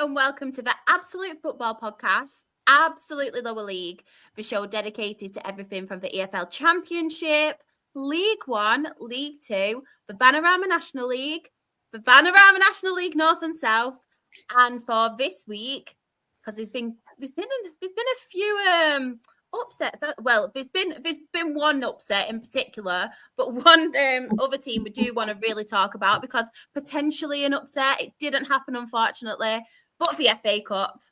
and welcome to the Absolute Football Podcast, Absolutely Lower League, the show dedicated to everything from the EFL Championship, League One, League Two, the Vanarama National League, the Vanarama National League North and South, and for this week, because there's been a few upsets. Well, there's been one upset in particular, but one other team we do want to really talk about because potentially an upset. It didn't happen, unfortunately, but the FA Cup,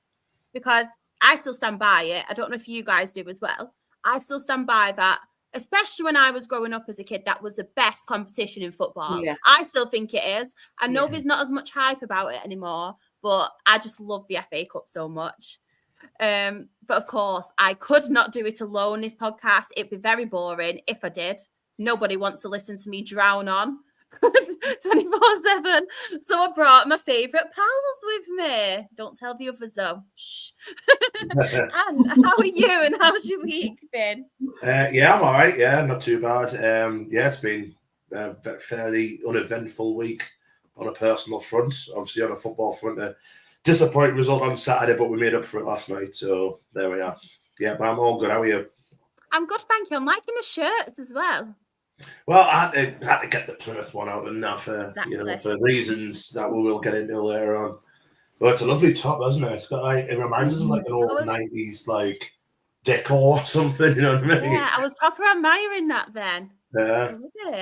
because I still stand by it. I don't know if you guys do as well. I still stand by that. Especially when I was growing up as a kid, that was the best competition in football. Yeah. I still think it is. I know there's not as much hype about it anymore, but I just love the FA Cup so much. But of course, I could not do it alone, this podcast. It'd be very boring if I did. Nobody wants to listen to me drown on 24/7. So I brought my favourite pals with me. Don't tell the others though. Shh. Anne, how are you and how's your week been? Yeah, I'm all right. Yeah, not too bad. Yeah, it's been a fairly uneventful week on a personal front. Obviously, on a football front, disappointing result on Saturday, but we made up for it last night. So there we are. Yeah, but I'm all good. How are you? I'm good, thank you. I'm liking the shirts as well. Well, I had to get the Plymouth one out and for reasons that we will get into later on. But it's a lovely top, isn't it? It's got it reminds us of like an old 90s like decor or something. You know what I mean? Yeah, I was proper admiring that then. Yeah,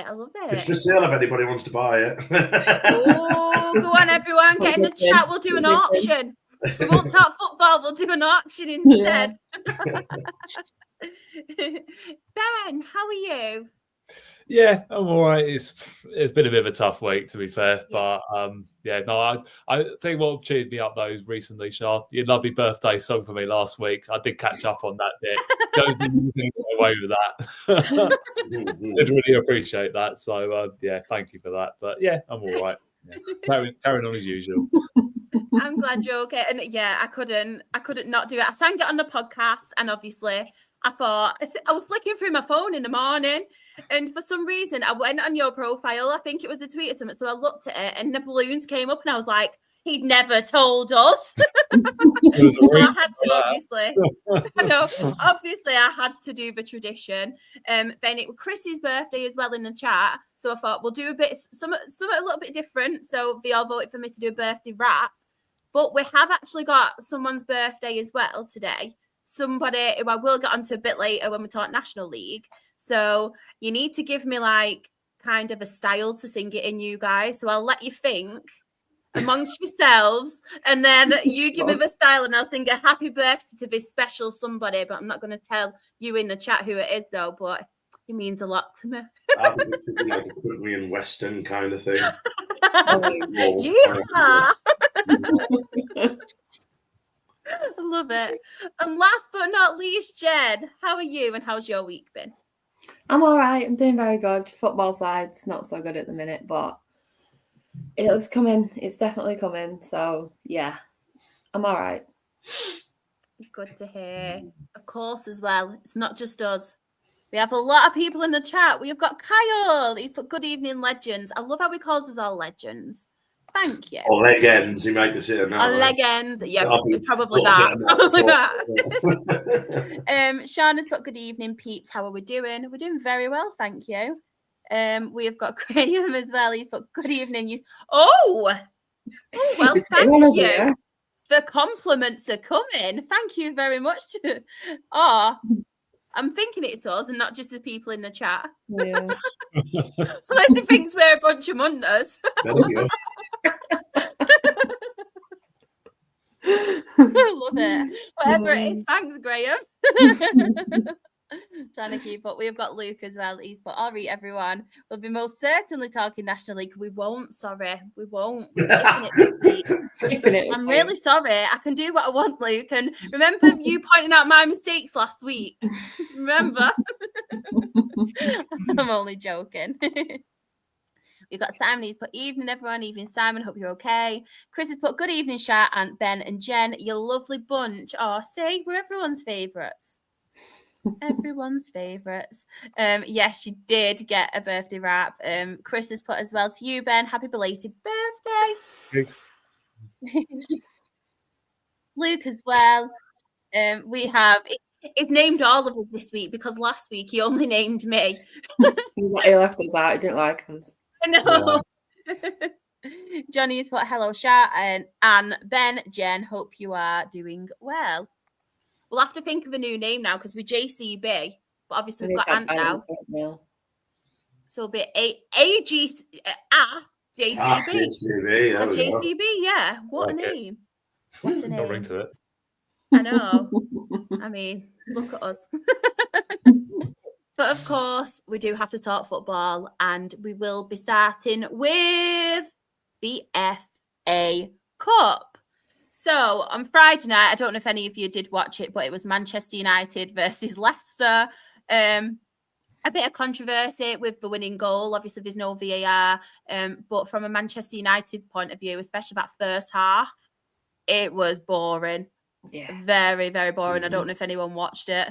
I love it. It's for sale if anybody wants to buy it. Oh, go on, everyone, get in the chat. We'll do an auction. We won't talk football. We'll do an auction instead. Ben, how are you? Yeah, I'm all right. It's been a bit of a tough week, to be fair. Yeah. But I think what cheered me up though recently, Shah, your lovely birthday song for me last week. I did catch up on that bit. Don't think you can get away with that. I'd really appreciate that. So thank you for that. But yeah, I'm all right. Yeah. Carrying on as usual. I'm glad you're okay. And yeah, I couldn't not do it. I sang it on the podcast, and obviously I was flicking through my phone in the morning, and for some reason I went on your profile. I think it was a tweet or something. So I looked at it, and the balloons came up, and I was like, he'd never told us. So I had to obviously I had to do the tradition. Then it was Chris's birthday as well in the chat. So I thought we'll do something a little bit different. So they all voted for me to do a birthday rap. But we have actually got someone's birthday as well today. Somebody who I will get onto a bit later when we talk National League. So you need to give me like kind of a style to sing it in, you guys. So I'll let you think amongst yourselves, and then you give me the style, and I'll sing a happy birthday to this special somebody. But I'm not going to tell you in the chat who it is, though. But it means a lot to me. I think it should be like a Korean Western kind of thing. Yeah. I love it. And last but not least, Jen, how are you and how's your week been? I'm all right. I'm doing very good. Football side's not so good at the minute, but it was coming. It's definitely coming. So, yeah, I'm all right. Good to hear. Of course, as well. It's not just us. We have a lot of people in the chat. We've got Kyle. He's put good evening, legends. I love how he calls us all legends. Thank you. Or legends, he might be saying that. Or legends. Yeah, probably that. Probably that. Sean has put good evening, peeps. How are we doing? We're doing very well, thank you. We have got Graham as well. He's put good evening. Well, thank you. The compliments are coming. Thank you very much. I'm thinking it's us and not just the people in the chat. Yeah. Unless he thinks we're a bunch of munters. I love it. Whatever it is. Thanks, Graham. Trying to keep up. We've got Luke as well. He's put, all right, everyone. We'll be most certainly talking National League. We won't, sorry. We won't. We're skipping it. I'm really sorry. I can do what I want, Luke. And remember you pointing out my mistakes last week? Remember? I'm only joking. We've got Simon. He's put, evening, everyone. Evening, Simon. Hope you're okay. Chris has put, good evening, Sha, and Ben and Jen. You lovely bunch. See, we're everyone's favourites. Everyone's favourites. Yes, you did get a birthday wrap. Chris has put as well to you, Ben. Happy belated birthday. Luke as well. We have it's named all of us this week because last week he only named me. He left us out. He didn't like us. I know. Johnny's put hello, Sha, and Anne, Ben, Jen. Hope you are doing well. We'll have to think of a new name now because we're JCB, but obviously we've got Ant now. So it'll be JCB. JCB, yeah. What a name. What a name. Don't ring to it. I know. I mean, look at us. But of course, we do have to talk football, and we will be starting with the FA Cup. So on Friday night, I don't know if any of you did watch it, but it was Manchester United versus Leicester. A bit of controversy with the winning goal. Obviously, there's no VAR. But from a Manchester United point of view, especially that first half, it was boring. Yeah. Very, very boring. I don't know if anyone watched it.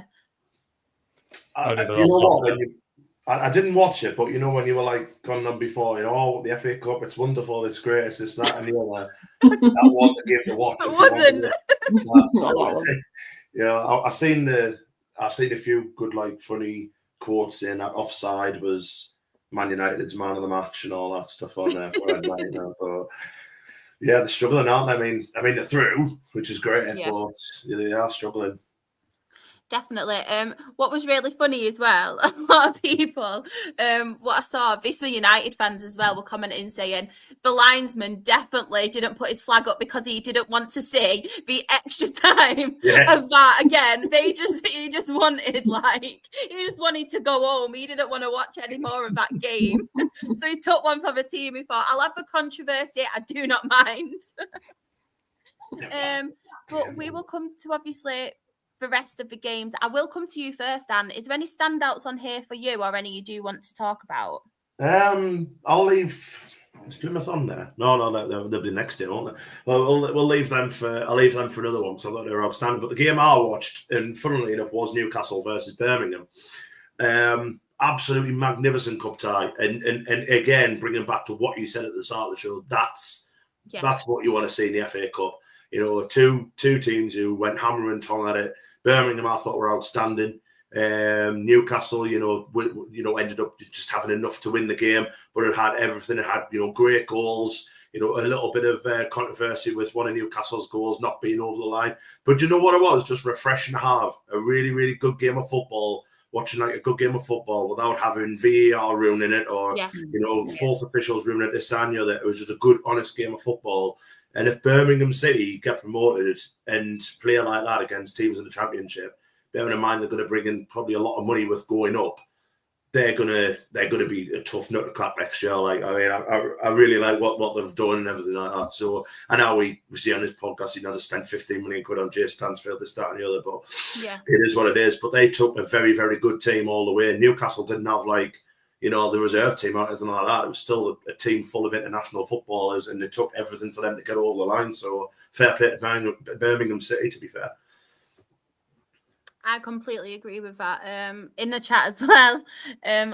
You know what? I didn't watch it, but you know when you were like gone on before, you know, the FA Cup, it's wonderful, it's great, it's this, that, and the other. That wasn't a game to watch. It wasn't. You know, I've seen a few good, like, funny quotes saying that offside was Man United's man of the match and all that stuff on there. But yeah, they're struggling, aren't they? I mean, they're through, which is great, but they are struggling. Definitely. What was really funny as well, a lot of people, what I saw, these were United fans as well, were commenting saying the linesman definitely didn't put his flag up because he didn't want to see the extra time of that again. He just wanted to go home. He didn't want to watch any more of that game. So he took one for the team. He thought, I'll have the controversy. I do not mind. But we will come to obviously the rest of the games. I will come to you first, Dan. Is there any standouts on here for you or any you do want to talk about? I'll leave. Is Plymouth on there? No, they'll be next day, won't they? Well, I'll leave them for another one, so I thought they were outstanding. But the game I watched, and funnily enough, was Newcastle versus Birmingham. Absolutely magnificent cup tie, and again, bringing back to what you said at the start of the show, that's what you want to see in the FA Cup. You know, two teams who went hammer and tong at it. Birmingham, I thought, were outstanding. Newcastle, ended up just having enough to win the game, but it had everything. It had, great goals. A little bit of controversy with one of Newcastle's goals not being over the line. But you know what it was? Just refreshing to have a really, really good game of football. Watching like a good game of football without having VAR ruining it or fourth officials ruining it. This and that it was just a good, honest game of football. And if Birmingham City get promoted and play like that against teams in the Championship, bearing in mind they're going to bring in probably a lot of money with going up, they're gonna be a tough nut to crack next year. Like, I mean, I really like what they've done and everything like that. So I know we see on this podcast, they spent 15 million quid on Jay Stansfield, this, that, and the other, but it is what it is. But they took a very, very good team all the way. Newcastle didn't have the reserve team or anything like that. It was still a team full of international footballers, and it took everything for them to get over the line. So fair play to Birmingham City, to be fair. I completely agree with that. In the chat as well,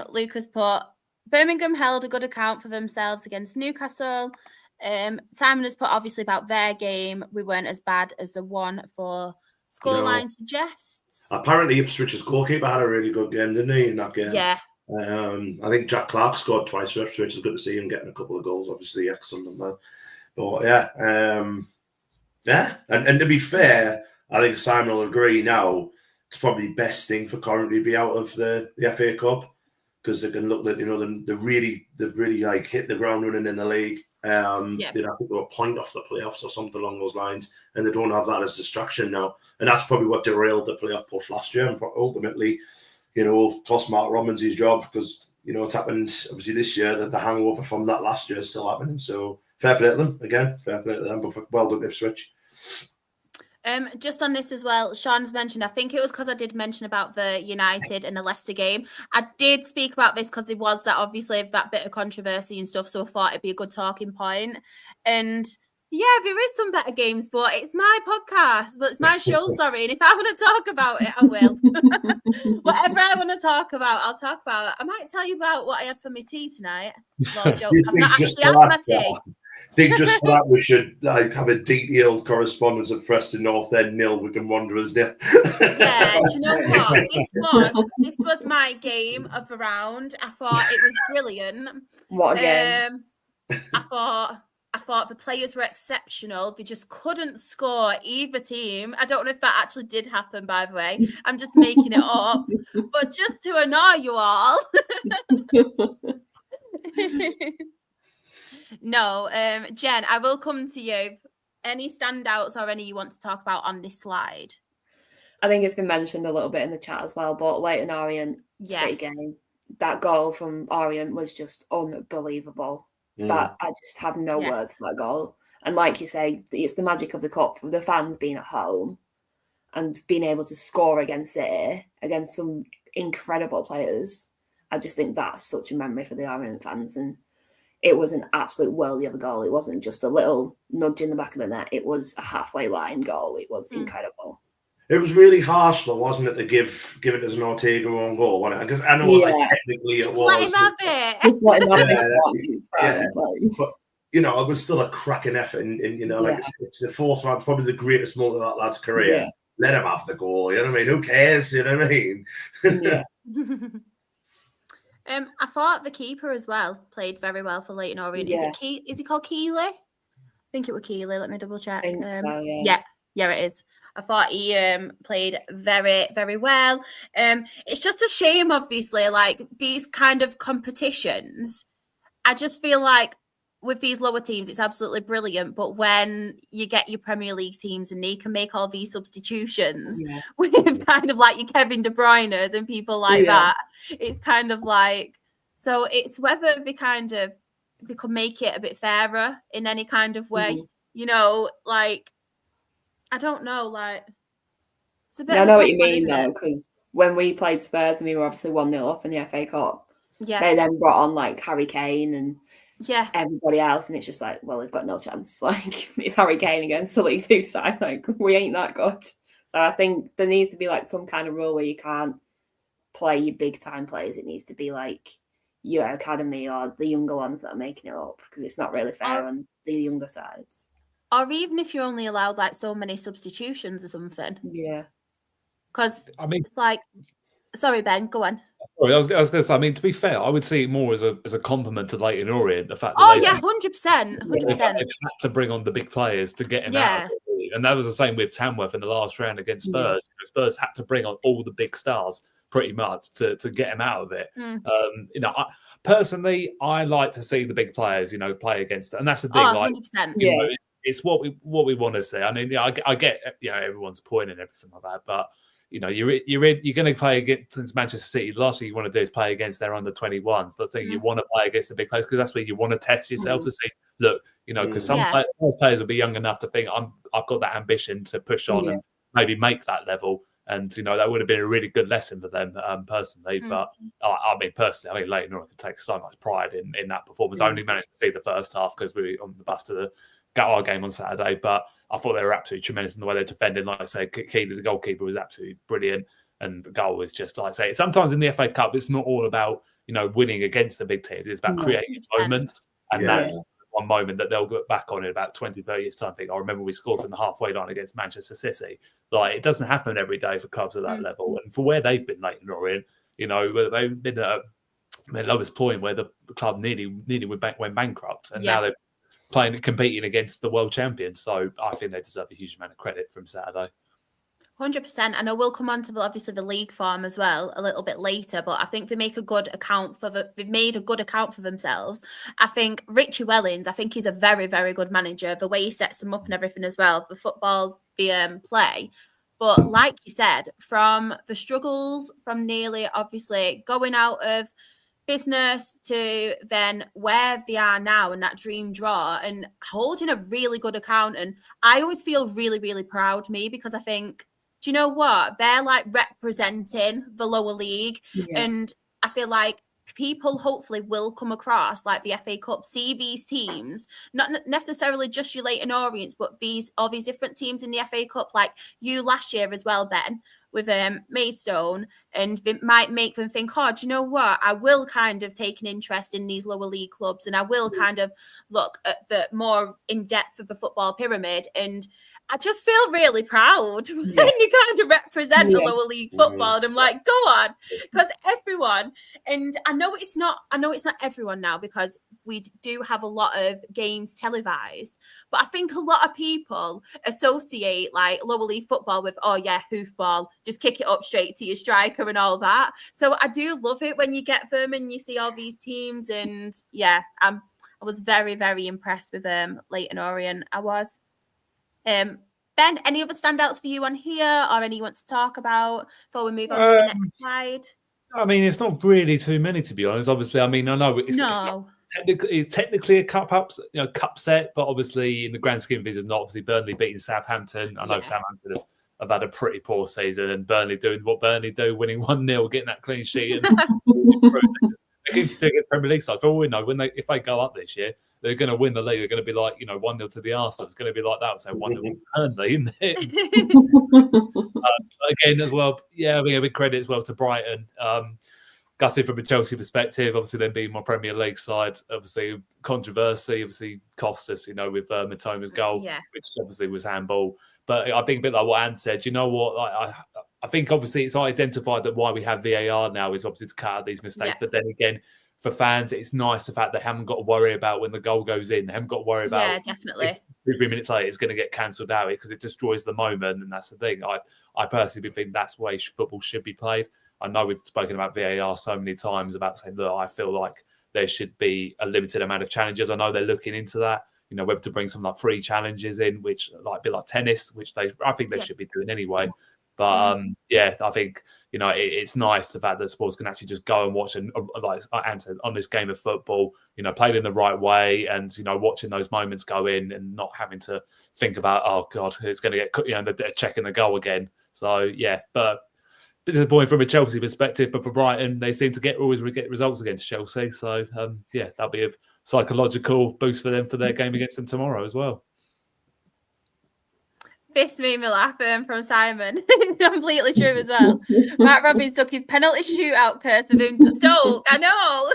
Lucas put, Birmingham held a good account for themselves against Newcastle. Simon has put, obviously, about their game, we weren't as bad as the one for scoreline suggests. Apparently, Ipswich's goalkeeper had a really good game, didn't he, in that game? Yeah. I think Jack Clark scored twice for Ipswich. It's good to see him getting a couple of goals, obviously, ex-Sunderland. But and to be fair, I think Simon will agree now, it's probably the best thing for Coventry to be out of the FA Cup, because they can look at, they've really like hit the ground running in the league. I think they were a point off the playoffs or something along those lines, and they don't have that as distraction now. And that's probably what derailed the playoff push last year, and ultimately, cost Mark Robbins his job, because it's happened obviously this year, that the hangover from that last year is still happening. So fair play to them again, but well done Ipswich. Just on this as well, Sean's mentioned, I think it was because I did mention about the United and the Leicester game. I did speak about this because it was that obviously that bit of controversy and stuff, so I thought it'd be a good talking point. And yeah, there is some better games, but it's my podcast, but it's my show, sorry. And if I want to talk about it, I will. Whatever I want to talk about, I'll talk about it. I might tell you about what I had for my tea tonight. Well, joke. I've not actually had my tea. think just for that we should have a detailed correspondence of Preston North End 0, Wigan Wanderers 0. Yeah, do you know what? This was my game of the round. I thought it was brilliant. What a game. I thought the players were exceptional. They just couldn't score either team. I don't know if that actually did happen, by the way. I'm just making it up. But just to annoy you all. No, Jen, I will come to you. Any standouts or any you want to talk about on this slide? I think it's been mentioned a little bit in the chat as well, but Leighton Orient City game, that goal from Orient was just unbelievable. That I just have no words for that goal. And like you say, it's the magic of the cup for the fans being at home and being able to score against City, against some incredible players. I just think that's such a memory for the Orient fans. And it was an absolute worldie of a goal. It wasn't just a little nudge in the back of the net. It was a halfway line goal. It was incredible. It was really harsh, though, wasn't it, to give it as an Ortega own goal, wasn't it? Because I know technically it was. Let him have it. Just let him have it. But, you know, it was still a cracking effort. And you know, like it's the fourth one, probably the greatest moment of that lad's career. Yeah. Let him have the goal. You know what I mean? Who cares? You know what I mean? Yeah. I thought the keeper as well played very well for Leighton Orient. Yeah. Is he called Keeley? I think it was Keeley. Let me double check. I think so, yeah, it is. I thought he played very, very well. It's just a shame, obviously, like these kind of competitions. I just feel like with these lower teams, it's absolutely brilliant. But when you get your Premier League teams and they can make all these substitutions with kind of like your Kevin De Bruyne's and people like that, it's kind of like, so it's whether they could make it a bit fairer in any kind of way, you know, like, I don't know, like, it's a bit. I know what you mean, though, because when we played Spurs and we were obviously 1-0 up in the FA Cup, they then brought on like Harry Kane and everybody else, and it's just like, well, we've got no chance. Like, it's Harry Kane against the League Two side. Like, we ain't that good. So I think there needs to be like some kind of rule where you can't play your big time players. It needs to be like your academy or the younger ones that are making it up, because it's not really fair on the younger sides. Or even if you're only allowed like so many substitutions or something. Yeah. Because it's like, sorry, Ben, go on. Sorry, I was going to say, I mean, to be fair, I would see it more as a compliment to Leighton Orient. The fact that 100%. They had to bring on the big players to get him out of it. And that was the same with Tamworth in the last round against Spurs. Spurs had to bring on all the big stars pretty much to get him out of it. You know, personally, I like to see the big players, you know, play against it. And that's the thing. 100%. You know, it's what we want to see. I mean, I get, you know, everyone's point and everything like that, but you know, you're going to play against Manchester City. The last thing you want to do is play against their under 21s. The thing you want to play against the big players, because that's where you want to test yourself to see. Look, you know, because some players will be young enough to think I've got that ambition to push on and maybe make that level. And you know, that would have been a really good lesson for them personally. But I mean, personally, I think Leighton Orient can take so much pride in that performance. I only managed to see the first half because we were on the bus to our game on Saturday, but I thought they were absolutely tremendous in the way they're defending. Like I say, Keeley, the goalkeeper, was absolutely brilliant, and the goal was just, like I say, sometimes in the FA Cup, it's not all about, you know, winning against the big teams. It's about creating moments, and that's one moment that they'll look back on in about 20, 30 years' time. Think, I remember we scored from the halfway line against Manchester City. Like, it doesn't happen every day for clubs at that level, and for where they've been, Leighton Orient, you know, they've been at their lowest point where the club nearly went bankrupt, and now they're competing against the world champions. So I think they deserve a huge amount of credit from Saturday. 100%. And I will come on to obviously the league form as well a little bit later, but I think they make a good account they've made a good account for themselves. I think Richie Wellings, I think he's a very, very good manager, the way he sets them up and everything as well, the football, the play. But like you said, from the struggles, from nearly obviously going out of business to then where they are now and that dream draw and holding a really good account. And I always feel really, really proud of me, because I think, do you know what? They're like representing the lower league. And I feel like people hopefully will come across like the FA Cup, see these teams, not necessarily just your Leighton Orients, but all these different teams in the FA Cup, like you last year as well, Ben, with Maidstone, and it might make them think, oh, do you know what? I will kind of take an interest in these lower league clubs, and I will kind of look at the more in depth of the football pyramid. And I just feel really proud when you kind of represent the lower league football, and I'm like, go on, because everyone, and I know it's not everyone now, because we do have a lot of games televised, but I think a lot of people associate like lower league football with, oh yeah, hoofball, just kick it up straight to your striker and all that. So I do love it when you get them and you see all these teams, and yeah, I was very, very impressed with Leyton Orient. I was. Ben, any other standouts for you on here, or any you want to talk about before we move on to the next slide? I mean, it's not really too many, to be honest. Obviously, I mean, I know it's not technically a cup set, but obviously in the grand scheme of things, it's not. Obviously, Burnley beating Southampton. I know Southampton have had a pretty poor season, and Burnley doing what Burnley do, winning 1-0, getting that clean sheet. And they keep still get Premier League side. For all we know, if they go up this year, they're going to win the league. They're going to be like, 1-0 to the Arsenal. It's going to be like that. So 1-0 to Burnley, isn't it? Again, as well, I mean, a big credit as well to Brighton. Gutted from a Chelsea perspective, obviously them being my Premier League side, obviously controversy, obviously cost us, with Matoma's goal, which obviously was handball. But I think a bit like what Anne said, you know what, I think obviously it's identified that why we have VAR now is obviously to cut out these mistakes. But then again, for fans, it's nice the fact they haven't got to worry about when the goal goes in. They haven't got to worry about definitely. 3 minutes later it's going to get cancelled out because it destroys the moment, and that's the thing. I personally think that's the way football should be played. I know we've spoken about VAR so many times about saying, look, I feel like there should be a limited amount of challenges. I know they're looking into that, whether to bring some like free challenges in, which like a bit like tennis, which I think they should be doing anyway. But I think it's nice the fact that sports can actually just go and watch and like Anne said, on this game of football, played in the right way, and watching those moments go in and not having to think about, oh god, it's going to get checking the goal again. So but bit disappointing from a Chelsea perspective, but for Brighton, they seem to always get results against Chelsea. So that'll be a psychological boost for them for their game against them tomorrow as well. This made me laugh from Simon. Completely true as well. Matt Robbins took his penalty shootout curse with him to Stoke. I know.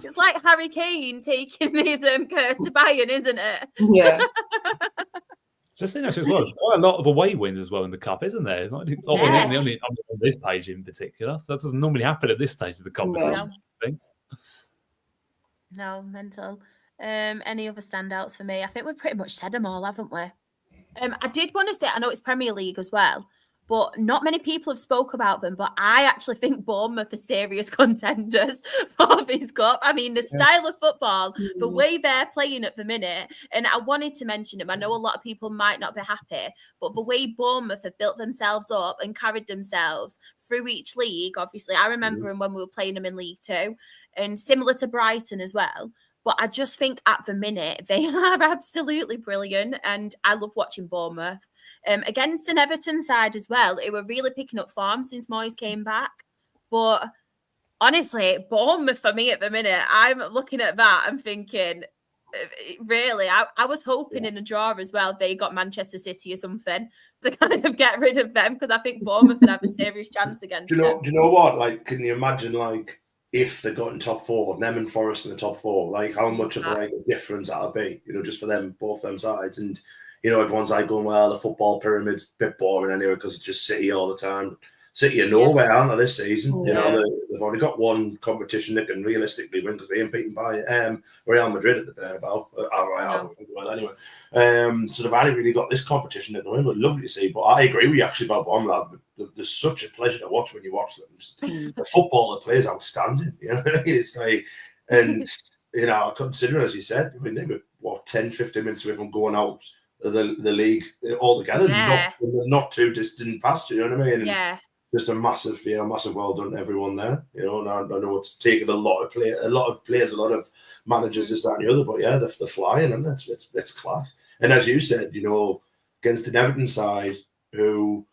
It's like Harry Kane taking his curse to Bayern, isn't it? Yeah. Just as well, there's quite a lot of away wins as well in the cup, isn't there? Not only on this page in particular. That doesn't normally happen at this stage of the competition. No, mental. Any other standouts for me? I think we've pretty much said them all, haven't we? I did want to say, I know it's Premier League as well, but not many people have spoke about them. But I actually think Bournemouth are serious contenders for this cup. I mean, the style of football, the way they're playing at the minute, and I wanted to mention them. I know a lot of people might not be happy, but the way Bournemouth have built themselves up and carried themselves through each league, obviously, I remember them when we were playing them in League Two, and similar to Brighton as well. But I just think at the minute, they are absolutely brilliant. And I love watching Bournemouth. Against an Everton side as well, it were really picking up form since Moyes came back. But honestly, Bournemouth for me at the minute, I'm looking at that and thinking, really, I was hoping in a draw as well, they got Manchester City or something to kind of get rid of them, because I think Bournemouth would have a serious chance against them. Do you know what? Like, can you imagine, like, if they got in top four, them and Forest in the top four, like how much of a difference that would be, just for them, both them sides. And, everyone's like going, well, the football pyramid's a bit boring anyway because it's just City all the time. City are nowhere, aren't they, this season? They've only got one competition they can realistically win because they ain't beaten by Real Madrid at the Bernabeu. Anyway. So they've only really got this competition they can win, but lovely to see. But I agree with you actually about Bournemouth. There's such a pleasure to watch when you watch them. The football they play is outstanding. It's like, and considering, as you said, I mean, they were 10, 15 minutes away from going out of the league altogether. Not too distant past, you know what I mean? And just a massive well done to everyone there. And I know it's taken a lot of players, a lot of managers, this, that, and the other, but they're flying, and it's class. And as you said, against an Everton side who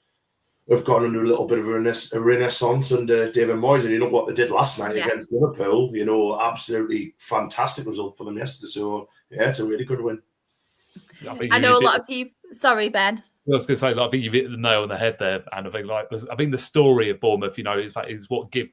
have gone under a little bit of a renaissance under David Moyes, and you know what they did last night against Liverpool. Absolutely fantastic result for them yesterday. So it's a really good win. I know a lot of people. Sorry, Ben. was going to say, I think you've hit the nail on the head there, and I think the story of Bournemouth, is what give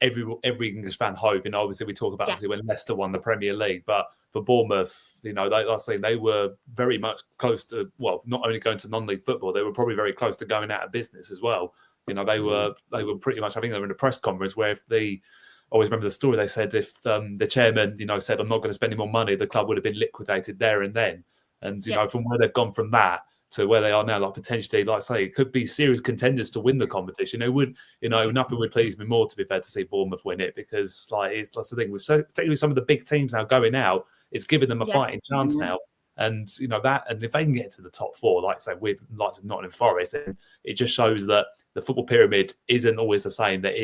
every English fan hope. Obviously we talk about obviously when Leicester won the Premier League, but for Bournemouth, they were very much close to, well, not only going to non-league football, they were probably very close to going out of business as well. They were pretty much, I think they were in a press conference where I always remember the story. They said if the chairman, said, I'm not going to spend any more money, the club would have been liquidated there and then. And, from where they've gone from that to where they are now, potentially, it could be serious contenders to win the competition. It would, nothing would please me more, to be fair, to see Bournemouth win it, because that's the thing with particularly some of the big teams now going out, it's giving them a fighting chance now. And and if they can get to the top four, like I say, with Nottingham Forest, it just shows that the football pyramid isn't always the same. There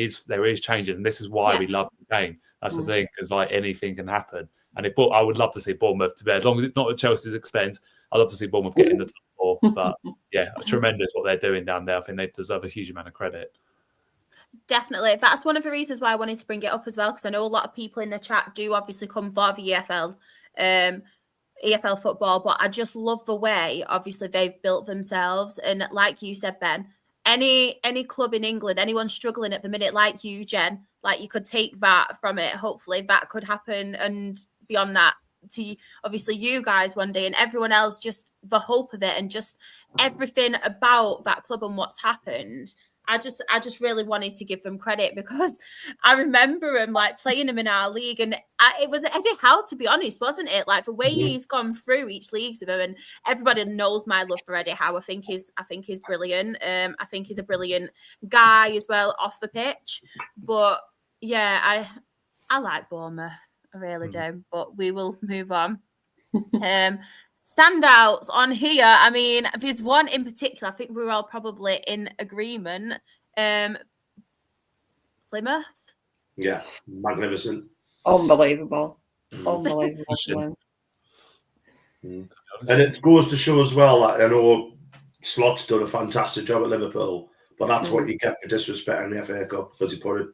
is changes, and this is why we love the game. That's the thing, because anything can happen. And I would love to see Bournemouth, to be, as long as it's not at Chelsea's expense, I'd love to see Bournemouth get in the top four. But tremendous what they're doing down there. I think they deserve a huge amount of credit. Definitely. That's one of the reasons why I wanted to bring it up as well, because I know a lot of people in the chat do obviously come for the EFL football, but I just love the way, obviously, they've built themselves. And like you said, Ben, any club in England, anyone struggling at the minute, like you, Jen, you could take that from it. Hopefully that could happen, and beyond that, to obviously you guys one day, and everyone else, just the hope of it and just everything about that club and what's happened. I just really wanted to give them credit, because I remember him playing him in our league, and it was Eddie Howe, to be honest, wasn't it? The way he's gone through each league with him, and everybody knows my love for Eddie Howe. I think he's brilliant. I think he's a brilliant guy as well off the pitch. But yeah, I like Bournemouth, I really do. But we will move on. Standouts on here. I mean, there's one in particular. I think we're all probably in agreement. Plymouth. Yeah, magnificent. Unbelievable. Unbelievable. And it goes to show as well that I know Slot's done a fantastic job at Liverpool, but that's what you get for disrespecting the FA Cup, because he put a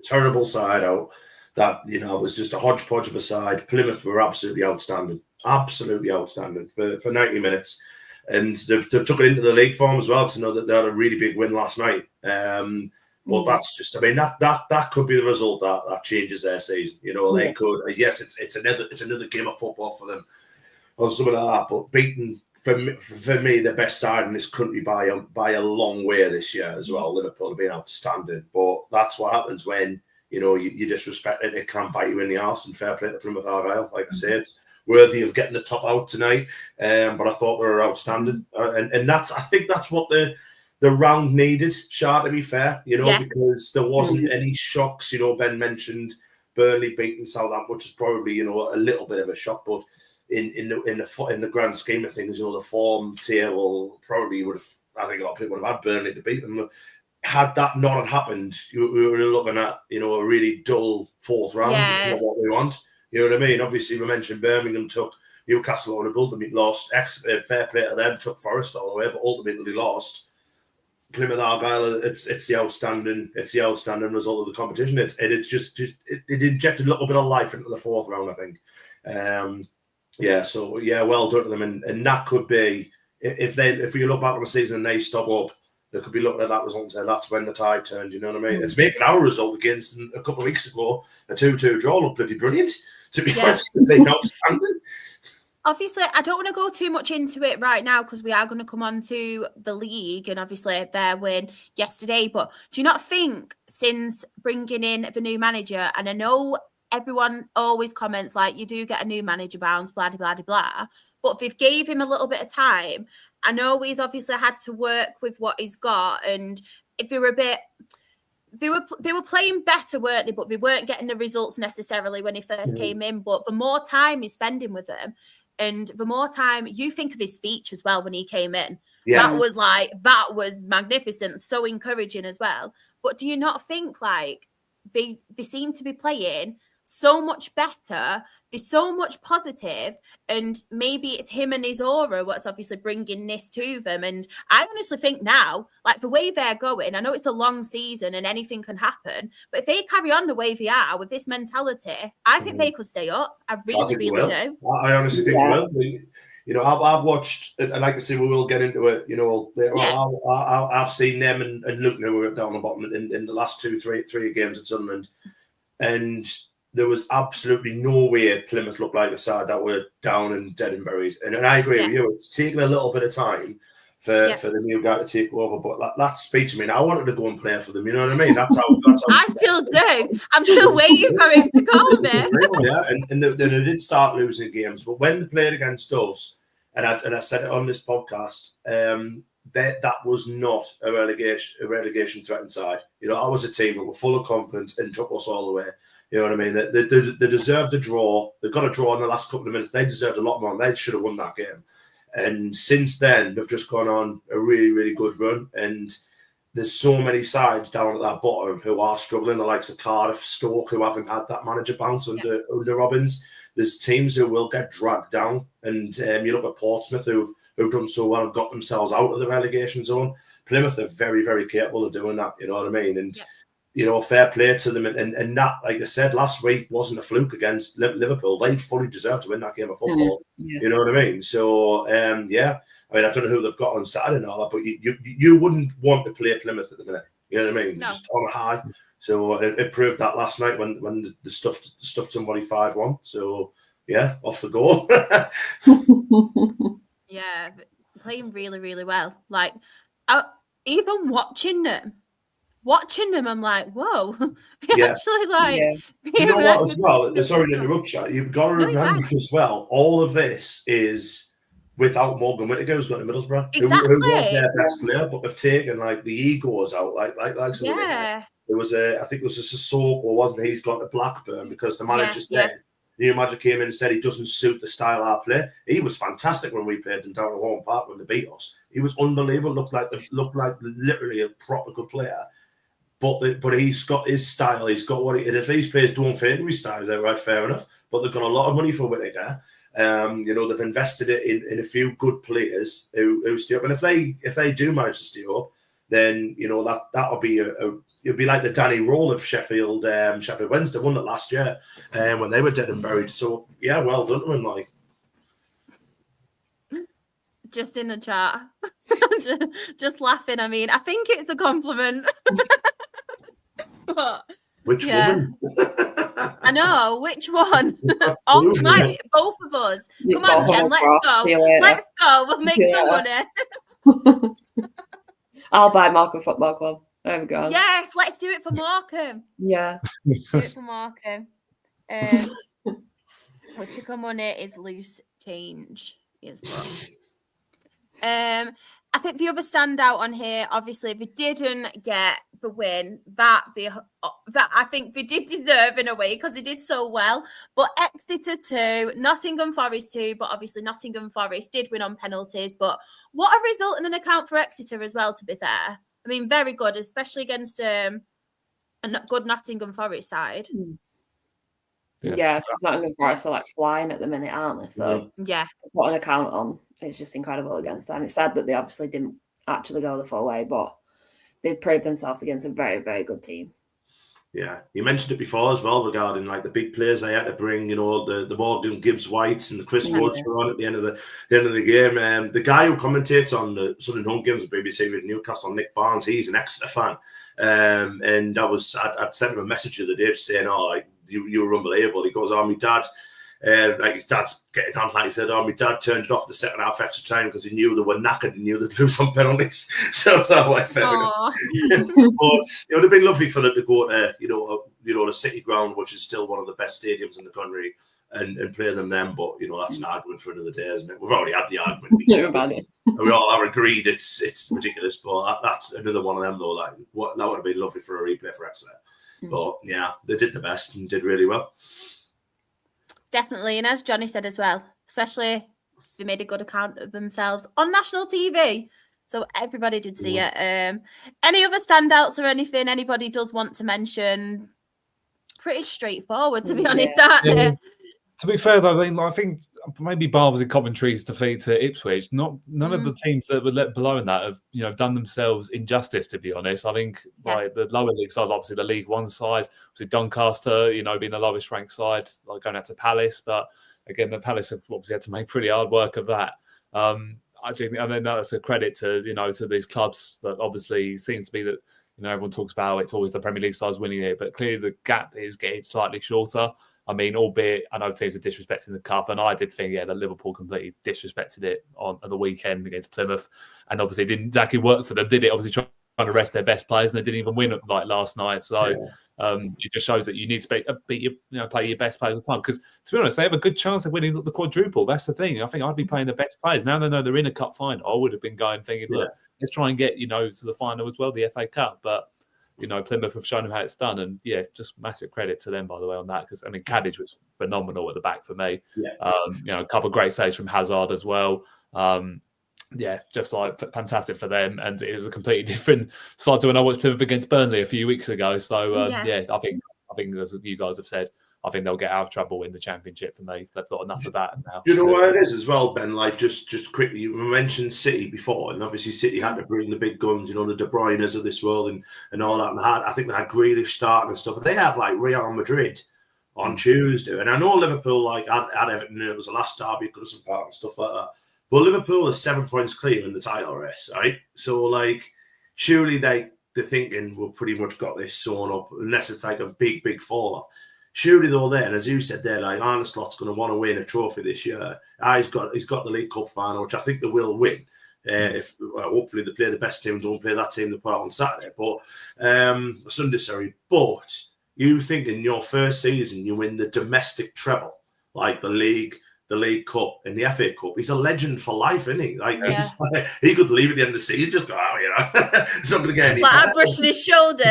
terrible side out that, was just a hodgepodge of a side. Plymouth were absolutely outstanding for 90 minutes. And they've took it into the league form as well, because I know that they had a really big win last night. But that's just, I mean, that could be the result that changes their season. They could, yes, it's another game of football for them or something like that. But beating, for me, the best side in this country by a long way this year as well. Liverpool have been outstanding. But that's what happens when, you disrespect it. It can bite you in the arse, and fair play to Plymouth Argyle. Like I said, it's worthy of getting the top out tonight. But I thought they were outstanding. And I think that's what the round needed, Shah, to be fair, because there wasn't any shocks. Ben mentioned Burnley beating Southampton, which is probably, a little bit of a shock, but in the grand scheme of things, the form table probably would have, I think a lot of people would have had Burnley to beat them. Had that not happened, we were looking at, a really dull fourth round, which is not what we want. You know what I mean? Obviously, we mentioned Birmingham took Newcastle on, and ultimately lost. Fair play to them, took Forest all the way, but ultimately lost. Plymouth Argyle, it's the outstanding result of the competition. It injected a little bit of life into the fourth round, I think. Well done to them, and that could be, if we look back on the season and they stop up, they could be looking at that result and say that's when the tide turned. You know what I mean? It's making our result against a couple of weeks ago, a 2-2 draw, look pretty brilliant. To be honest, they outstanding. Obviously, I don't want to go too much into it right now, because we are going to come on to the league and obviously their win yesterday. But do you not think, since bringing in the new manager, and I know everyone always comments you do get a new manager bounce, blah, blah, blah, blah, but if they've gave him a little bit of time, I know he's obviously had to work with what he's got, and if they were a bit... They were playing better, weren't they? But they weren't getting the results necessarily when he first came in. But the more time he's spending with them, and the more time, you think of his speech as well when he came in. Yeah. That was magnificent, so encouraging as well. But do you not think they seem to be playing so much better, they're so much positive, and maybe it's him and his aura what's obviously bringing this to them. And I honestly think now, the way they're going, I know it's a long season and anything can happen, but if they carry on the way they are with this mentality, I think they could stay up. I really do. I honestly think they will. I've watched, and like I say, we will get into it. Later on. I've seen them and Luton, who were down the bottom in the last three games at Sunderland, and there was absolutely no way Plymouth looked like a side that were down and dead and buried. And I agree with you. It's taken a little bit of time for the new guy to take over, but that speech, I wanted to go and play for them. You know what I mean? That's how I still do. I'm still waiting for him to call me. Yeah, and they did start losing games, but when they played against us, and I said it on this podcast, that was not a relegation threatened side. I was a team that were full of confidence and took us all the way. You know what I mean? They deserved a draw. They got a draw in the last couple of minutes. They deserved a lot more. They should have won that game. And since then, they've just gone on a really, really good run. And there's so many sides down at that bottom who are struggling, the likes of Cardiff, Stoke, who haven't had that manager bounce under Robbins. There's teams who will get dragged down. And you look at Portsmouth, who've done so well and got themselves out of the relegation zone. Plymouth are very, very capable of doing that. You know what I mean? And fair play to them. And that, like I said, last week wasn't a fluke against Liverpool. They fully deserved to win that game of football. You know what I mean? So, I don't know who they've got on Saturday and all that, but you wouldn't want to play Plymouth at the minute. You know what I mean? No. Just on a high. So it proved that last night when the stuffed somebody 5-1. So, yeah, off the go. Yeah, playing really, really well. Like, even watching them, I'm like, whoa. Actually, like, do you know what as well? Sorry to interrupt you. You've got to remember as well, all of this is without Morgan Whittaker, who's got to Middlesbrough. Exactly. Who was their best player, but they've taken like the egos out. There was I think it was a Sissoko, wasn't he? He's gone to Blackburn because the manager said, the new manager came in and said he doesn't suit the style I play. He was fantastic when we played them down at home park when they beat us. He was unbelievable. Looked like literally a proper good player. But he's got his style. He's got what. And if these players don't fit into his style, they're right, fair enough. But they've got a lot of money for Whittaker. They've invested it in a few good players who stay up. And if they do manage to stay up, then that'll be it'll be like the Danny Roll of Sheffield Wednesday won it last year, when they were dead and buried. So yeah, well done to him, like. Just in the chat, just laughing. I mean, I think it's a compliment. Which woman? I know, which one? Both of us. Come on, Jen, let's go. Let's go. We'll make some money. I'll buy Markham Football Club. There we go. Yes, let's do it for Markham. Yeah. Do it for Markham. Whittaker money is loose change. I think the other standout on here, obviously, they didn't get the win that I think they did deserve in a way because they did so well. But Exeter 2, Nottingham Forest 2, but obviously Nottingham Forest did win on penalties. But what a result and an account for Exeter as well, to be fair. I mean, very good, especially against a good Nottingham Forest side. Yeah, because Nottingham Forest are like flying at the minute, aren't they? So yeah, to put an account on is just incredible against them. It's sad that they obviously didn't actually go the full way, but they've proved themselves against a very, very good team. Yeah, you mentioned it before as well regarding like the big players they had to bring. The Morgan Gibbs Whites and the Chris Woods were on at the end of the game. The guy who commentates on the Sunday home games at BBC with Newcastle, Nick Barnes, he's an Exeter fan, and I'd sent him a message the other day saying, "Oh, like you were unbelievable." He goes, "Oh, my dad." Like his dad's getting on, like he said, "Oh, my dad turned it off the second half extra time because he knew they were knackered. He knew they'd lose some penalties." So I was like, fair enough. But it would have been lovely for them to go to, the City Ground, which is still one of the best stadiums in the country, and play them then. But that's an argument for another day, isn't it? We've already had the argument. We all are agreed it's ridiculous, but that's another one of them though. Like that would have been lovely for a replay for Exeter. But yeah, they did the best and did really well. Definitely. And as Johnny said as well, especially they made a good account of themselves on national TV. So everybody did see it. Any other standouts or anything anybody does want to mention? Pretty straightforward, to be honest, aren't they? To be fair, though, I think maybe Barber's in Coventry's defeat to Ipswich. None of the teams that were let below in that have done themselves injustice. To be honest, I think like the lower league side, obviously the League One side, obviously Doncaster, being the lowest ranked side, like going out to Palace, but again, the Palace have obviously had to make pretty hard work of that. I think, and then that's a credit to to these clubs that obviously seems to be that everyone talks about it's always the Premier League sides winning it, but clearly the gap is getting slightly shorter. I mean, albeit I know teams are disrespecting the cup, and I did think that Liverpool completely disrespected it on the weekend against Plymouth, and obviously it didn't exactly work for them, did it? Obviously trying to rest their best players, and they didn't even win like last night. So it just shows that you need to play your best players all the time. Because to be honest, they have a good chance of winning the quadruple. That's the thing. I think I'd be playing the best players now. They know they're in a cup final. I would have been going thinking, look, let's try and get to the final as well, the FA Cup. But Plymouth have shown them how it's done, and just massive credit to them, by the way, on that. Because I mean, Kadich was phenomenal at the back for me. A couple of great saves from Hazard as well. Just like fantastic for them, and it was a completely different side to when I watched Plymouth against Burnley a few weeks ago. So I think as you guys have said, I think they'll get out of trouble in the Championship for me. They've got enough of that now. Do you know why it is as well, Ben? Like just quickly, you mentioned City before, and obviously City had to bring the big guns, the De Bruynes of this world and all that. And I think they had Grealish starting and stuff. But they had like Real Madrid on Tuesday, and I know Liverpool had Everton. It was the last derby, Goodison Park and stuff like that. But Liverpool is 7 points clear in the title race, right? So, surely they're thinking we've pretty much got this sewn up, unless it's like a big fall off. Surely they're there, and as you said there, Arne Slot's going to want to win a trophy this year. He's got the League Cup final, which I think they will win. If hopefully they play the best team, don't play that team they put out on Saturday, Sunday, sorry. But you think in your first season you win the domestic treble, like the League Cup and the FA Cup. He's a legend for life, isn't he? He could leave at the end of the season, just go out, It's not going to get any better. I'm brushing his shoulders.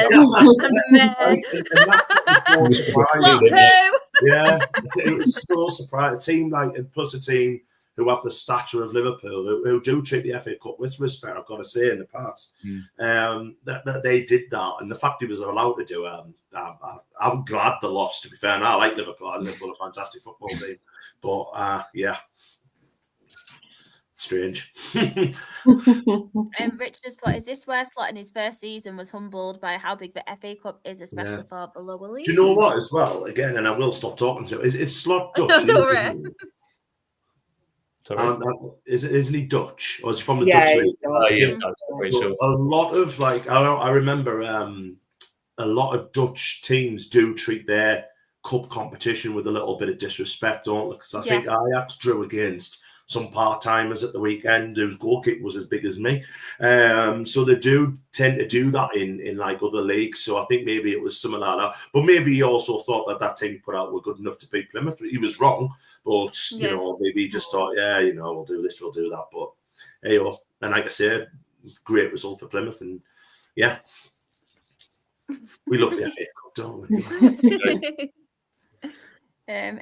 It was so surprising. A team plus a team who have the stature of Liverpool, who do treat the FA Cup with respect, I've got to say, in the past, that they did that. And the fact he was allowed to do it, I'm glad they lost, to be fair. And I like Liverpool. I think Liverpool are a fantastic football team. But, strange. Richard has put, is this where Slot in his first season was humbled by how big the FA Cup is, especially for the lower league? Do you know what, as well? Again, and I will stop talking to him. Is Slot Dutch? Isn't he Dutch? Or is he from the Dutch league? A lot of I remember a lot of Dutch teams do treat their cup competition with a little bit of disrespect, don't they? Because I think Ajax drew against some part-timers at the weekend whose goal kick was as big as me. So they do tend to do that in other leagues. So I think maybe it was something like that. But maybe he also thought that team he put out were good enough to beat Plymouth. He was wrong. But, maybe he just thought, we'll do this, we'll do that. But, and like I said, great result for Plymouth. And, we love the FA Cup, don't we?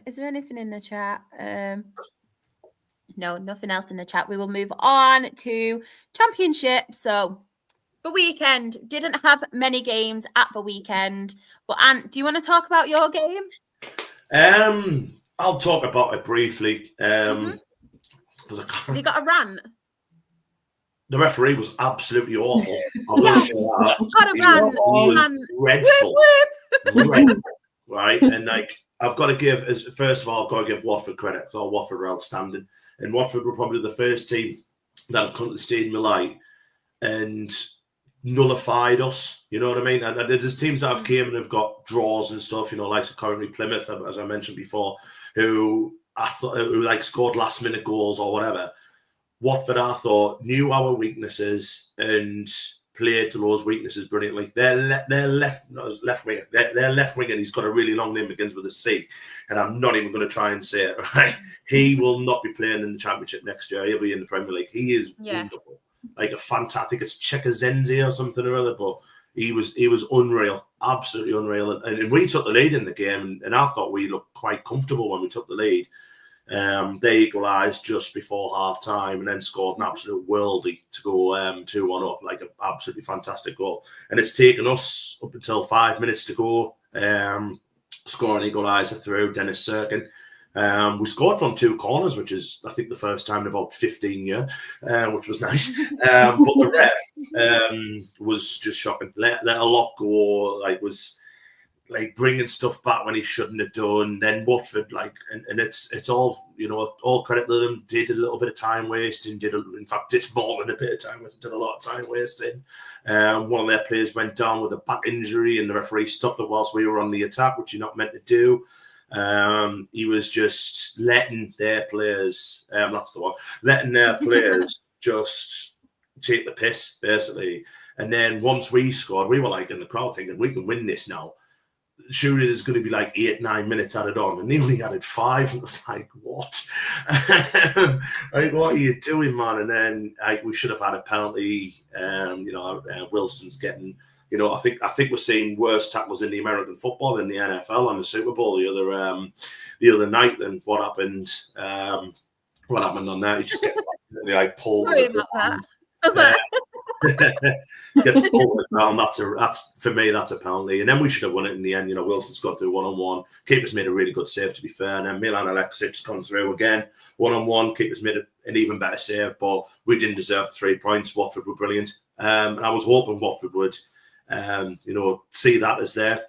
Is there anything in the chat? No, nothing else in the chat. We will move on to Championship. So the weekend didn't have many games at the weekend. But Ant, do you want to talk about your game? I'll talk about it briefly. Have you got a rant? The referee was absolutely awful. Yes, got a rant. He was dreadful. Right? And I've got to give, first of all, I've got to give Watford credit, because Watford were outstanding. And Watford were probably the first team that have come to the Stadium of Light and nullified us. You know what I mean? And there's teams that have came and have got draws and stuff, like Coventry, Plymouth, as I mentioned before, who scored last minute goals or whatever. Watford, I thought, knew our weaknesses and played to those weaknesses brilliantly. Their left winger, and he's got a really long name, begins with a C, and I'm not even going to try and say it, right? He will not be playing in the Championship next year. He'll be in the Premier League. He is wonderful. A fantastic, it's Chekazenzi or something or other, but he was unreal, absolutely unreal. And we took the lead in the game, and I thought we looked quite comfortable when we took the lead. They equalised just before half time and then scored an absolute worldie to go 2-1 up, an absolutely fantastic goal. And it's taken us up until 5 minutes to go, score an equaliser through Dennis Serkin. We scored from 2 corners, which is, I think, the first time in about 15 years, which was nice. But the ref was just shocking. Let a lot go, like bringing stuff back when he shouldn't have done. Then Watford, like, and it's all, you know, all credit to them. Did a little bit of time wasting. Did more than a bit of time wasting. Did a lot of time wasting. One of their players went down with a back injury, and the referee stopped it whilst we were on the attack, which you're not meant to do. He was just letting their players. That's the one. Letting their players just take the piss, basically. And then once we scored, we were like in the crowd thinking, we can win this now. Surely there's going to be like 8-9 minutes added on. And they only added 5. It was like, what? Like, what are you doing, man? And then we should have had a penalty. Wilson's getting, you know, I think we're seeing worse tackles in the American football than the NFL and the Super Bowl the other night than what happened. What happened on that? He just gets like pulled. Sorry about that. Gets pulled down. That's for me. That's a penalty, and then we should have won it in the end. You know, Wilson's got through 1-on-1. Keeper's made a really good save, to be fair. And then Milan Alexic comes through again, 1-on-1. Keeper's made an even better save, but we didn't deserve 3 points. Watford were brilliant, and I was hoping Watford would, see that as their,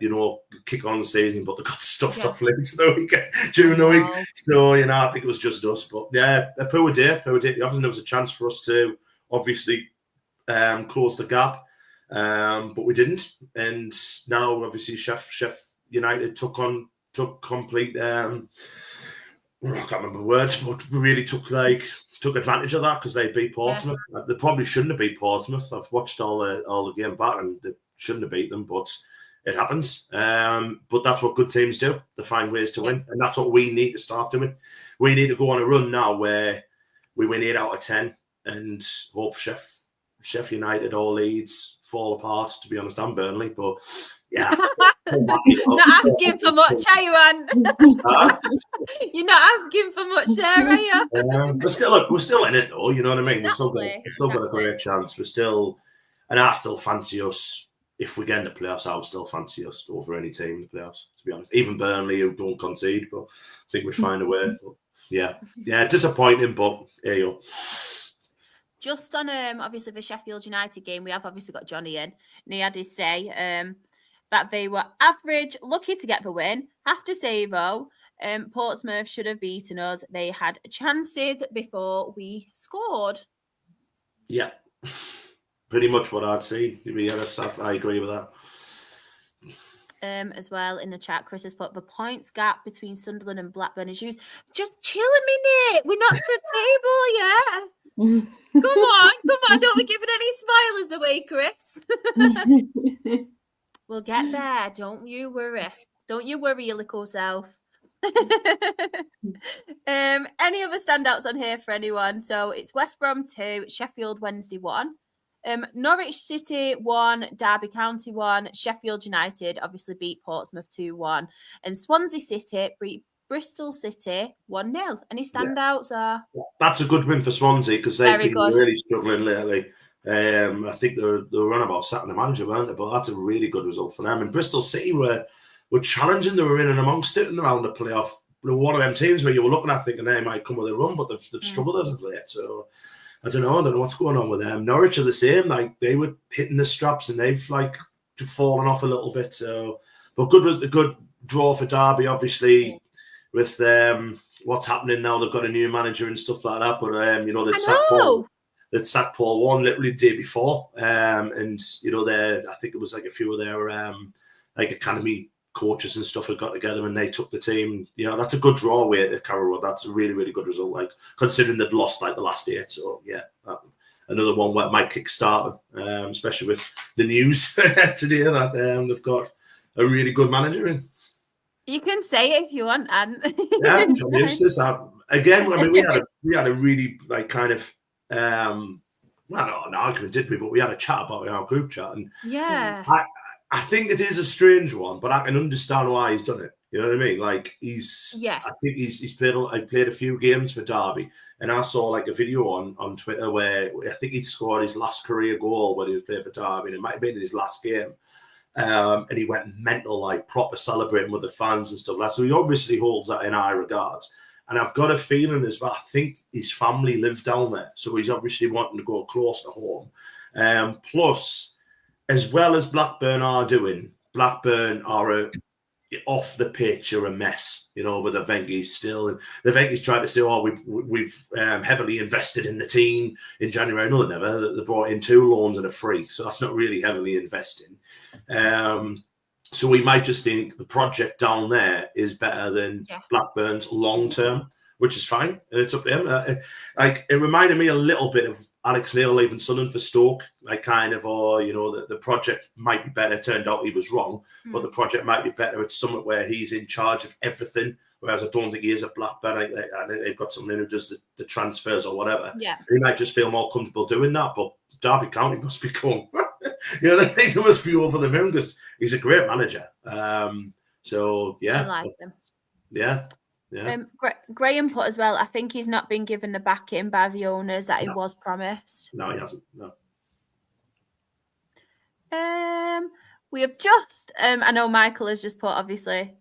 kick on the season, but they got stuffed off later during the week. So, I think it was just us. But yeah, a poor day. Obviously, there was a chance for us to obviously close the gap, but we didn't. And now, obviously, Sheffield United took complete. I can't remember the words, but really took advantage of that because they beat Portsmouth. Yeah. They probably shouldn't have beat Portsmouth. I've watched all the game back, and they shouldn't have beat them, but it happens. But that's what good teams do. They find ways to win, and that's what we need to start doing. We need to go on a run now where we win 8 out of 10 and hope Sheffield United or Leeds fall apart, to be honest, and Burnley, but yeah. Not asking for much, are you, Anne? You're not asking for much there, are you? We're still in it, though, you know what I mean? Exactly. We've still got a great chance. And I still fancy us. If we get in the playoffs, I would still fancy us over any team in the playoffs, to be honest. Even Burnley, who don't concede, but I think we'd find a way. But yeah, disappointing, but there you go. Just on obviously the Sheffield United game, we have obviously got Johnny in, and he had to say that they were average, lucky to get the win. Have to say though, Portsmouth should have beaten us. They had chances before we scored. Yeah, pretty much what I'd seen. I agree with that. As well in the chat, Chris has put the points gap between Sunderland and Blackburn is used. Just chill a minute. We're not to table yet. Come on. Don't be giving any smilers away, Chris. We'll get there. Don't you worry. Don't you worry, your little self. Any other standouts on here for anyone? So it's West Brom 2, Sheffield Wednesday 1. Norwich City 1, Derby County 1, Sheffield United obviously beat Portsmouth 2-1, and Swansea City beat Bristol City 1-0. Any standouts are? That's a good win for Swansea because they've been really struggling lately. I think they were on about sacking the manager, weren't they? But that's a really good result for them. And Bristol City were challenging. They were in and amongst it and around the playoff. They were one of them teams where you were looking at thinking they might come with a run, but they've struggled as of late. So I don't know what's going on with them. Norwich are the same. Like they were hitting the straps and they've like fallen off a little bit. So, but good draw for Derby, obviously. With what's happening now, they've got a new manager and stuff like that. But they'd sacked Paul Warne literally the day before, and I think it was like a few of their academy coaches and stuff had got together and they took the team. That's a good draw away at Carroll. That's a really, really good result. Like considering they'd lost like the last 8, so yeah, another one where it might kickstart, especially with the news today that they've got a really good manager in. You can say it if you want, Anne. Yeah, John Eustace. Again, I mean, we had a really like kind of not an argument, did we? But we had a chat about it in our group chat, and yeah, I think it is a strange one, but I can understand why he's done it. You know what I mean? Like I think he's played a few games for Derby, and I saw like a video on Twitter where I think he'd scored his last career goal when he was playing for Derby, and it might have been in his last game. And he went mental, like proper celebrating with the fans and stuff like that. So he obviously holds that in high regards. And I've got a feeling as well, I think his family live down there. So he's obviously wanting to go close to home. Plus, as well as Blackburn are doing, Blackburn are off the pitch are a mess, with the Venky's still. And the Venky's tried to say, we've heavily invested in the team in January. No, they never. They brought in 2 loans and a free. So that's not really heavily investing. So we might just think the project down there is better than Blackburn's long term, which is fine. And it's up to him. It reminded me a little bit of Alex Neil leaving Sunderland for Stoke. The project might be better. Turned out he was wrong, but the project might be better. It's somewhere where he's in charge of everything, whereas I don't think he is at Blackburn. I think they've got someone who does the transfers or whatever. Yeah. He might just feel more comfortable doing that, but Derby County must become... they must be over the moon because he's a great manager. So, yeah. I like them. Yeah. Graham put as well, I think he's not been given the backing by the owners that he was promised. No, he hasn't. No. We have just, I know Michael has just put, obviously,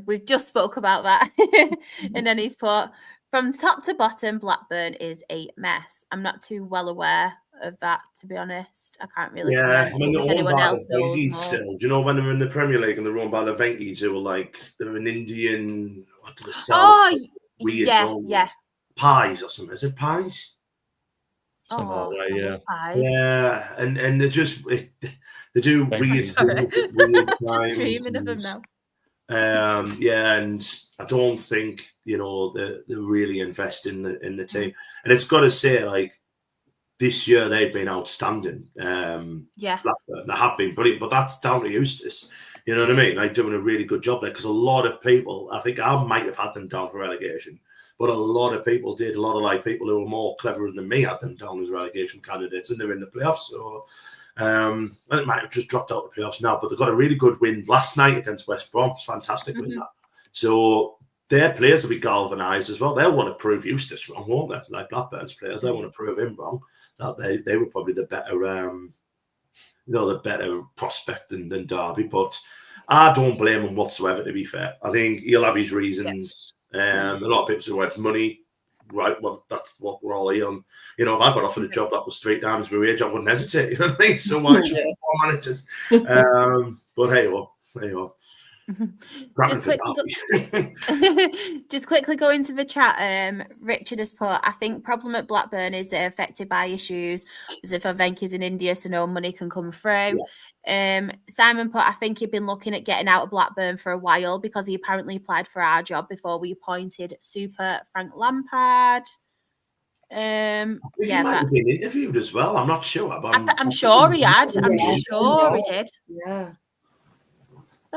we've just spoke about that. And then he's put, from top to bottom, Blackburn is a mess. I'm not too well aware of that, to be honest. I can't really comment if anyone else knows more. Still. Do you know when they were in the Premier League and they're run by the Venky's who were they're an Indian, what do they sell? Weird pies or something. Is it pies? Something like that, yeah. Pies. Yeah, and they just they do weird things. Just dreaming of them now. And I don't think they're really investing in the team. And it's got to say, this year they've been outstanding. Blackburn, they have been brilliant, but that's down to Eustace. You know what I mean? Doing a really good job there because a lot of people, I think I might have had them down for relegation, but a lot of people did. A lot of people who were more clever than me had them down as relegation candidates, and they're in the playoffs. So they might have just dropped out of the playoffs now, but they got a really good win last night against West Brom. It's fantastic win that. So their players will be galvanised as well. They'll want to prove Eustace wrong, won't they? Like Blackburn's players, they want to prove him wrong. That they were probably the better, the better prospect than Derby. But I don't blame him whatsoever. To be fair, I think he'll have his reasons. A lot of people say, "Well, it's money." Right, well, that's what we're all here on. If I got offered a job that was 3 times my wage, I wouldn't hesitate. You know what I mean? So much for managers. But hey, just quickly go into the chat. Richard has put, I think problem at Blackburn is they're affected by issues as if Venky's in India, so no money can come through. Simon put, I think he'd been looking at getting out of Blackburn for a while because he apparently applied for our job before we appointed Super Frank Lampard. He might have been interviewed as well. I'm not sure. I'm sure he had. I'm sure he did. Yeah.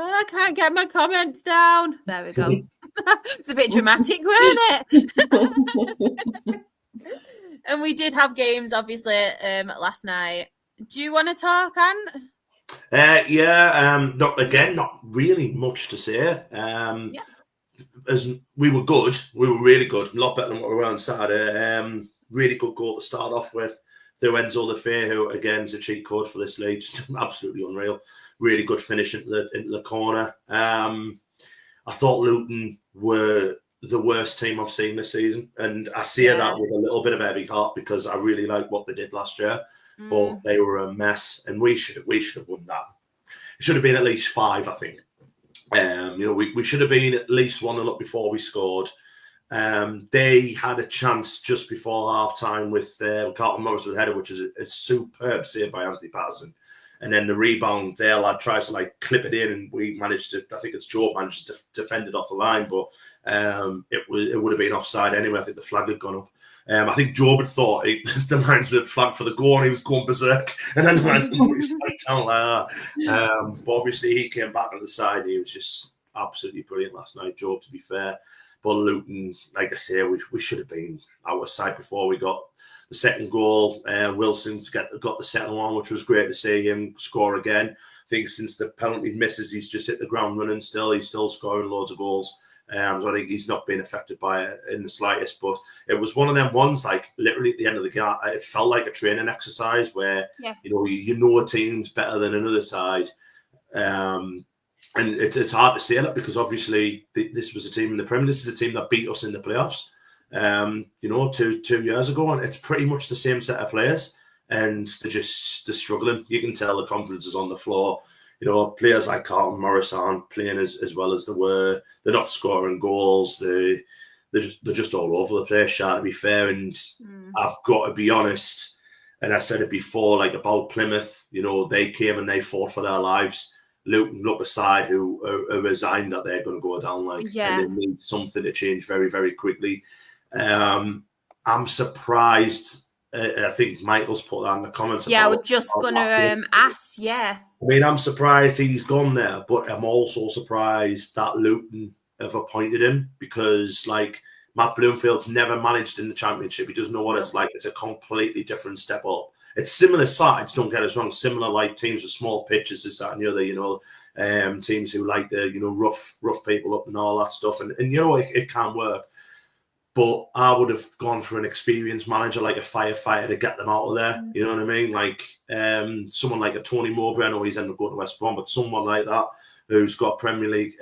I can't get my comments down. There we go. It's a bit dramatic, wasn't it? And we did have games, obviously, last night. Do you want to talk, Ant? Not really much to say. As we were good, we were really good, a lot better than what we were on Saturday. Really good goal to start off with through Enzo Lefebvre, who again is a cheat code for this league, just absolutely unreal. Really good finish into the corner. I thought Luton were the worst team I've seen this season, and I say that with a little bit of heavy heart because I really like what they did last year, but they were a mess, and we should have won that. It should have been at least 5, I think. We should have been at least 1-0 up before we scored. They had a chance just before half time with Carlton Morris with a header, which is a superb save by Anthony Patterson. And then the rebound, their lad tries to clip it in, and we managed to. I think it's Joe managed to defend it off the line, but it would have been offside anyway. I think the flag had gone up. I think Job had thought the linesman had flagged for the goal, and he was going berserk. And then the linesman put his flag down like that. But obviously, he came back on the side. He was just absolutely brilliant last night, Job. To be fair, but Luton, like I say, we should have been our side before we got the second goal. Wilson's got the second one, which was great to see him score again. I think since the penalty misses, he's just hit the ground running still. He's still scoring loads of goals. So I think he's not been affected by it in the slightest. But it was one of them ones, literally at the end of the game, it felt like a training exercise where, you know a team's better than another side. And it's hard to say that because obviously this was a team in the Premier. This is a team that beat us in the playoffs. 2 years ago, and it's pretty much the same set of players, and they're struggling. You can tell the confidence is on the floor. players like Carlton Morris aren't playing as well as they were. They're not scoring goals. They're just all over the place, to be fair. And I've got to be honest, and I said it before, like about Plymouth, they came and they fought for their lives. Luton look aside who are resigned that they're going to go down, and they need something to change very, very quickly. I'm surprised. I think Michael's put that in the comments. Yeah, we're just going to ask, I mean, I'm surprised he's gone there, but I'm also surprised that Luton have appointed him because, like, Matt Bloomfield's never managed in the Championship. He doesn't know what it's like. It's a completely different step up. It's similar sides, don't get us wrong, similar like teams with small pitches, this, that, and the other, teams who like the, rough people up and all that stuff. And it can work. But I would have gone for an experienced manager like a firefighter to get them out of there. You know what I mean? Like someone like a Tony Mowbray. I know he's ended up going to West Brom, but someone like that who's got Premier League,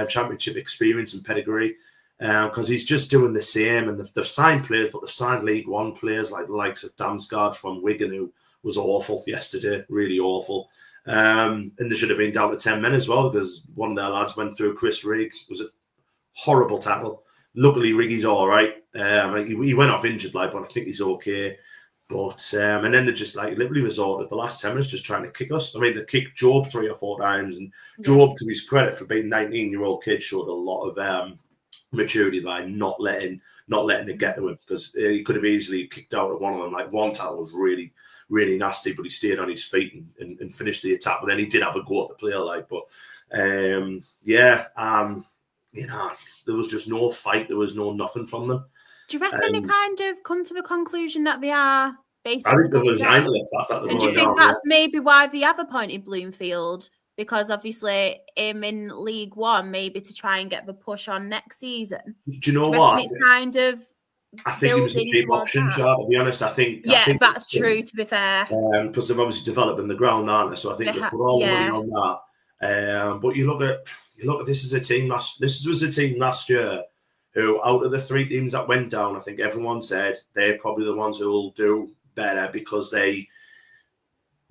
Championship experience and pedigree. Because he's just doing the same. And they've signed players, but they've signed League One players like the likes of Damsgaard from Wigan, who was awful yesterday, really awful. And they should have been down to 10 men as well because one of their lads went through Chris Rigg. It was a horrible tackle. Luckily, Riggy's all right. He went off injured, but I think he's okay. But and then they just literally resorted the last 10 minutes just trying to kick us. I mean, they kicked Job 3 or 4 times, and Job, to his credit, for being 19-year-old kid, showed a lot of maturity by not letting it get to him because he could have easily kicked out at one of them. Like one tackle was really, really nasty, but he stayed on his feet and finished the attack. But then he did have a go at the player, there was just no fight. There was no nothing from them. Do you reckon they kind of come to the conclusion that they are basically? I think there was that. And do you think that's maybe why they have appointed Bloomfield? Because obviously him in League One, maybe to try and get the push on next season. Do you know what? It's kind of. I think it was a cheap option, to be honest. I think that's true, to be fair. Because they've obviously developed in the ground, aren't they? So I think they put all the money on that. But you look at this was a team last year who, out of the 3 teams that went down, I think everyone said they're probably the ones who will do better because they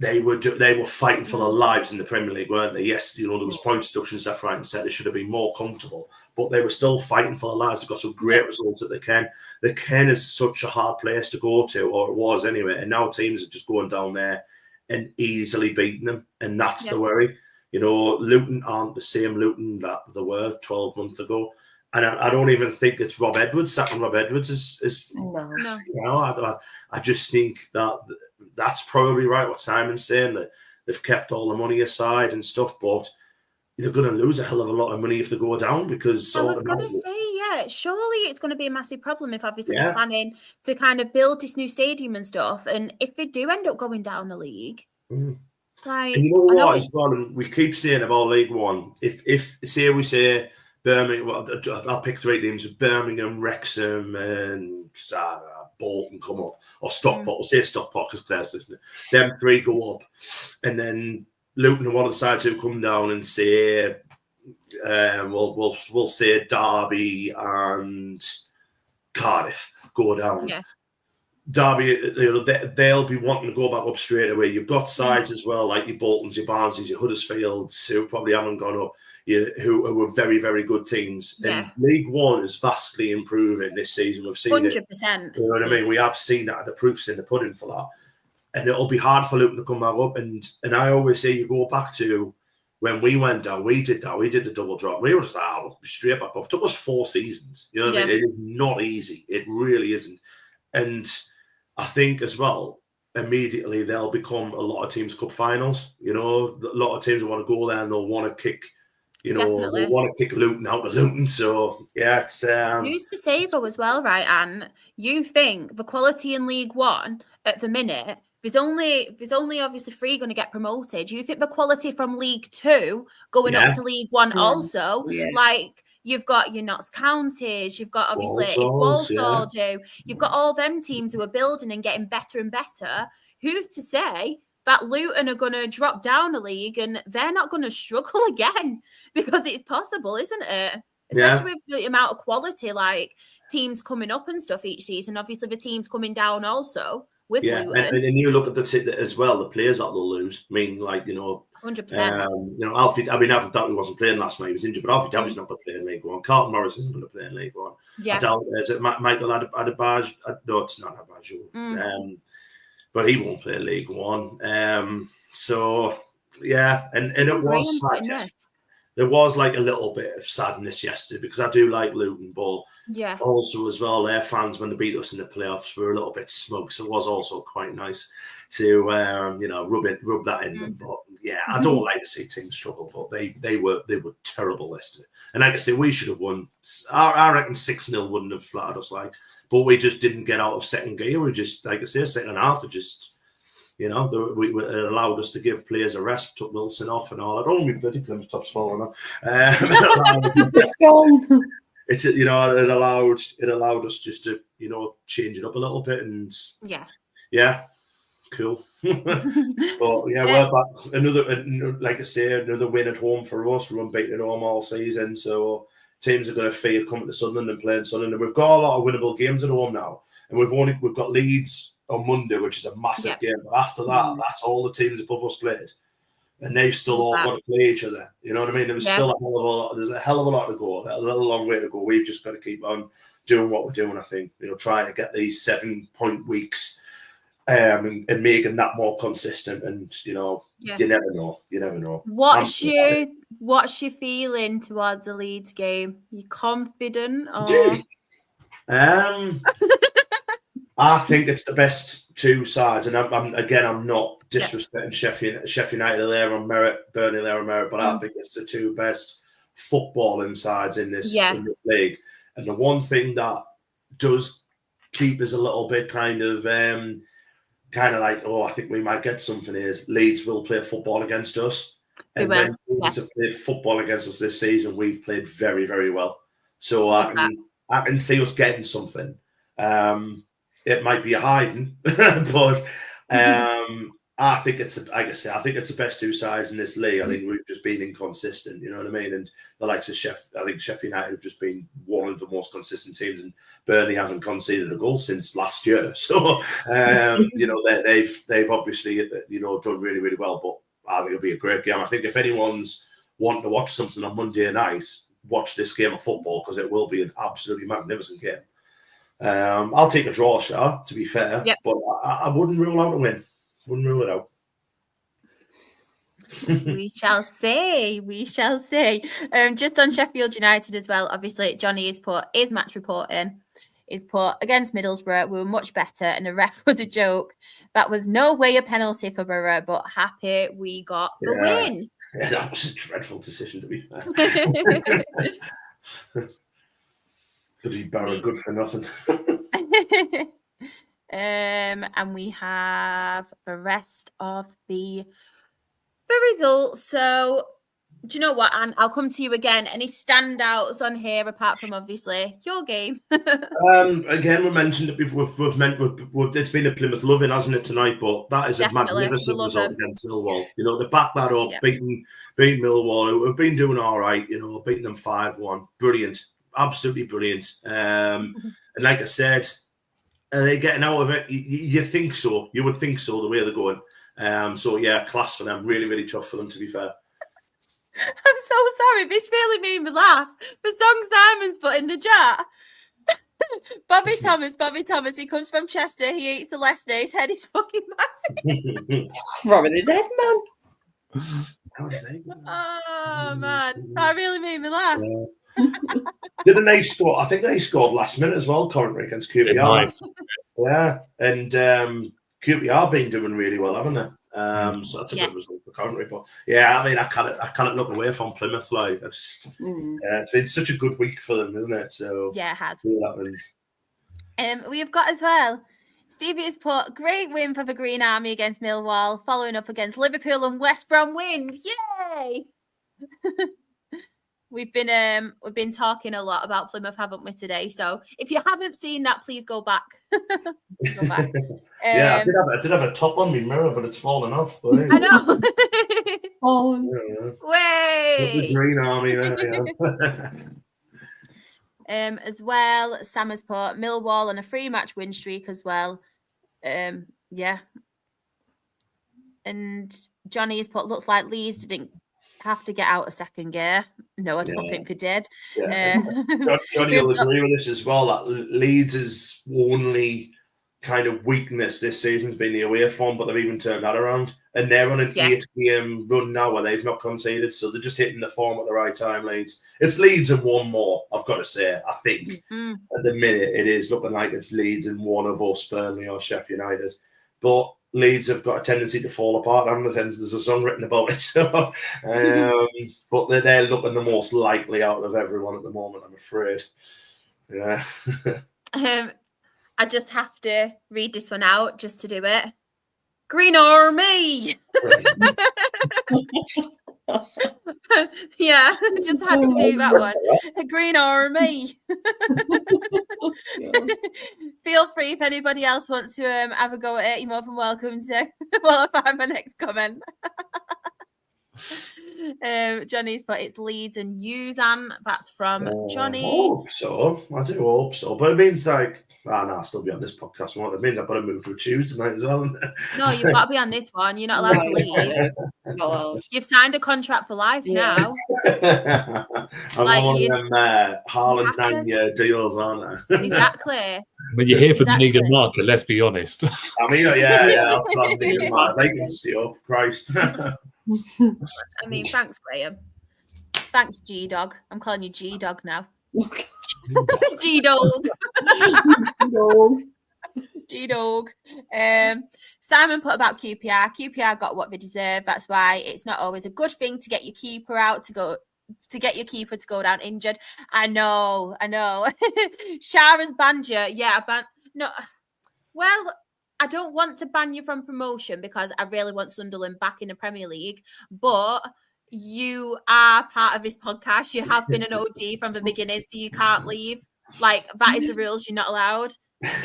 were fighting for their lives in the Premier League, weren't they? Yes, there was points deductions left, right, and centre. They should have been more comfortable, but they were still fighting for their lives. They've got some great results at the Ken. The Ken is such a hard place to go to, or it was anyway. And now teams are just going down there and easily beating them, and that's the worry. Luton aren't the same Luton that they were 12 months ago. And I don't even think it's Rob Edwards. Sacking Rob Edwards is no. I just think that's probably right what Simon's saying, that they've kept all the money aside and stuff, but they're going to lose a hell of a lot of money if they go down because... I was going to say, surely it's going to be a massive problem if obviously they're planning to kind of build this new stadium and stuff, and if they do end up going down the league... and you know what as well, and we keep saying about League One, if we say Birmingham, I'll pick 3 teams, Birmingham, Wrexham and Bolton come up, or Stockport, we'll say Stockport because Claire's listening, them 3 go up, and then Luton are one of the sides who come down and say, we'll say Derby and Cardiff go down. Yeah. Derby, they'll be wanting to go back up straight away. You've got sides as well, like your Boltons, your Barnsley's, your Huddersfields, who probably haven't gone up, who are very, very good teams. Yeah. And League One is vastly improving this season. We've seen 100%. It. You know what I mean? We have seen that. The proof's in the pudding for that. And it'll be hard for Luton to come back up. And I always say, you go back to when we went down, we did that. We did the double drop. We were just straight back up. It took us 4 seasons. You know what I mean? It is not easy. It really isn't. And I think as well, immediately they'll become a lot of teams' cup finals. A lot of teams want to go there and they'll want to kick, they'll want to kick Luton out of Luton. So, yeah, it's... Who's to say though as well, right, Anne? You think the quality in League One at the minute, there's only obviously 3 going to get promoted. Do you think the quality from League Two going up to League One also? Yeah. Like... You've got your Notts Counties, you've got obviously Walsall, you've got all them teams who are building and getting better and better. Who's to say that Luton are going to drop down a league and they're not going to struggle again? Because it's possible, isn't it? Especially with the amount of quality, like teams coming up and stuff each season. Obviously, the teams coming down also. with Luton. And you look at the as well, the players that they'll lose. I mean, like, 100%. Alfie Daly wasn't playing last night, he was injured, but Alfie Daly's not going to play in League One. Carlton Morris isn't going to play in League One. Yeah. I doubt, is it Michael Adebayo? No, it's not Adebayo. But he won't play League One. So, yeah, and it was sad. There was like a little bit of sadness yesterday because I do like Luton, but also as well, their fans, when they beat us in the playoffs, were a little bit smug. So it was also quite nice to rub that in them. But yeah, I don't like to see teams struggle, but they were terrible yesterday. And like I say, we should have won. I reckon 6-0 wouldn't have flattered us, but we just didn't get out of second gear. We just, like I say, second half, it allowed us to give players a rest, took Wilson off and all that. Oh, my bloody Plymouth top's falling off. It's gone. It allowed us just to, change it up a little bit and cool. But yeah, we're back. Another win at home for us. We're unbeaten at home all season, so teams are going to fear coming to Sunderland and playing Sunderland. And we've got a lot of winnable games at home now, and we've got Leeds on Monday, which is a massive game. But after that, that's all the teams above us played, and they've still all got to play each other. You know what I mean? There's still a hell of a lot to go. A little long way to go. We've just got to keep on doing what we're doing. I think trying to get these 7-point weeks and making that more consistent. And you never know. You never know. What's your feeling towards the Leeds game? You confident or? I think it's the best two sides, and I'm not disrespecting Sheffield United there on merit, Burnley there on merit, but I think it's the two best footballing sides in this league. And the one thing that does keep us a little bit kind of like, I think we might get something is Leeds will play football against us, and when Leeds have played football against us this season, we've played very, very well. So I can see us getting something. It might be a hiding, but I think it's the best two sides in this league. I think we've just been inconsistent, you know what I mean? And the likes of Sheffield United have just been one of the most consistent teams, and Burnley haven't conceded a goal since last year. So they've obviously done really, really well. But I think it'll be a great game. I think if anyone's wanting to watch something on Monday night, watch this game of football, because it will be an absolutely magnificent game. I'll take a draw, to be fair, but I wouldn't rule out a win. Wouldn't rule it out. We shall see. We shall see. Just on Sheffield United as well, obviously, Johnny has put his match reporting. He's put against Middlesbrough, we were much better, and the ref was a joke. That was no way a penalty for Borough, but happy we got the win. Yeah, that was a dreadful decision, to be fair. Could he Borough good for nothing? And we have the rest of the results. So, do you know what, Anne? I'll come to you again. Any standouts on here apart from obviously your game? Again, we mentioned it before. It's been a Plymouth loving, hasn't it, tonight? But that is a magnificent result against Millwall. To back that up, beating Millwall, who have been doing all right. Beating them 5-1, brilliant, absolutely brilliant. And like I said, are they getting out of it? You think so? You would think so, the way they're going. So yeah, class for them. Really, really tough for them, to be fair. I'm so sorry. This really made me laugh. The Stonks Diamonds put in the chat. Bobby Thomas. He comes from Chester. He eats the Leicester. His head is fucking massive. Rubbing his head, man. Oh man, that really made me laugh. Didn't they score? I think they scored last minute as well, Coventry against QPR. Yeah, and QPR been doing really well, haven't they? So that's a good result for Coventry. But yeah, I mean, I can't look away from Plymouth. It's been such a good week for them, isn't it? So yeah, it has. That we have got as well. Stevie has put great win for the Green Army against Millwall, following up against Liverpool and West Brom wins. Yay! We've been talking a lot about Plymouth, haven't we, today? So if you haven't seen that, please go back. Yeah, I did have a top on my mirror, but it's fallen off. I know. Way! The Green Army there, as well, Sam has put Millwall on a 3-match win streak as well. Yeah. And Johnny's put, looks like Leeds didn't have to get out of second gear. No, I don't think they did. Yeah. Johnny will agree with this as well. That Leeds' only kind of weakness this season's been the away form, but they've even turned that around. And they're on an 8-game run now where they've not conceded, so they're just hitting the form at the right time, Leeds. It's Leeds and one more, I've got to say. I think at the minute it is looking like it's Leeds and one of us, Burnley or Sheffield United. But Leeds have got a tendency to fall apart. There's a song written about it. So, but they're looking the most likely out of everyone at the moment, I'm afraid. Yeah. I just have to read this one out just to do it. Green Army! Yeah, just had to do that one. Green Army. Feel free if anybody else wants to have a go at it. You're more than welcome to. While I find my next comment. Johnny's put it's Leeds and Uzan. That's from Johnny. I hope so. I do hope so. But it means like, I'll still be on this podcast. It means I've got to move to a Tuesday night as well. No, you've got to be on this one. You're not allowed to leave. You've signed a contract for life now. I'm like, on them Haaland 9-year deals, aren't I? Exactly. When you're here for the Negan market, let's be honest. I mean, yeah, I'll start Negan market. They can see up, Christ. I mean, thanks, Graham. Thanks, G-Dog. I'm calling you G-Dog now. G-Dog. G-Dog. Simon put about QPR. QPR got what they deserve. That's why it's not always a good thing to get your keeper out to get your keeper to go down injured. I know. Shara's banned you. Yeah, well, I don't want to ban you from promotion because I really want Sunderland back in the Premier League, but you are part of this podcast. You have been an OG from the beginning, so you can't leave. Like, that is the rules. You're not allowed.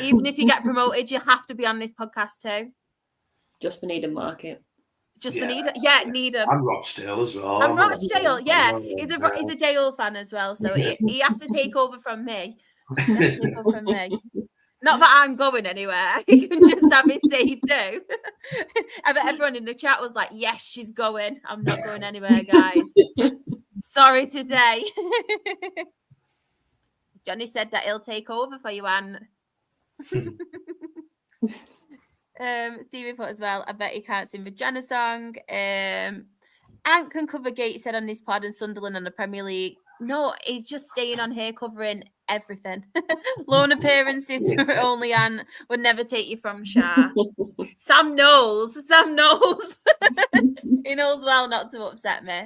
Even if you get promoted, you have to be on this podcast too. Just for Needham Market. Just for Needham. Yeah, Needham. And Rochdale as well. And Rochdale, yeah. He's a Dale fan as well, so he has to take over from me. Not that I'm going anywhere. You can just have his say too. Everyone in the chat was like, yes, she's going. I'm not going anywhere, guys. Sorry to say. Johnny said that he'll take over for you, Anne. Stevie put as well, I bet he can't sing the Jana song. Ant can cover Gateshead on this pod and Sunderland on the Premier League. No, he's just staying on here covering everything. Loan appearances to only Anne would never take you from Shah. Sam knows. He knows well not to upset me.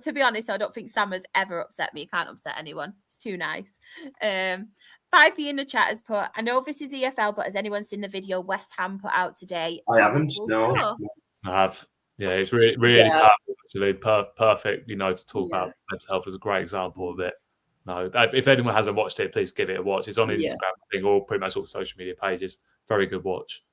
To be honest, I don't think Sam has ever upset me. He can't upset anyone. It's too nice. 5p in the chat has put, I know this is EFL, but has anyone seen the video West Ham put out today? I haven't, no. I have. Yeah, it's really powerful, actually. Perfect, to talk about mental health is a great example of it. No, if anyone hasn't watched it, please give it a watch. It's on Instagram, I think, or pretty much all social media pages. Very good watch.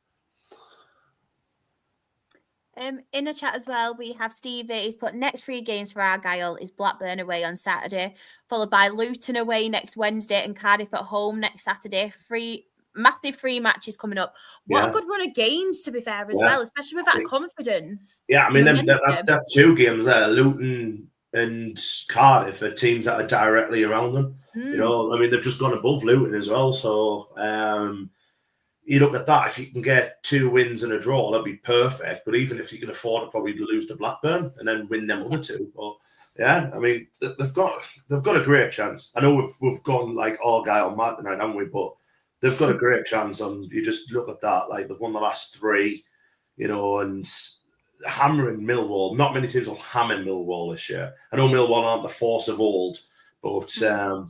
In the chat as well, we have Steve. He's put next 3 games for Argyle is Blackburn away on Saturday, followed by Luton away next Wednesday and Cardiff at home next Saturday. Massive 3 matches coming up. What a good run of games, to be fair, as well, especially with that confidence. Yeah, I mean, that 2 games there, Luton and Cardiff, are teams that are directly around them. I mean, they've just gone above Luton as well. So you look at that, if you can get 2 wins and a draw, that'd be perfect. But even if you can afford to probably lose to Blackburn and then win them other 2, but I mean, they've got a great chance. I know we've gone like Argyle mad tonight, haven't we? But they've got a great chance. And you just look at that, like they've won the last 3, and hammering Millwall. Not many teams will hammer Millwall this year. I know Millwall aren't the force of old, but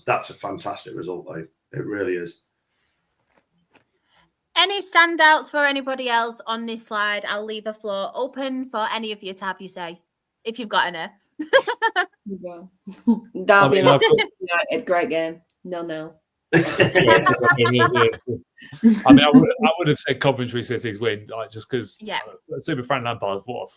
that's a fantastic result. Like, it really is. Any standouts for anybody else on this slide? I'll leave the floor open for any of you to have you say, if you've got any. Derby United, great game. 0-0. I mean, I would have said Coventry City's win, just because Super Frank Lampard, what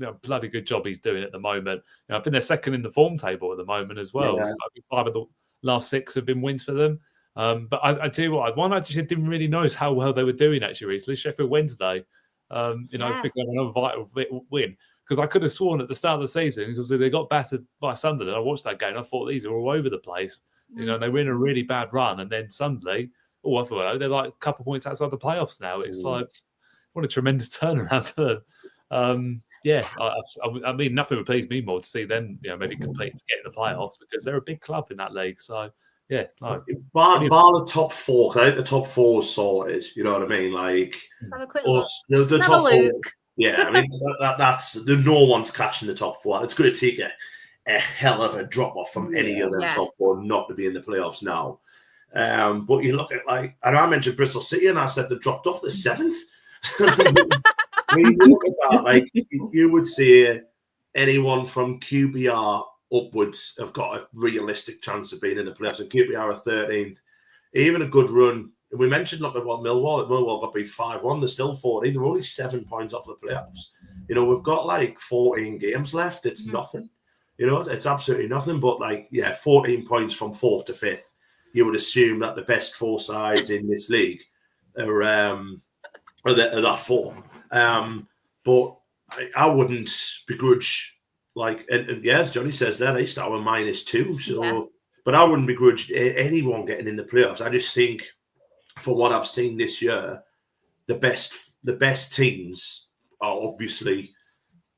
a bloody good job he's doing at the moment. I think they're second in the form table at the moment as well. So 5 of the last 6 have been wins for them. But I tell you what, one I just didn't really notice how well they were doing actually recently. Sheffield Wednesday, pick up another vital win. Because I could have sworn at the start of the season, because they got battered by Sunderland. I watched that game. I thought these are all over the place. They were in a really bad run, and then suddenly, I thought they're like a couple of points outside the playoffs now. It's like, what a tremendous turnaround for them. I mean, nothing would please me more to see them, maybe complete to get in the playoffs, because they're a big club in that league. So, bar the top four. I think the top four is sorted. You know what I mean? Like, have a quick look. The top four. Yeah, I mean, that's no one's catching the top four. It's going to take a hell of a drop off from any of the top four not to be in the playoffs now. But you look at and I mentioned Bristol City, and I said they dropped off the 7th. When you look at that, you would say anyone from QPR upwards have got a realistic chance of being in the playoffs. And QPR are 13th, even a good run. We mentioned look at what Millwall got beat 5-1. They're still 14. They're only 7 points off the playoffs. We've got 14 games left. It's nothing. It's absolutely nothing. But 14 points from 4th to 5th. You would assume that the best 4 sides in this league are that form. But I wouldn't begrudge as Johnny says there, they start with -2. So, but I wouldn't begrudge anyone getting in the playoffs. I just think, for what I've seen this year, the best teams are obviously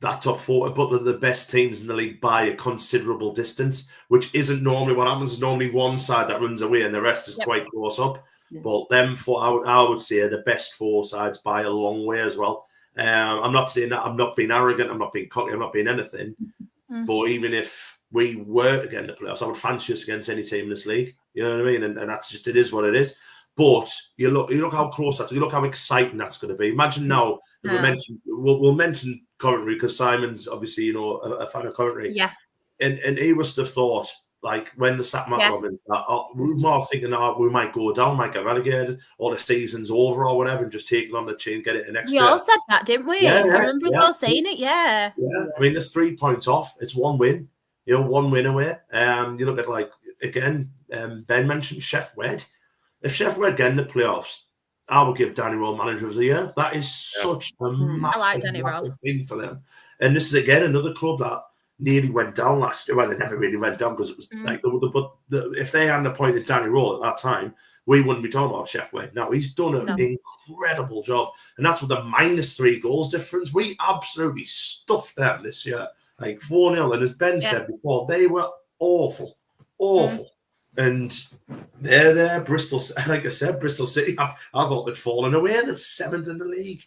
that top 4, but they're the best teams in the league by a considerable distance, which isn't normally what happens. There's normally one side that runs away and the rest is quite close up. But them I would say are the best 4 sides by a long way as well. I'm not saying that. I'm not being arrogant. I'm not being cocky. I'm not being anything. But even if we were to get in the playoffs, I would fancy us against any team in this league. You know what I mean? And that's just, it is what it is. But you look how close that's. You look how exciting that's going to be. Imagine now. We'll mention Coventry because Simon's obviously a fan of Coventry. Yeah. And he must have thought when the sack Matt Robbins, we were more thinking we might go down, might get relegated, or the season's over or whatever, and just taking on the chin, get it an extra. We all said that, didn't we? I remember us all saying it. Yeah. I mean, there's 3 points off. It's 1 win. 1 win away. You look at Ben mentioned Chef Wed. If Sheffield were getting the playoffs, I would give Danny Rowe Manager of the Year. That is such a massive thing for them. And this is, again, another club that nearly went down last year. Well, they never really went down because it was if they hadn't appointed Danny Rowe at that time, we wouldn't be talking about Sheffield. Now, he's done an incredible job. And that's with the -3 goals difference. We absolutely stuffed them this year. 4-0. And as Ben said before, they were awful. And they're there. Bristol, like I said, Bristol City, I thought they'd fallen away. They're 7th in the league.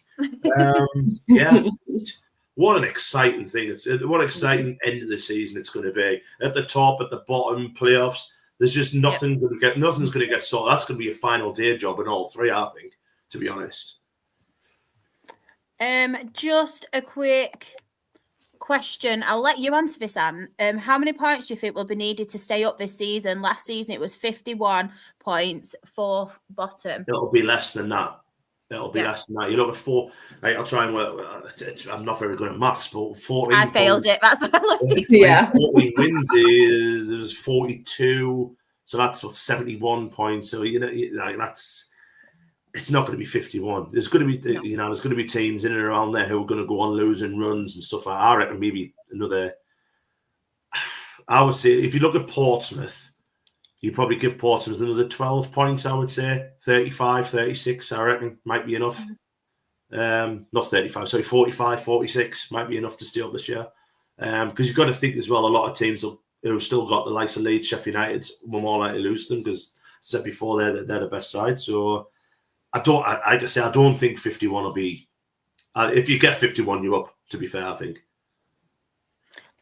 What an exciting thing. What an exciting end of the season it's going to be. At the top, at the bottom, playoffs. There's just nothing's going to get sorted. That's going to be a final day job in all 3, I think, to be honest. Just a quick question. I'll let you answer this, Anne. How many points do you think will be needed to stay up this season? Last season it was 51 points, 4th bottom. It'll be less than that. Less than that. You look at 4. I'll try and work. I'm not very good at maths, but 14. I failed it. That's what I looked at. 14 wins is 42. So that's 71 points. So that's. It's not going to be 51. There's going to be, there's going to be teams in and around there who are going to go on losing runs and stuff like that. I reckon maybe another. I would say if you look at Portsmouth, you probably give Portsmouth another 12 points. I would say 35, 36. I reckon might be enough. Not 35. Sorry, 45, 46 might be enough to stay up this year. Because you've got to think as well. A lot of teams who've still got the likes of Leeds, Sheffield United, will more likely lose them because I said before they're the best side. So. I don't think 51 will be. If you get 51, you're up. To be fair, I think.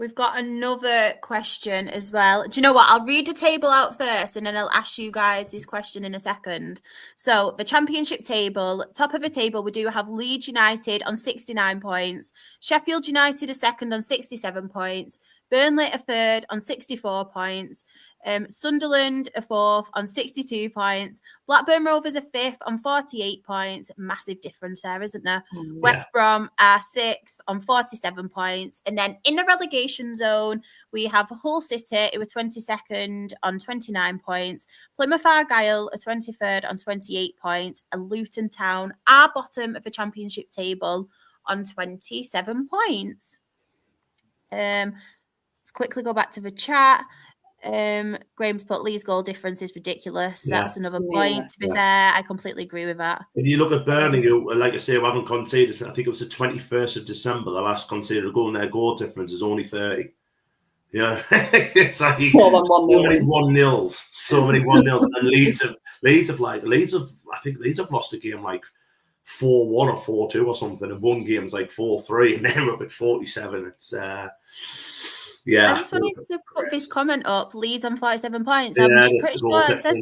We've got another question as well. Do you know what? I'll read the table out first, and then I'll ask you guys this question in a second. So the Championship table, top of the table, we do have Leeds United on 69 points, Sheffield United a second on 67 points, Burnley a third on 64 points. Sunderland are 4th on 62 points. Blackburn Rovers are 5th on 48 points. Massive difference there, isn't there? Yeah. West Brom are 6th on 47 points. And then in the relegation zone, we have Hull City, who are 22nd on 29 points. Plymouth Argyle are 23rd on 28 points. And Luton Town are bottom of the Championship table on 27 points. Let's quickly go back to the chat. Graham's put Lee's goal difference is ridiculous. Yeah. That's another point. To be fair, I completely agree with that. If you look at Burnley, who, like I say, who haven't conceded, I think it was the 21st of December, the last conceded a goal, and their goal difference is only 30. Yeah, it's like More than so 1-0. many 1-0s, so many 1-0s, and then Leeds have lost a game like 4-1 or 4-2 or something, and one game's like 4-3, and they're up at 47. It's yeah. I just wanted to put this comment up. Leeds on 47 points. Yeah, I'm pretty sure it says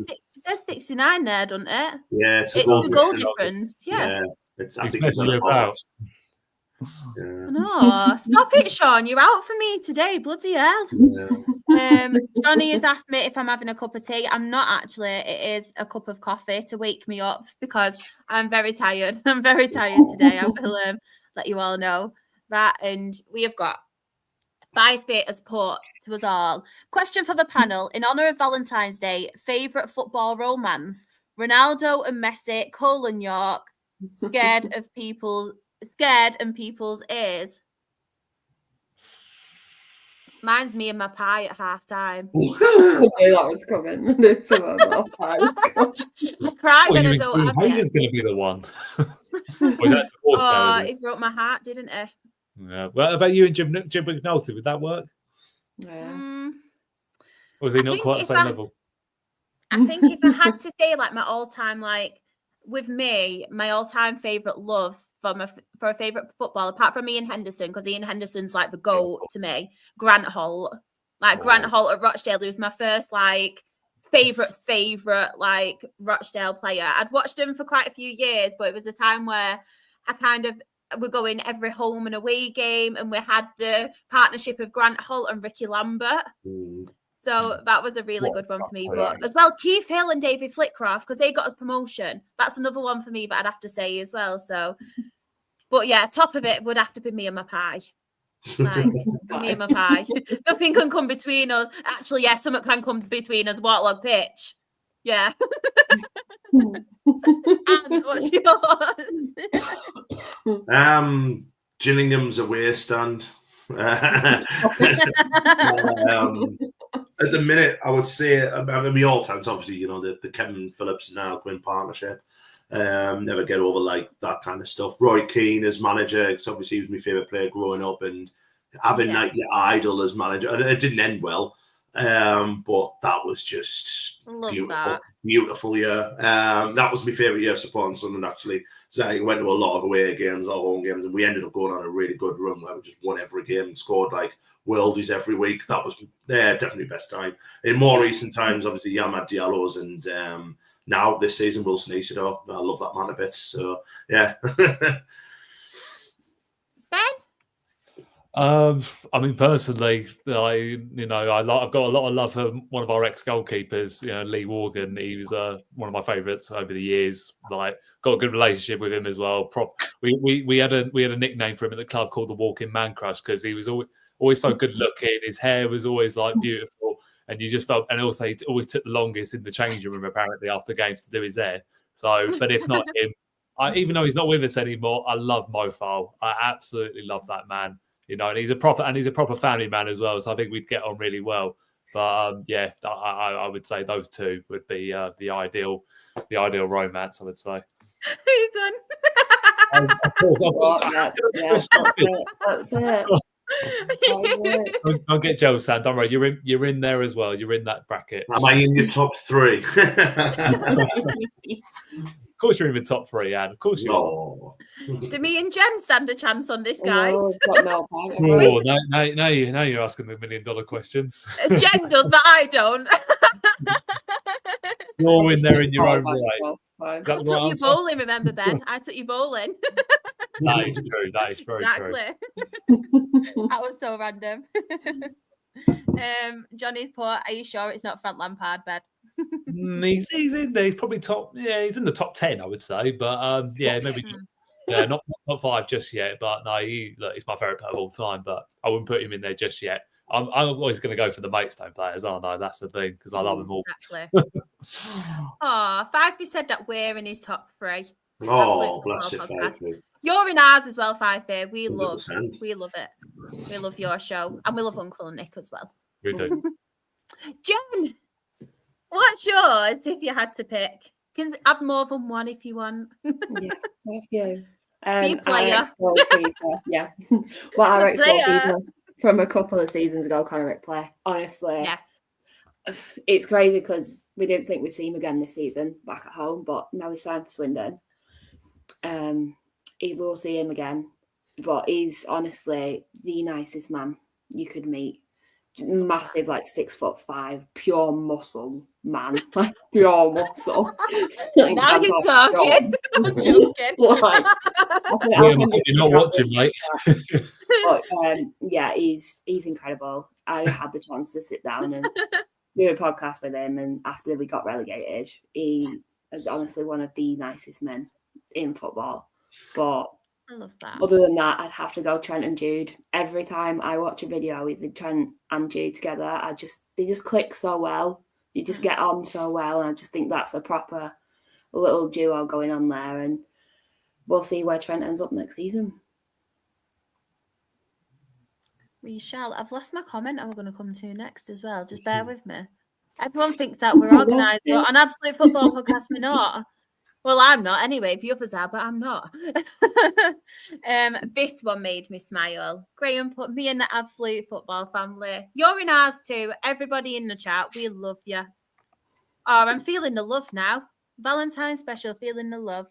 69 there, doesn't it? Yeah, it's the goal difference. Yeah. It's I think it's about. Yeah. No, stop it, Sean. You're out for me today. Bloody hell. Yeah. Johnny has asked me if I'm having a cup of tea. I'm not actually. It is a cup of coffee to wake me up because I'm very tired. I'm very tired today. I will let you all know that. And we have got By Fit as put to us all. Question for the panel. In honour of Valentine's Day, favourite football romance? Ronaldo and Messi, Cole and York, scared and people's ears. Mine's me and my pie at half time. I knew that was coming. I cry when I don't have Who's it. going to be the one? Was that He broke my heart, didn't he? Yeah. Well, about you and Jim McNulty, would that work? Yeah. Or was he not quite the same level? I think if I had to say like my all-time, like with me, my all-time favourite love for a favourite footballer, apart from Ian Henderson, because Ian Henderson's like the GOAT to me, Grant Holt. Grant Holt at Rochdale, who was my first like favourite like Rochdale player. I'd watched him for quite a few years, but it was a time where I kind of we're going every home and away game, and we had the partnership of Grant Holt and Ricky Lambert. So that was a really good one for me. But as well, Keith Hill and David Flitcroft, because they got us promotion. That's another one for me that I'd have to say as well. So, but yeah, top of it would have to be me and my pie. Like, me and my pie. Nothing can come between us. Actually, yeah, something can come between us. Waterlog pitch. Yeah. And what's yours? Gillingham's away stand. At the minute, I would say, I mean, my all times, obviously, you know, the Kevin Phillips and Al Quinn partnership. Never get over like that kind of stuff. Roy Keane as manager, because obviously he was my favourite player growing up, and having like your idol as manager. And it didn't end well, but that was just beautiful year. That was my favourite year supporting Sunderland, actually. So I went to a lot of away games, or home games, and we ended up going on a really good run where we just won every game and scored like worldies every week. That was definitely best time. In more recent times, obviously, Yamad Diallo's and now this season, Wilson Isidore. I love that man a bit. So yeah. Ben? I mean, personally, I've got a lot of love for one of our ex-goalkeepers, Lee Morgan. He was one of my favourites over the years. Like, got a good relationship with him as well. We had a nickname for him at the club called the Walking Man Crush, because he was always so good looking. His hair was always like beautiful, and you just felt. And also, he always took the longest in the changing room apparently after games to do his hair. So, but if not him, even though he's not with us anymore, I love Mofo. I absolutely love that man. And he's a proper family man as well. So I think we'd get on really well. But I would say those two would be the ideal romance, I would say. He's done. Of course, That's it. Don't get jealous, Sam. Don't worry. You're in there as well. You're in that bracket. Am I in your top three? Of course, you're in the top three, Anne. Of course you are. Do me and Jen stand a chance on this, guys? Now you're asking the $1 million questions. Jen does, but I don't. You're in there in your own right. I took you bowling, remember, Ben? I took you bowling. That is true. That is very true. That was so random. Johnny's put, are you sure it's not Frank Lampard bed? He's in there. He's probably top. Yeah, he's in the top 10, I would say. But maybe. Yeah, not top 5 just yet. But no, he's my favourite player of all time. But I wouldn't put him in there just yet. I'm always going to go for the Maidstone players, aren't I? That's the thing, because I love them all. Exactly. Oh, Fifey said that we're in his top 3. Oh, bless you, Fifey. You're in ours as well, Fifey. We 100%. love it. We love your show, and we love Uncle and Nick as well. We do. Jen, what's yours if you had to pick? Can have more than one if you want. Yeah, a few. Be a player. Yeah. Well, RX goalkeeper from a couple of seasons ago, Conor Ripley. Honestly, yeah. It's crazy because we didn't think we'd see him again this season back at home, but now he's signed for Swindon. We will see him again, but he's honestly the nicest man you could meet. Massive, 6'5", pure muscle man, pure muscle. Now you're talking. I'm joking. You're not watching, mate. But yeah, he's incredible. I had the chance to sit down and do a podcast with him, and after we got relegated, he is honestly one of the nicest men in football. But I love that. Other than that, I'd have to go Trent and Jude. Every time I watch a video with Trent and Jude together, they just click so well. You just get on so well, and I just think that's a proper little duo going on there. And we'll see where Trent ends up next season. We shall. I've lost my comment I'm going to come to next as well. Just bear with me. Everyone thinks that we're organised, but on Absolute Football Podcast, we're not. Well, I'm not anyway. The others are, but I'm not. This one made me smile. Graham put me in the Absolute Football family. You're in ours too. Everybody in the chat, we love you. Oh, I'm feeling the love now. Valentine's special, feeling the love.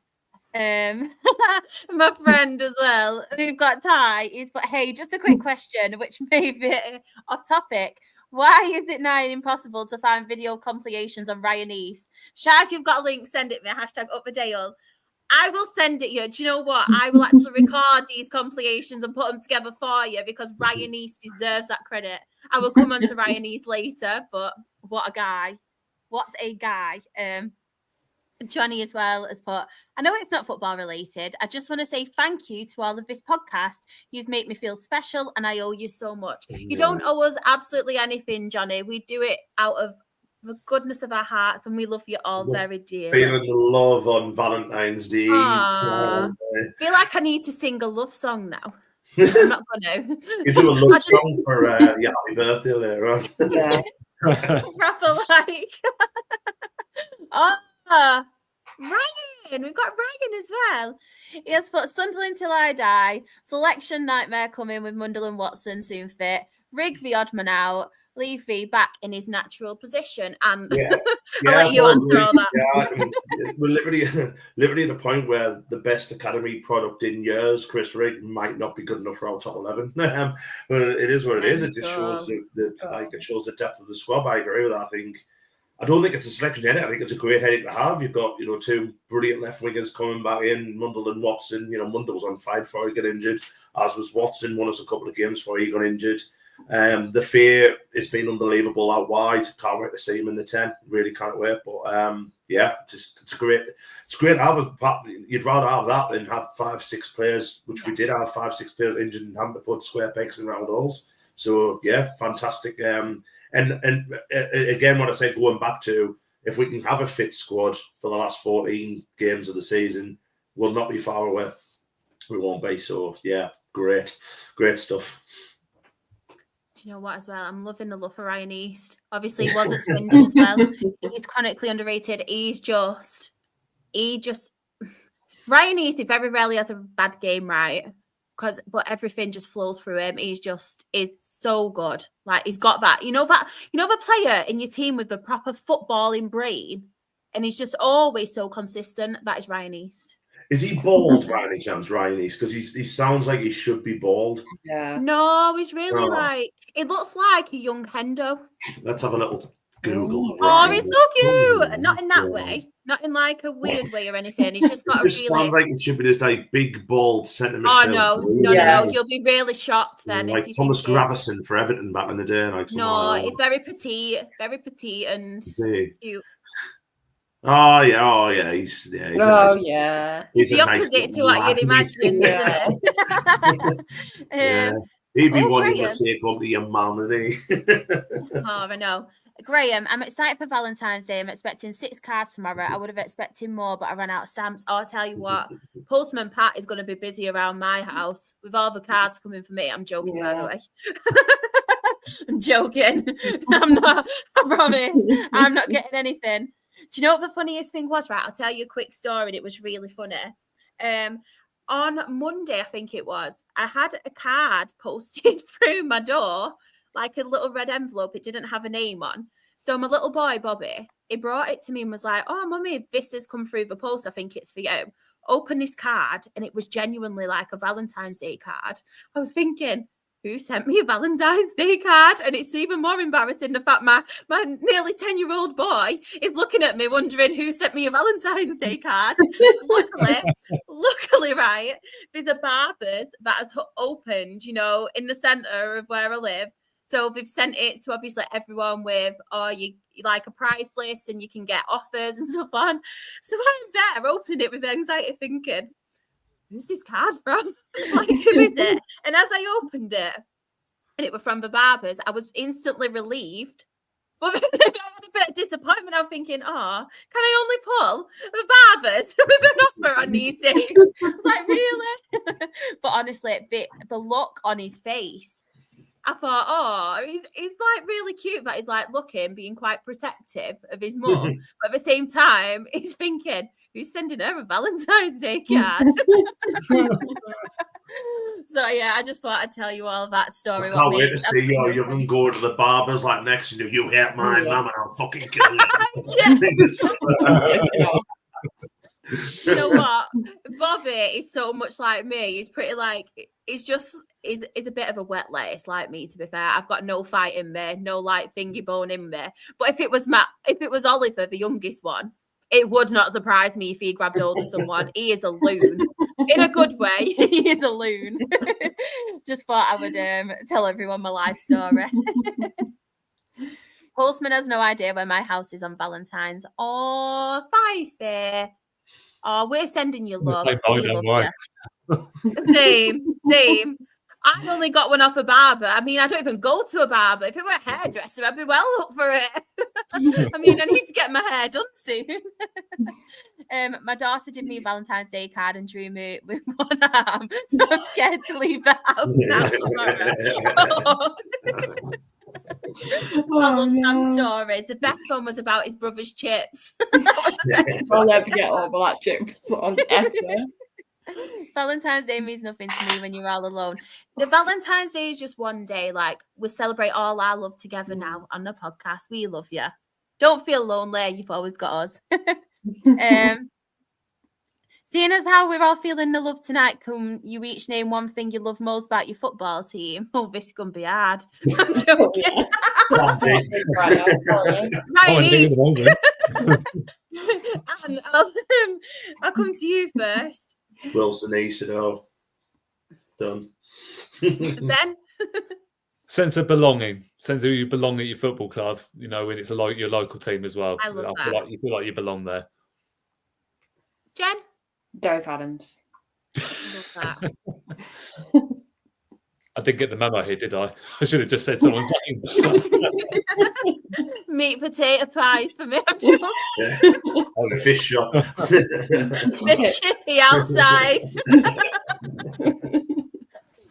My friend as well. We've got Ty. He's put, hey, just a quick question, which may be off topic. Why is it now impossible to find video compilations on Ryan East? Sha, if you've got a link, send it me. #UpTheDale. I will send it you. Do you know what? I will actually record these compilations and put them together for you because Ryan East deserves that credit. I will come on to Ryan East later, but what a guy. What a guy. Johnny as well has put, I know it's not football related. I just want to say thank you to all of this podcast. You've made me feel special and I owe you so much. You don't owe us absolutely anything, Johnny. We do it out of the goodness of our hearts and we love you all very dearly. Feeling the love on Valentine's Day. I feel like I need to sing a love song now. I'm not going to. You do a love song for your happy birthday later on. Yeah. Proper like. Ryan, we've got Ryan as well. He has put Sunderland till I die. Selection nightmare coming with Mundell and Watson soon fit. Rig the odd man out. Levy back in his natural position. And I'll let you answer all that. Yeah, we're literally at a point where the best academy product in years, Chris Rigg, might not be good enough for our top 11. But it is what it is. It just shows it shows the depth of the squad. I agree with that. I don't think it's a selection headache. I think it's a great headache to have. You've got, two brilliant left wingers coming back in, Mundell and Watson. Mundell was on fire before he got injured, as was Watson. Won us a couple of games before he got injured. The fear has been unbelievable out wide. Can't wait to see him in the 10. Really can't wait. But it's great to have. You'd rather have that than have 5-6 players, which we did have 5-6 players injured and having to put square pegs in round holes. So yeah, fantastic. And again, what I said, going back to, if we can have a fit squad for the last 14 games of the season, we'll not be far away. We won't be. So, yeah, great stuff. Do you know what as well? I'm loving the love for Ryan East. Obviously, he was at Swindon as well. He's chronically underrated. Ryan East, he very rarely has a bad game, right? But everything just flows through him. Is so good. Like he's got that. The player in your team with the proper footballing brain, and he's just always so consistent. That is Ryan East. Is he bald by any chance, Ryan East? Because he sounds like he should be bald. Yeah. No, he's really it looks like a young Hendo. Let's have a little. Google. Oh, he's so cute. Not in that way. Not in like a weird way or anything. He's just got a It sounds like it should be this like big, bald centre Oh midfield. no! You'll be really shocked then. Like if you Thomas think Gravison for Everton back in the day. Like no, it's very petite and cute. Oh yeah, he's He's the opposite to what you'd imagine, isn't it? He'd be one who would take up the man, isn't he? Oh, I know. Graham, I'm excited for Valentine's Day. I'm expecting 6 cards tomorrow. I would have expected more, but I ran out of stamps. Oh, I'll tell you what, Postman Pat is going to be busy around my house with all the cards coming for me. I'm joking, by the way. I'm joking. I'm not. I promise. I'm not getting anything. Do you know what the funniest thing was? Right, I'll tell you a quick story, and it was really funny. On Monday, I think it was, I had a card posted through my door, like a little red envelope. It didn't have a name on. So my little boy, Bobby, he brought it to me and was like, oh, Mummy, this has come through the post. I think it's for you. Open this card. And it was genuinely like a Valentine's Day card. I was thinking, who sent me a Valentine's Day card? And it's even more embarrassing the fact my nearly 10-year-old boy is looking at me wondering who sent me a Valentine's Day card. Luckily, right, there's a Barber's that has opened, in the centre of where I live. So they've sent it to obviously everyone with, you like a price list and you can get offers and stuff on. So I'm there opening it with anxiety thinking, who's this card from? Like, who is it? And as I opened it, and it was from the Barbers, I was instantly relieved. But I had a bit of disappointment. I'm thinking, can I only pull the Barbers with an offer on these days? I was like, really? But honestly, the look on his face, I thought, he's like really cute, but he's like looking, being quite protective of his mum. But at the same time, he's thinking, who's sending her a Valentine's Day card? So yeah, I just thought I'd tell you all that story. I can't wait to see your young go to the Barbers like next to you hate my mum and I'll fucking kill you. You know what? Bobby is so much like me. He's pretty like, he's a bit of a wet lettuce like me, to be fair. I've got no fight in me, no like thingy bone in me. But if it was Oliver, the youngest one, it would not surprise me if he grabbed hold of someone. He is a loon. In a good way, he is a loon. Just thought I would tell everyone my life story. Postman has no idea where my house is on Valentine's. Oh, Fifey. Oh, we're sending you love. Same. I've only got one off a barber. I mean, I don't even go to a barber. If it were a hairdresser, I'd be well up for it. I mean, I need to get my hair done soon. My daughter did me a Valentine's Day card and drew me with one arm. So I'm scared to leave the house now tomorrow. I love Sam's stories. The best one was about his brother's chips. I'll never get over that chips on ever. Valentine's Day means nothing to me when you're all alone. The Valentine's Day is just one day. Like, we celebrate all our love together now on the podcast. We love you. Don't feel lonely. You've always got us. Seeing as how we're all feeling the love tonight, can you each name one thing you love most about your football team? Oh, this is going to be hard. I'm joking. And I'll come to you first. Wilson East, done. Ben? Sense of belonging. Sense of you belong at your football club, when it's your local team as well. I love that. You feel like you belong there. Jen? Derek Adams. Love that. I didn't get the memo here, did I? I should have just said someone's name. Meat potato pies for me. I'm joking. On the fish shop. The chippy outside.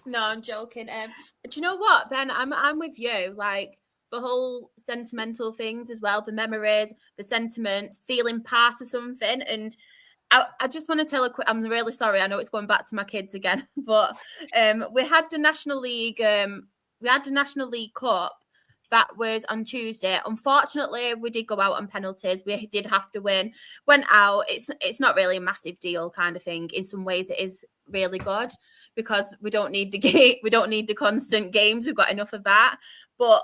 No, I'm joking. Do you know what, Ben? I'm with you. Like, the whole sentimental things as well, the memories, the sentiments, feeling part of something. And I just want to tell a quick, I'm really sorry. I know it's going back to my kids again, but we had the National League, Cup that was on Tuesday. Unfortunately, we did go out on penalties. We did have to win. Went out. It's not really a massive deal kind of thing. In some ways, it is really good because we don't need the constant games. We've got enough of that. But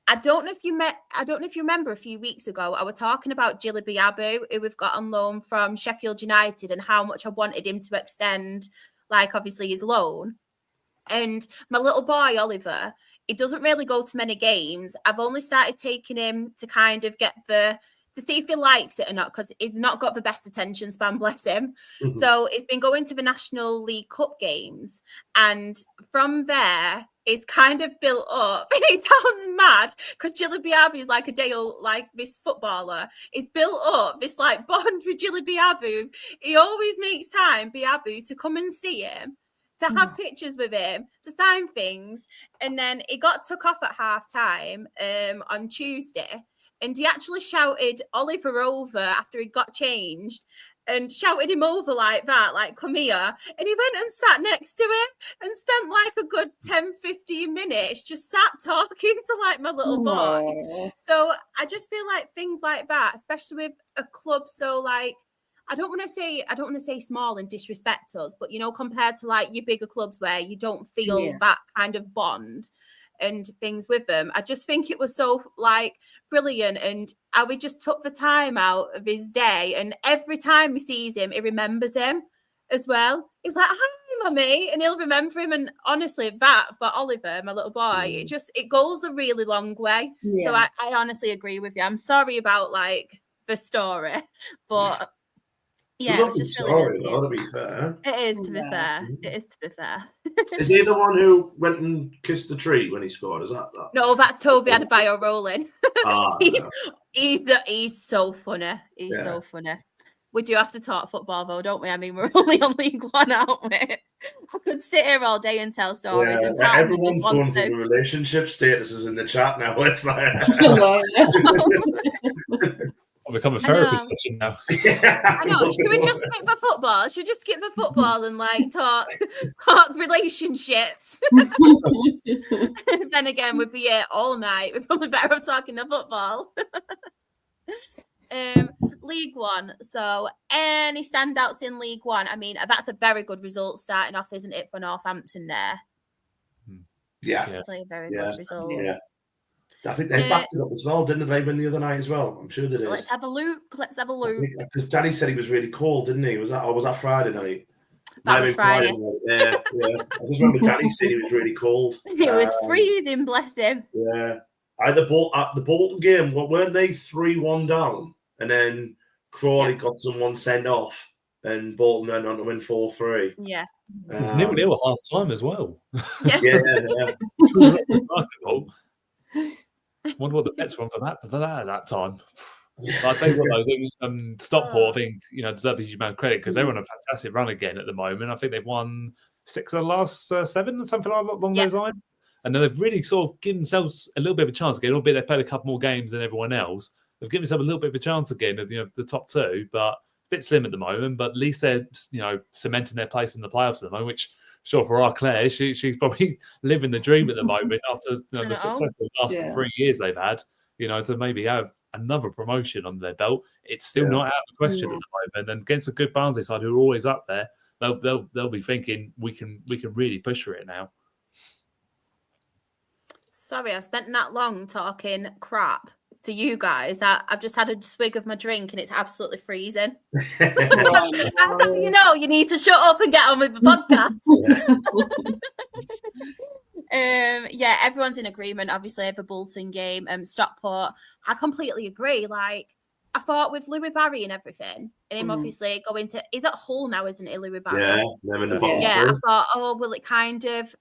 I don't know if you remember a few weeks ago, I was talking about Djilibi Abu, who we've got on loan from Sheffield United, and how much I wanted him to extend, like, obviously, his loan. And my little boy, Oliver, he doesn't really go to many games. I've only started taking him to kind of to see if he likes it or not, because he's not got the best attention span, bless him. Mm-hmm. So he's been going to the National League Cup games. And from there, it's kind of built up. And it sounds mad, because Djilibi Abu is like a Dale, like this footballer. He's built up this like bond with Djilibi Abu. He always makes time, Abu, to come and see him, to have pictures with him, to sign things. And then he got took off at half time on Tuesday. And he actually shouted Oliver over after he got changed, and shouted him over like that, like, come here. And he went and sat next to him and spent like a good 10-15 minutes just sat talking to like my little boy. So I just feel like things like that, especially with a club so like, I don't want to say small and disrespect us, but, you know, compared to like your bigger clubs where you don't feel that kind of bond and things with them. I just think it was so like brilliant, and how he just took the time out of his day, and every time he sees him, he remembers him as well. He's like, hi, mummy, and he'll remember him. And honestly, that for Oliver, my little boy, it goes a really long way. So I honestly agree with you. I'm sorry about like the story, but yeah, it's just sorry, though, to be fair. It is, to be fair. It is, to be fair. Is he the one who went and kissed the tree when he scored? Is that? No, that's Toby Adebayo rolling. No. He's so funny. He's so funny. We do have to talk football, though, don't we? I mean, we're only on League One, aren't we? I could sit here all day and tell stories. Yeah, and everyone's going through the relationship statuses in the chat now. It's like... I'll become a therapy session now. I know. Should we just skip the football? Should we just skip the football and like talk relationships? Then again, we'd be here all night. We're probably better off talking the football. League One. So any standouts in League One? I mean, that's a very good result starting off, isn't it, for Northampton there? Yeah. Definitely a very good result. Yeah. I think they backed it up as well, didn't they, win the other night as well? I'm sure they did. Let's have a look. Because Danny said he was really cold, didn't he? Was that Friday night? That was Friday. Yeah. I just remember Danny said he was really cold. It was freezing, bless him. Yeah. At the Bolton game, weren't they 3-1 down? And then Crawley got someone sent off, and Bolton then on to win 4-3. Yeah. It's nearly at half time as well. Yeah. Remarkable. I wonder what the bets were for that at that time. But I'll tell you what, though, Stockport, I think, deserve a huge amount of credit, because they're on a fantastic run again at the moment. I think they've won 6 of the last 7 or something along those lines. And then they've really sort of given themselves a little bit of a chance again. Albeit they've played a couple more games than everyone else. They've given themselves a little bit of a chance again of the top 2, but a bit slim at the moment. But at least they're cementing their place in the playoffs at the moment, which, sure, for our Claire, she's probably living the dream at the moment after the successful last 3 years they've had. To maybe have another promotion under their belt, it's still not out of the question at the moment. And against a good Barnsley side who are always up there, they'll be thinking we can really push for it now. Sorry, I spent that long talking crap to you guys. I've just had a swig of my drink and it's absolutely freezing. You need to shut up and get on with the podcast. Everyone's in agreement, obviously, of a Bolton game. Stockport, I completely agree. Like, I thought with Louis Barry and everything, and him obviously going to, he's at Hull now, isn't he, Louis Barry? Yeah, they're in the bottom. I thought, will it kind of,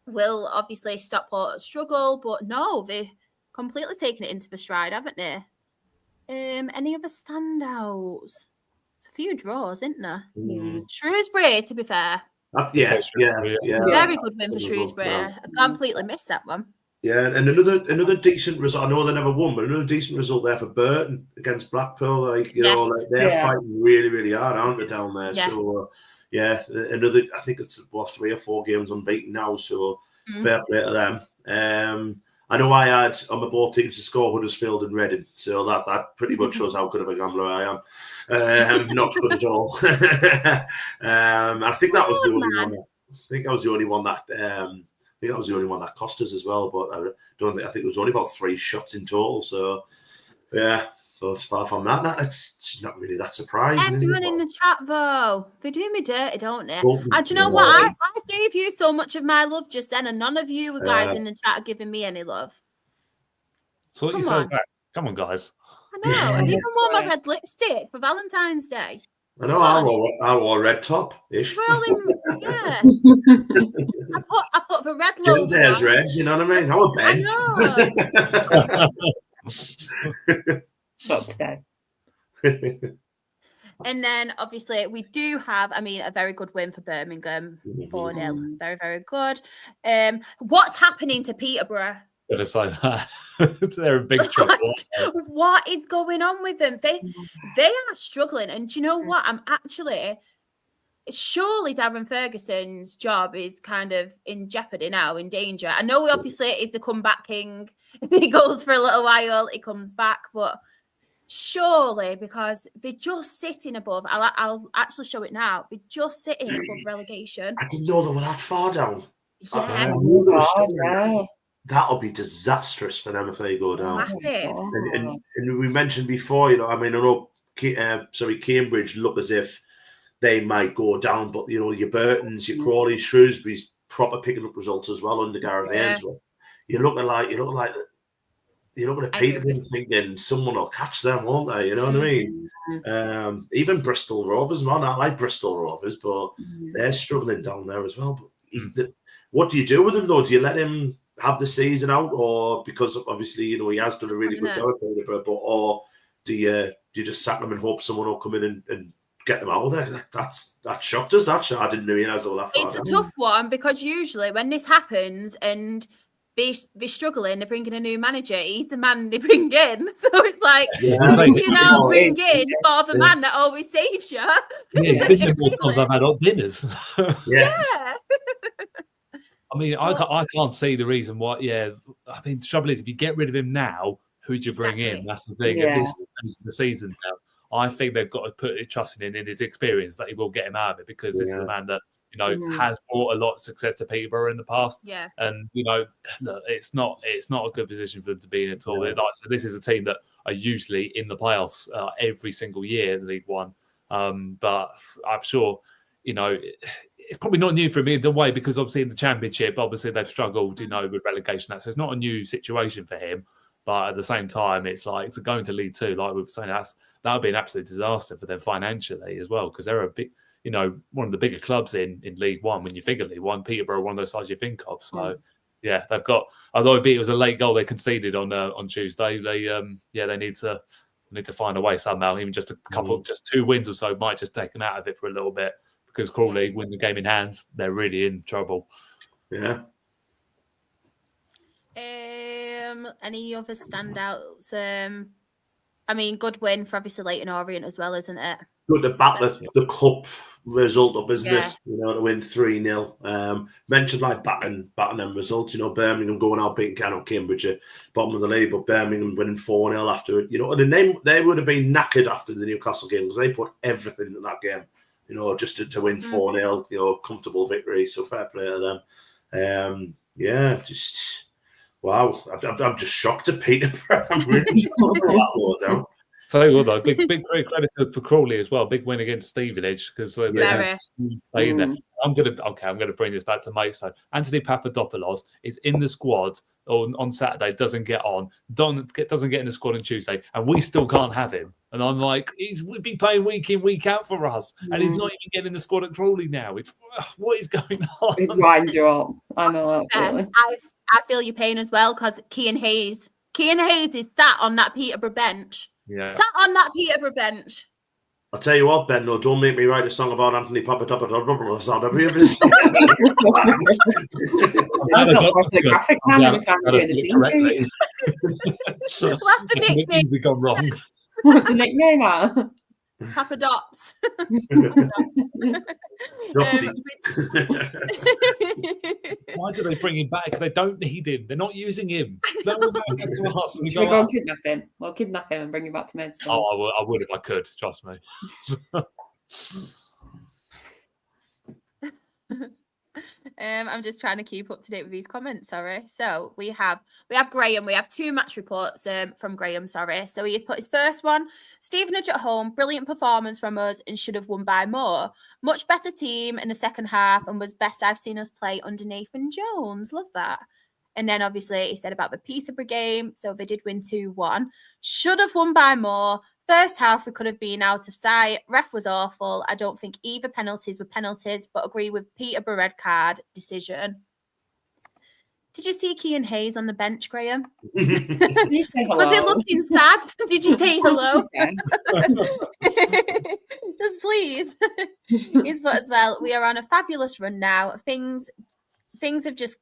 will obviously Stockport struggle? But no, they're completely taken it into the stride, haven't they? Any other standouts? It's a few draws, isn't there? Shrewsbury, to be fair. Yeah. Very good win for Shrewsbury. I completely missed that one. Yeah, and another decent result. I know they never won, but another decent result there for Burton against Blackpool. They're fighting really, really hard, aren't they, down there? Yeah. So, another. I think it's 3 or 4 games unbeaten now. So fair play to them. I know I had on my board teams to score Huddersfield and Reading, so that pretty much shows how good of a gambler I am. Not good at all. I think that was the only one. I think I was the only one that think that was the only one that cost us as well. But I think it was only about 3 shots in total. So yeah. But apart from that, it's not really that surprising. Everyone in the chat, though, they do me dirty, don't they? Well, And do you know what? I gave you so much of my love just then, and none of you guys in the chat are giving me any love. Sort yourself out. Come on, guys. I know. I even wore my red lipstick for Valentine's Day. I know. I wore a red top-ish. Well, yeah. I put the red logo. Jen's hair's red, you know what I mean? How about Ben? I know. Not today. And then, obviously, we do have, a very good win for Birmingham, 4-0. Very, very good. What's happening to Peterborough? Gonna say that. They're in big trouble. What is going on with them? They are struggling. And do you know what? Surely Darren Ferguson's job is kind of in jeopardy now, in danger. I know obviously it is the comeback king. He goes for a little while, he comes back, but surely, because they're just sitting above, I'll actually show it now, they're just sitting above relegation. I didn't know they were that far down. Yeah. That'll be disastrous for them if they go down. Massive. And we mentioned before, I know Cambridge look as if they might go down, but your Burtons, your Crawleys, Shrewsbury's proper picking up results as well under Gareth Ainsworth. You're looking at Peterborough thinking someone will catch them, won't they? You know what I mean? Even Bristol Rovers, man. I like Bristol Rovers, but they're struggling down there as well. But what do you do with him, though? Do you let him have the season out, or because obviously he has done a really good job at Peterborough, or do you just sack him and hope someone will come in and get them out of there? That shocked us. I didn't realize all that. It's a tough one, because usually when this happens and they're struggling, they're bringing a new manager, he's the man they bring in. So it's like, bring in for the man that always saves you. Yeah, it's been more times I've had hot dinners. Yeah. I can't see the reason why. Yeah, the trouble is, if you get rid of him now, who'd you bring in? That's the thing. Yeah. At this stage of the season now, I think they've got to put it trust in his experience that he will get him out of it, because this is a man that has brought a lot of success to Peterborough in the past. Yeah. And look, it's not a good position for them to be in at all. Yeah. Like I said, this is a team that are usually in the playoffs every single year in League One. But I'm sure, it's probably not new for him either way, because obviously in the Championship, obviously they've struggled, with relegation. So it's not a new situation for him. But at the same time, it's like to going to League Two, like we were saying, that would be an absolute disaster for them financially as well, because they're a big, one of the bigger clubs in League One. When you figure League One, Peterborough, one of those sides you think of. So yeah, they've got. Although it was a late goal they conceded on Tuesday, they need to find a way somehow. Even just a couple, just 2 wins or so might just take them out of it for a little bit. Because Crawley win the game in hands, they're really in trouble. Yeah. Any other standouts? Good win for obviously Leyton Orient as well, isn't it? Good to back the cup result up, isn't it? To win 3-0. Mentioned like batting them results. Birmingham going out beating Cambridge at bottom of the league, but Birmingham winning 4-0 after it. And they would have been knackered after the Newcastle game, because they put everything in that game. Just to win 4-0, comfortable victory. So fair play to them. Wow. I'm just shocked at Peterborough. I'm really shocked at that low down. Tell you what, though, big credit for Crawley as well. Big win against Stevenage, because they stay in there. I'm gonna bring this back to Maidstone. Anthony Papadopoulos is in the squad on Saturday, doesn't get on, doesn't get in the squad on Tuesday, and we still can't have him. And I'm like, he's been playing week in, week out for us, and he's not even getting in the squad at Crawley now. What is going on? It winds you up. I know that. I feel your pain as well, because Cian Hayes is sat on that Peterborough bench. Yeah. Sat on that Peterborough bench. I'll tell you what, Ben, no, don't make me write a song about Anthony Papadopoulos. Have you ever seen graphic man every time you do the team. What's the nickname? Has gone wrong? What's the nickname at? Papadops. Why do they bring him back? They don't need him. They're not using him. Should we go and kidnap him? We'll kidnap him and bring him back to Maidstone. Oh, I would if I could. Trust me. I'm just trying to keep up to date with these comments. Sorry. So we have Graham. We have 2 match reports from Graham. Sorry. So he has put his first one. Stevenage at home, brilliant performance from us, and should have won by more. Much better team in the second half, and was best I've seen us play under Nathan Jones. Love that. And then obviously he said about the Peterborough game. So they did win 2-1. Should have won by more. First half, we could have been out of sight. Ref was awful. I don't think either penalties were penalties, but agree with Peterborough red card decision. Did you see Kean Hayes on the bench, Graham? Was it looking sad? Did you say hello? Just please. He's put as well, we are on a fabulous run now. Things have just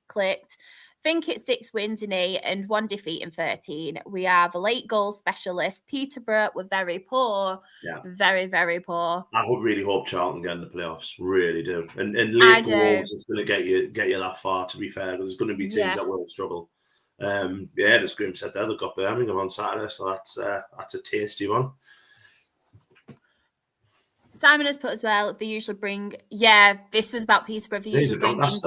clicked. Think it's 6 wins in 8 and 1 defeat in 13. We are the late goal specialists. Peterborough were very poor. Yeah. Very, very poor. I would really hope Charlton get in the playoffs. Really do. And late goals is going to get you that far, to be fair. There's going to be teams that will struggle. As Graham said there, they've got Birmingham on Saturday, so that's a tasty one. Simon has put as well, they usually bring, this was about Peterborough. They usually bring Is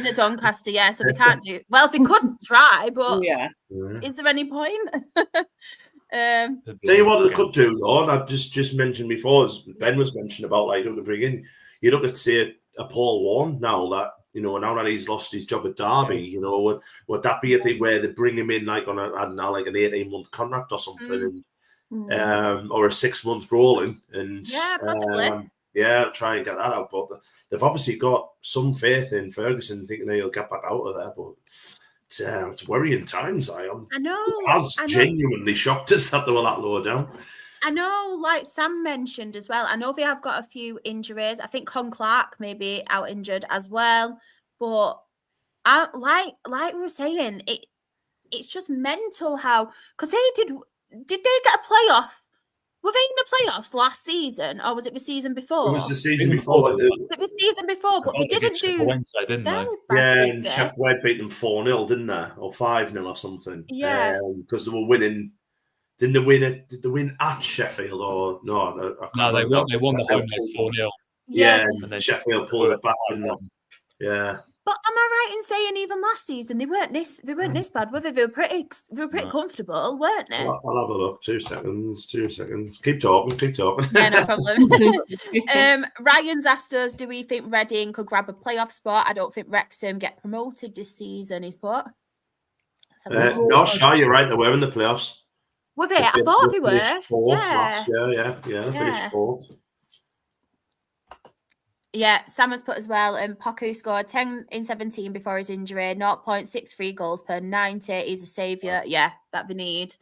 it Doncaster? Yeah, so we can't do, well, if we could try, but is there any point? Tell you what they could do, though, and I've just mentioned before, as Ben was mentioning about, like, to bring in, you look at, say, a Paul Warne now that, now that he's lost his job at Derby, would that be a thing where they bring him in, like, on an 18-month contract or something, or a 6 months rolling, and possibly. Try and get that out. But they've obviously got some faith in Ferguson, thinking he'll get back out of there. But it's worrying times. I know. It genuinely shocked us that they were that low down. I know, like Sam mentioned as well. I know they have got a few injuries. I think Con Clark may be out injured as well. But like we were saying, it's just mental how, because did they get a playoff? Were they in the playoffs last season, or was it the season before? It was the season before. It was the season before, but they didn't do Wednesday, didn't they? Yeah, and Sheffield beat them 4-0, didn't they, or 5-0 or something? Yeah, because they were winning. Didn't they win it? Did they win at Sheffield or no? No, they won. They won the home leg 4-0. Yeah, and Sheffield pulled it back, didn't they? Yeah. But am I right in saying even last season they weren't this bad, were they? They were pretty comfortable, weren't they? I'll have a look. 2 seconds. Keep talking. Yeah, no problem. Ryan's asked us, do we think Reading could grab a playoff spot? I don't think Wrexham get promoted this season, he's put. No, sure, you're right. They were in the playoffs. Were they? I thought they were. Fourth last year, yeah. They finished 4th. Yeah, Sam has put as well, Poku scored 10 in 17 before his injury, 0.63 goals per 90. He's a saviour. Yeah, that they need.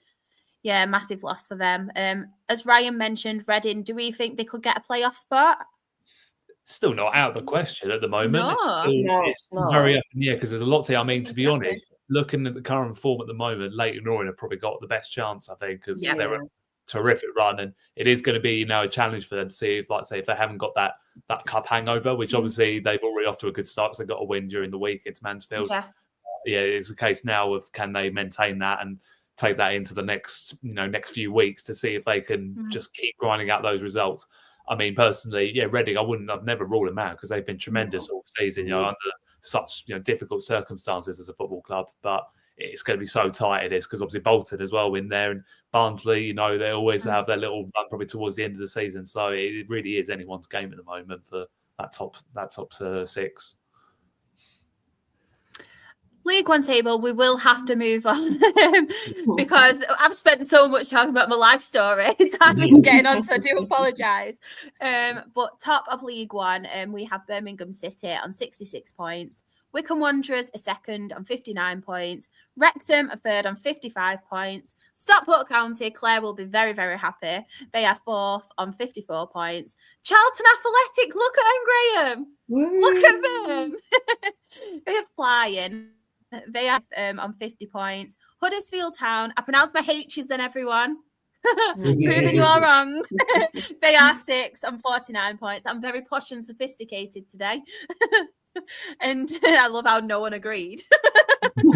Yeah, massive loss for them. As Ryan mentioned, Reading, do we think they could get a playoff spot? Still not out of the question at the moment. No, it's very up in the air because there's a lot to. I mean, to be honest, looking at the current form at the moment, Leighton Orient have probably got the best chance, I think, because they're a terrific run, and it is going to be a challenge for them to see if, like, say, if they haven't got that cup hangover, which obviously they've already off to a good start because they got a win during the week into Mansfield. It's a case now of can they maintain that and take that into the next few weeks to see if they can just keep grinding out those results. I mean, personally, Reading, I've never ruled them out because they've been tremendous all season, under such difficult circumstances as a football club. But it's going to be so tight it is because obviously Bolton as well in there, and Barnsley, they always have their little run probably towards the end of the season. So it really is anyone's game at the moment for that top 6. League One table, we will have to move on because I've spent so much talking about my life story time in getting on, so I do apologise. But top of League One, we have Birmingham City on 66 points. Wycombe Wanderers are second on 59 points. Wrexham are third on 55 points. Stockport County, Claire will be very, very happy. They are fourth on 54 points. Charlton Athletic, look at them, Graham. Woo. Look at them. They're flying. They are on 50 points. Huddersfield Town, I pronounce my H's then, everyone. Proving you all wrong. They are 6 on 49 points. I'm very posh and sophisticated today. And I love how no one agreed. In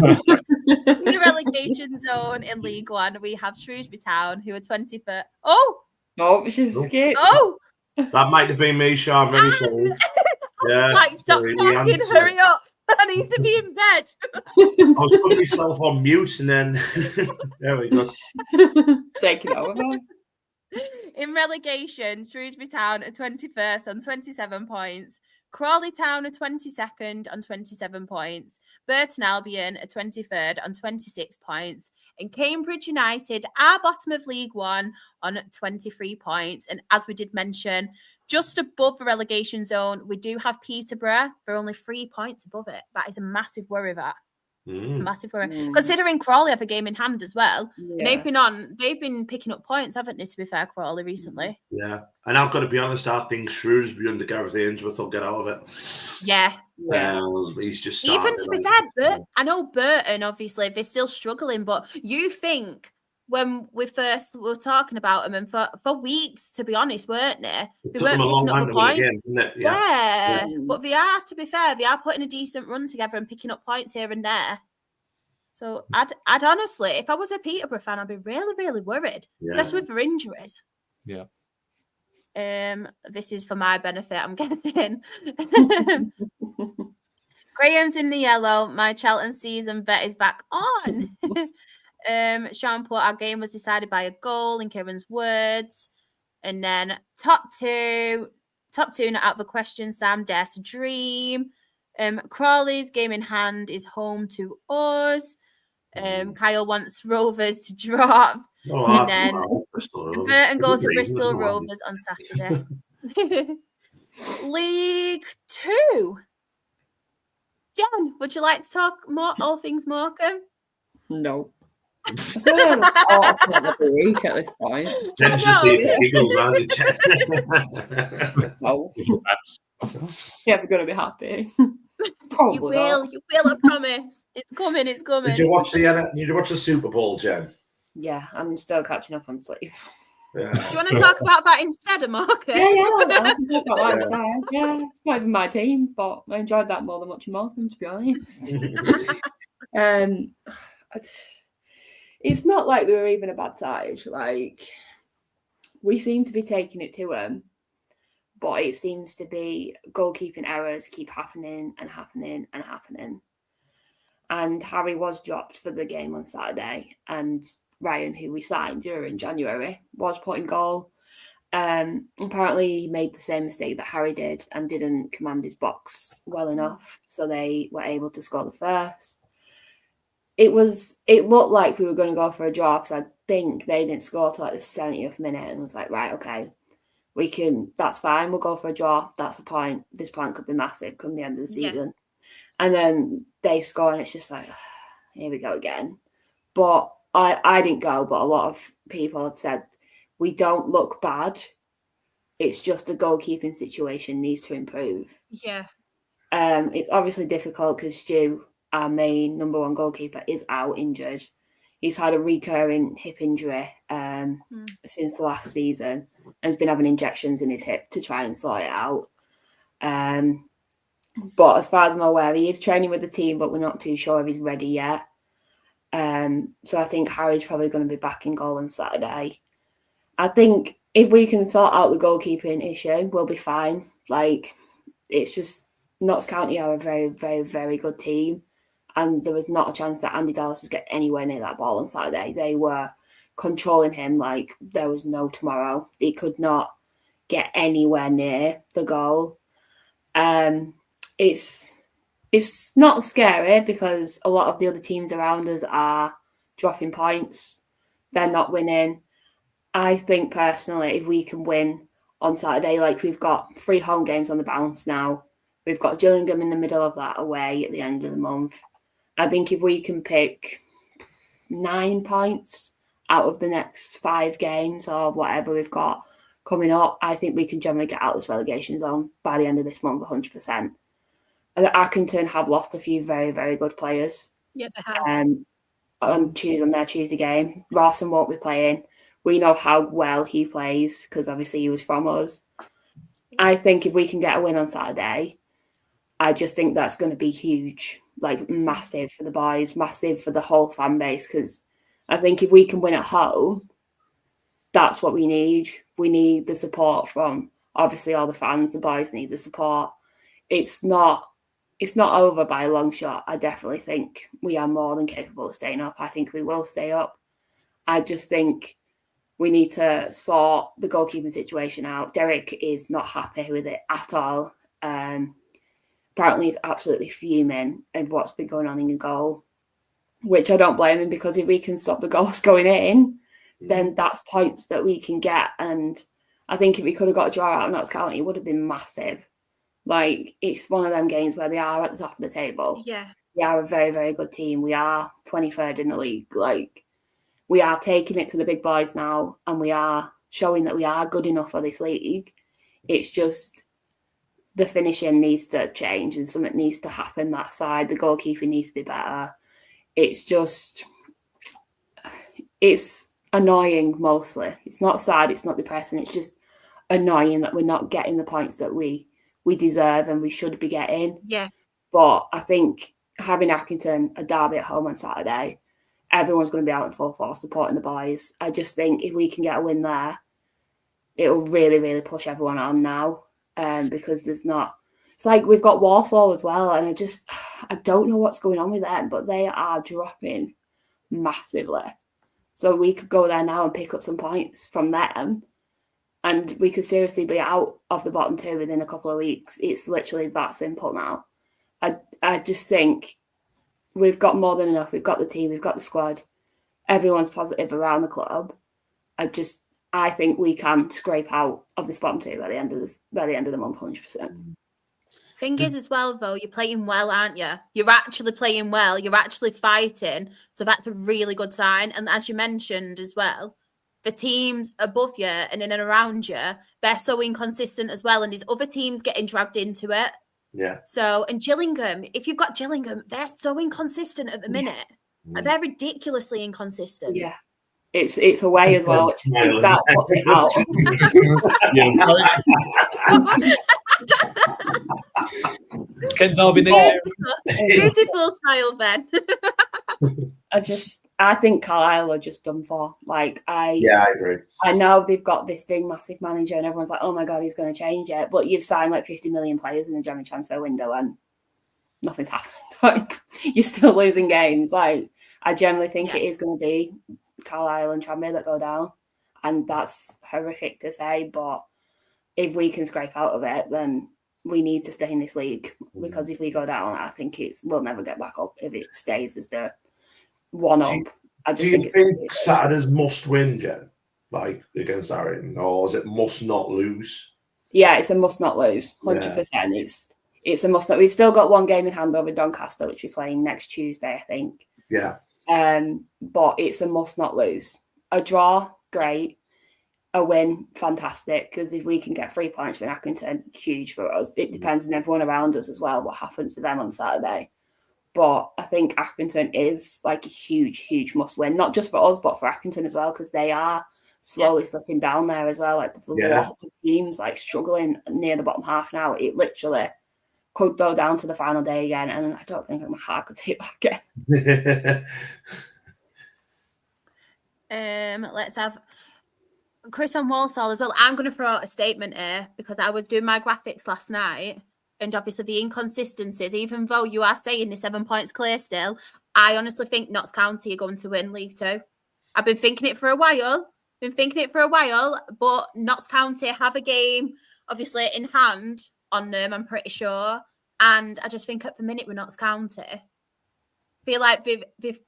the relegation zone in League One, we have Shrewsbury Town, who are 21st. Oh, she's scared. Oh, that might have been me, Sean. Very sorry. Yeah. Like, stop talking, hurry up. I need to be in bed. I was putting myself on mute and then there we go. Take it over. In relegation, Shrewsbury Town are 21st on 27 points. Crawley Town are 22nd on 27 points. Burton Albion are 23rd on 26 points. And Cambridge United are bottom of League One on 23 points. And as we did mention, just above the relegation zone, we do have Peterborough. They're only 3 points above it. That is a massive worry, that. Massive worry. Considering Crawley have a game in hand as well. Yeah. And they've been picking up points, haven't they, to be fair, Crawley recently? Yeah. And I've got to be honest, I think Shrewsbury under Gareth Ainsworth will get out of it. Yeah. He's just even to be fair, I know Burton, obviously, they're still struggling, but you think when we first were talking about them, and for weeks, to be honest, weren't they? They weren't picking up the points. Again, didn't it? Yeah. But they are, to be fair, they are putting a decent run together and picking up points here and there. So I'd honestly, if I was a Peterborough fan, I'd be really, really worried, especially with their injuries. Yeah. This is for my benefit, I'm guessing. Graham's in the yellow. My Cheltenham season bet is back on. Sean put, our game was decided by a goal, in Kieran's words. And then top two not out of the question, Sam, dare to dream. Crawley's game in hand is home to us. Kyle wants Rovers to drop. And then Burton go to Bristol Rovers on Saturday. League Two. Jen, would you like to talk more all things Morecambe? No. It's not the week at this point. Jen's just eating giggles, aren't you, Jen? No. You're never going to be happy. You will, I promise. It's coming. Did you watch the Super Bowl, Jen? Yeah, I'm still catching up on sleep. Yeah. Do you want to talk about that instead, Morecambe? Yeah, I can talk about that instead. Yeah, it's not even my team, but I enjoyed that more than watching Morecambe, to be honest. It's not like we were even a bad side. Like, we seem to be taking it to them, but it seems to be goalkeeping errors keep happening. And Harry was dropped for the game on Saturday, and Ryan, who we signed during January, was put in goal. Apparently he made the same mistake that Harry did and didn't command his box well enough, so they were able to score the first. It looked like we were going to go for a draw, because I think they didn't score till like the 70th minute, and I was like, right, okay, that's fine, we'll go for a draw. That's the point. This point could be massive come the end of the season. And then they score, and it's just like, here we go again. But I didn't go, but a lot of people have said we don't look bad. It's just the goalkeeping situation needs to improve. Yeah. It's obviously difficult because Stu, our main number one goalkeeper, is out injured. He's had a recurring hip injury since the last season and has been having injections in his hip to try and sort it out. But as far as I'm aware, he is training with the team, but we're not too sure if he's ready yet. So I think Harry's probably going to be back in goal on Saturday. I think if we can sort out the goalkeeping issue, we'll be fine. Like, it's just Notts County are a very, very, very good team. And there was not a chance that Andy Dallas was getting anywhere near that ball on Saturday. They were controlling him like there was no tomorrow. He could not get anywhere near the goal. It's not scary because a lot of the other teams around us are dropping points. They're not winning. I think personally, if we can win on Saturday, like we've got 3 home games on the bounce now. We've got Gillingham in the middle of that away at the end of the month. I think if we can pick 9 points out of the next 5 games or whatever we've got coming up, I think we can generally get out of this relegation zone by the end of this month, 100%. Accrington have lost a few very, very good players. Yeah, they have. On their Tuesday game. Rawson won't be playing. We know how well he plays because obviously he was from us. I think if we can get a win on Saturday, I just think that's going to be huge, like massive for the boys, massive for the whole fan base, because I think if we can win at home, that's what we need. We need the support from obviously all the fans. The boys need the support. it's not over by a long shot. I definitely think we are more than capable of staying up. I think we will stay up. I just think we need to sort the goalkeeping situation out. Derek is not happy with it at all. Apparently he's absolutely fuming of what's been going on in the goal, which I don't blame him, because if we can stop the goals going in, then that's points that we can get. And I think if we could have got a draw out of Notts County, it would have been massive. Like, it's one of them games where they are at the top of the table. Yeah. We are a very, very good team. We are 23rd in the league. Like, we are taking it to the big boys now, and we are showing that we are good enough for this league. It's just the finishing needs to change, and something needs to happen that side. The goalkeeping needs to be better. It's just, it's annoying mostly. It's not sad, it's not depressing. It's just annoying that we're not getting the points that we deserve and we should be getting. Yeah. But I think having Accrington, a derby at home on Saturday, everyone's going to be out in full force supporting the boys. I just think if we can get a win there, it'll really, really push everyone on now. Because there's not, it's like we've got Walsall as well, and I don't know what's going on with them, but they are dropping massively. So we could go there now and pick up some points from them, and we could seriously be out of the bottom two within a couple of weeks. It's literally that simple now. I just think we've got more than enough. We've got the team, we've got the squad. Everyone's positive around the club. I think we can scrape out of this bottom two by the end of the month, 100%. Thing is, as well, though, you're playing well, aren't you? You're actually playing well. You're actually fighting. So that's a really good sign. And as you mentioned as well, the teams above you and in and around you, they're so inconsistent as well. And there's other teams getting dragged into it. Yeah. So, and Gillingham, if you've got Gillingham, they're so inconsistent at the minute. Yeah. They're ridiculously inconsistent. Yeah. It's away as well. That puts it out. Can Derby next year? Beautiful style, Ben. I think Carlisle are just done for. I agree. I know they've got this big, massive manager, and everyone's like, "Oh my god, he's going to change it." But you've signed like 50 million players in the January transfer window, and nothing's happened. You're still losing games. I generally think it is going to be Carlisle and Tranmere that go down, and that's horrific to say, but if we can scrape out of it, then we need to stay in this league, because if we go down, I think we'll never get back up if it stays as the one up. Do you think Saturday's must win, Jen, like against Arryn, or is it must not lose? Yeah, it's a must not lose, 100%. Yeah. It's a must not. We've still got one game in hand over Doncaster, which we're playing next Tuesday, I think. Yeah. But it's a must not lose. A draw, great. A win, fantastic. Because if we can get 3 points from Accrington, huge for us. It depends on everyone around us as well, what happens for them on Saturday. But I think Accrington is like a huge, huge must win, not just for us, but for Accrington as well, because they are slowly slipping down there as well. Like, there's a lot of teams like struggling near the bottom half now. It literally could go down to the final day again, and I don't think my heart could take that again. Let's have Chris on Walsall as well. I'm going to throw out a statement here, because I was doing my graphics last night, and obviously the inconsistencies, even though you are saying the 7 points clear still, I honestly think Notts County are going to win League Two. I've been thinking it for a while, but Notts County have a game obviously in hand on them, I'm pretty sure. And I just think at the minute with Notts County, I feel like they've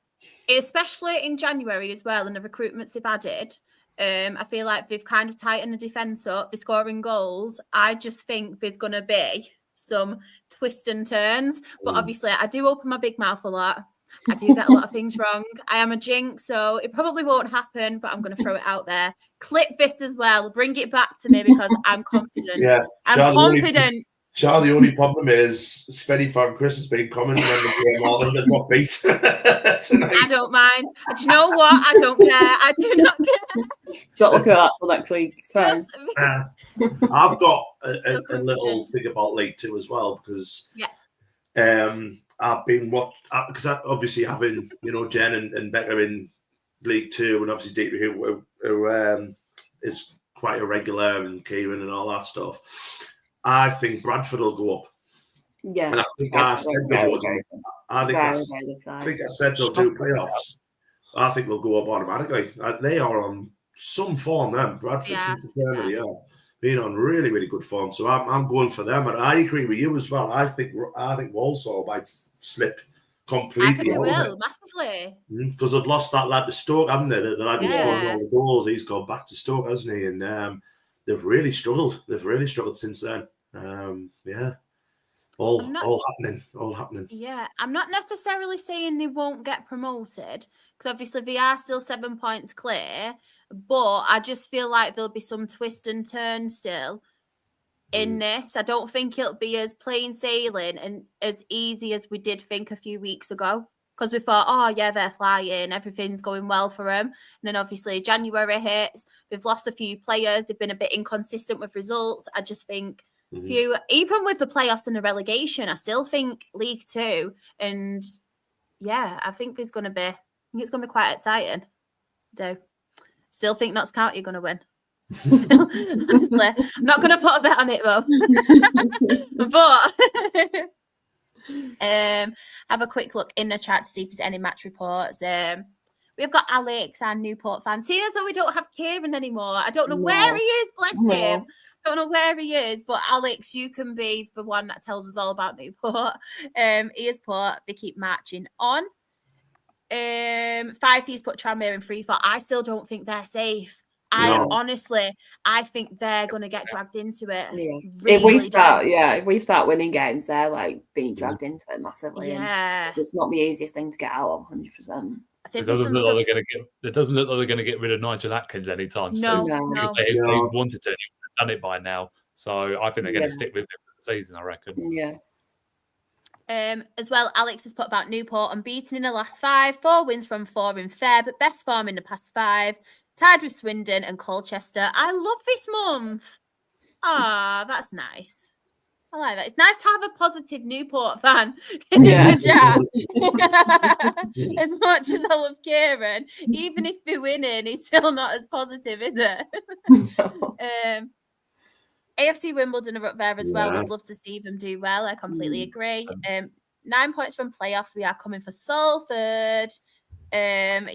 especially in January as well, and the recruitments they've added, I feel like they've kind of tightened the defence up, they're scoring goals. I just think there's going to be some twists and turns. But obviously, I do open my big mouth a lot. I do get a lot of things wrong. I am a jinx, so it probably won't happen, but I'm going to throw it out there. Clip this as well. Bring it back to me, because I'm confident. Yeah, I'm confident. The only problem is Spenny fan Chris has been commenting on the game all and they've got beat tonight. I don't mind. Do you know what? I don't care. I do not care. Don't look at that till next week. I've got a little thing about League Two as well, because I've been because obviously having Jen and Becca in League Two, and obviously Deeply who is quite a regular, and Kieran and all that stuff. I think Bradford will go up. Yeah. And I think I said they'll do. I think I said they'll do playoffs. I think they'll go up automatically. They are on some form then. Bradford since the turn of the year, been on really, really good form. So I'm going for them, and I agree with you as well. I think Walsall might slip completely. I think they will massively because they've lost that lad to Stoke, haven't they? The lad who scored all the goals. He's gone back to Stoke, hasn't he? And they've really struggled. They've really struggled since then. All happening. Yeah, I'm not necessarily saying they won't get promoted because obviously they are still 7 points clear, but I just feel like there'll be some twist and turn still in this. I don't think it'll be as plain sailing and as easy as we did think a few weeks ago because we thought, oh yeah, they're flying, everything's going well for them. And then obviously January hits, they've lost a few players, they've been a bit inconsistent with results. I just think even with the playoffs and the relegation, I still think League Two, and I think it's going to be quite exciting. I do. Still think Notts County are going to win. Honestly, I'm not going to put a bet on it though. But have a quick look in the chat to see if there's any match reports. We've got Alex, our Newport fan. Seeing as though we don't have Kieran anymore, I don't know where he is. Bless him. Don't know where he is, but Alex, you can be the one that tells us all about Newport. He is put, they keep marching on. 5P's put Tranmere in 3-4. I still don't think they're safe. Honestly, I think they're going to get dragged into it. Yeah. Really if we start winning games, they're like being dragged into it massively. Yeah, it's not the easiest thing to get out of. 100%. It doesn't look like they're going to get rid of Nigel Atkins anytime soon. No. If they wanted to, they would have done it by now. So I think they're going to stick with it for the season, I reckon. Yeah. As well, Alex has put about Newport unbeaten in the last 5, 4 wins from 4 in Feb, best form in the past 5, tied with Swindon and Colchester. I love this month. That's nice. I like that. It's nice to have a positive Newport fan in the chat. As much as I love Kieran, even if they're winning, he's still not as positive, is it? AFC Wimbledon are up there as well. We'd love to see them do well. I completely agree. 9 points from playoffs. We are coming for Salford. 5,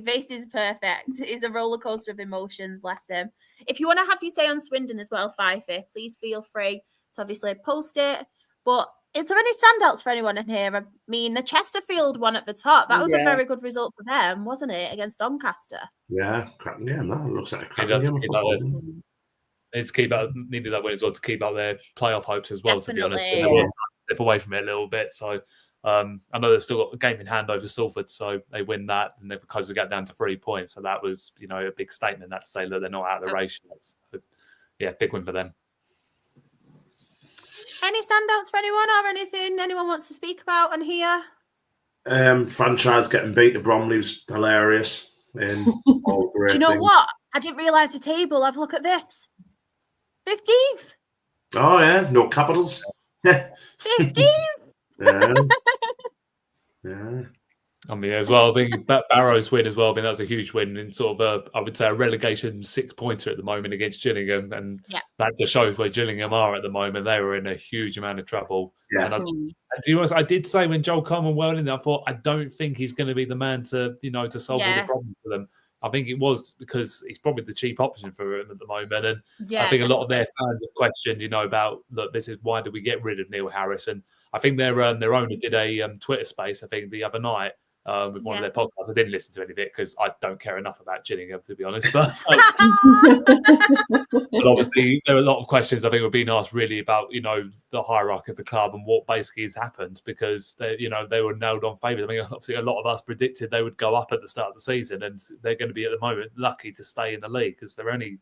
this is perfect. It's a roller coaster of emotions, bless him. If you want to have your say on Swindon as well, 5, please feel free to obviously post it. But is there any standouts for anyone in here? I mean, the Chesterfield one at the top, that was a very good result for them, wasn't it, against Doncaster? Yeah, cracking game. That looks like a cracking game. It's needed that win as well to keep up their playoff hopes as well. Definitely. To be honest, they want to step away from it a little bit. So I know they've still got a game in hand over Salford, so they win that and they've closed the gap down to 3 points. So that was, a big statement that to say that they're not out of the race. Big win for them. Any standouts for anyone or anything anyone wants to speak about on here? Franchise getting beat to Bromley was hilarious. Do you know what? I didn't realise the table. Have a look at this. 15th. Oh, yeah. No capitals. 15th. Yeah. I mean, as well, I think that Barrow's win as well. I mean, that's a huge win in sort of I would say a relegation 6-pointer at the moment against Gillingham, and that just shows where Gillingham are at the moment. They were in a huge amount of trouble. Yeah. And I did say when Joel Coleman went in, I thought I don't think he's going to be the man to to solve all the problems for them. I think it was because he's probably the cheap option for them at the moment, and I think a lot of their fans have questioned, about look, this is why did we get rid of Neil Harris? And I think their owner did a Twitter space, I think, the other night. With one of their podcasts. I didn't listen to any of it because I don't care enough about Gillingham, to be honest. But, but obviously, there are a lot of questions I think were being asked really about, the hierarchy of the club and what basically has happened because they were nailed on favourites. I mean, obviously, a lot of us predicted they would go up at the start of the season, and they're going to be at the moment lucky to stay in the league because they're only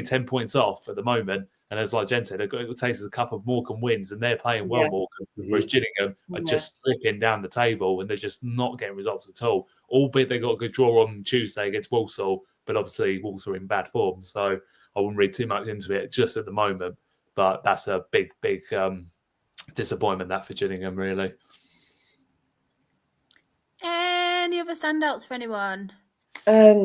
10 points off at the moment. And as like Jen said, it takes us a couple of Morecambe wins, and they're playing well Morecambe, whereas Gillingham are just slipping down the table, and they're just not getting results at all. Albeit they got a good draw on Tuesday against Walsall, but obviously Walsall are in bad form, so I wouldn't read too much into it just at the moment. But that's a big disappointment that for Gillingham, really. Any other standouts for anyone?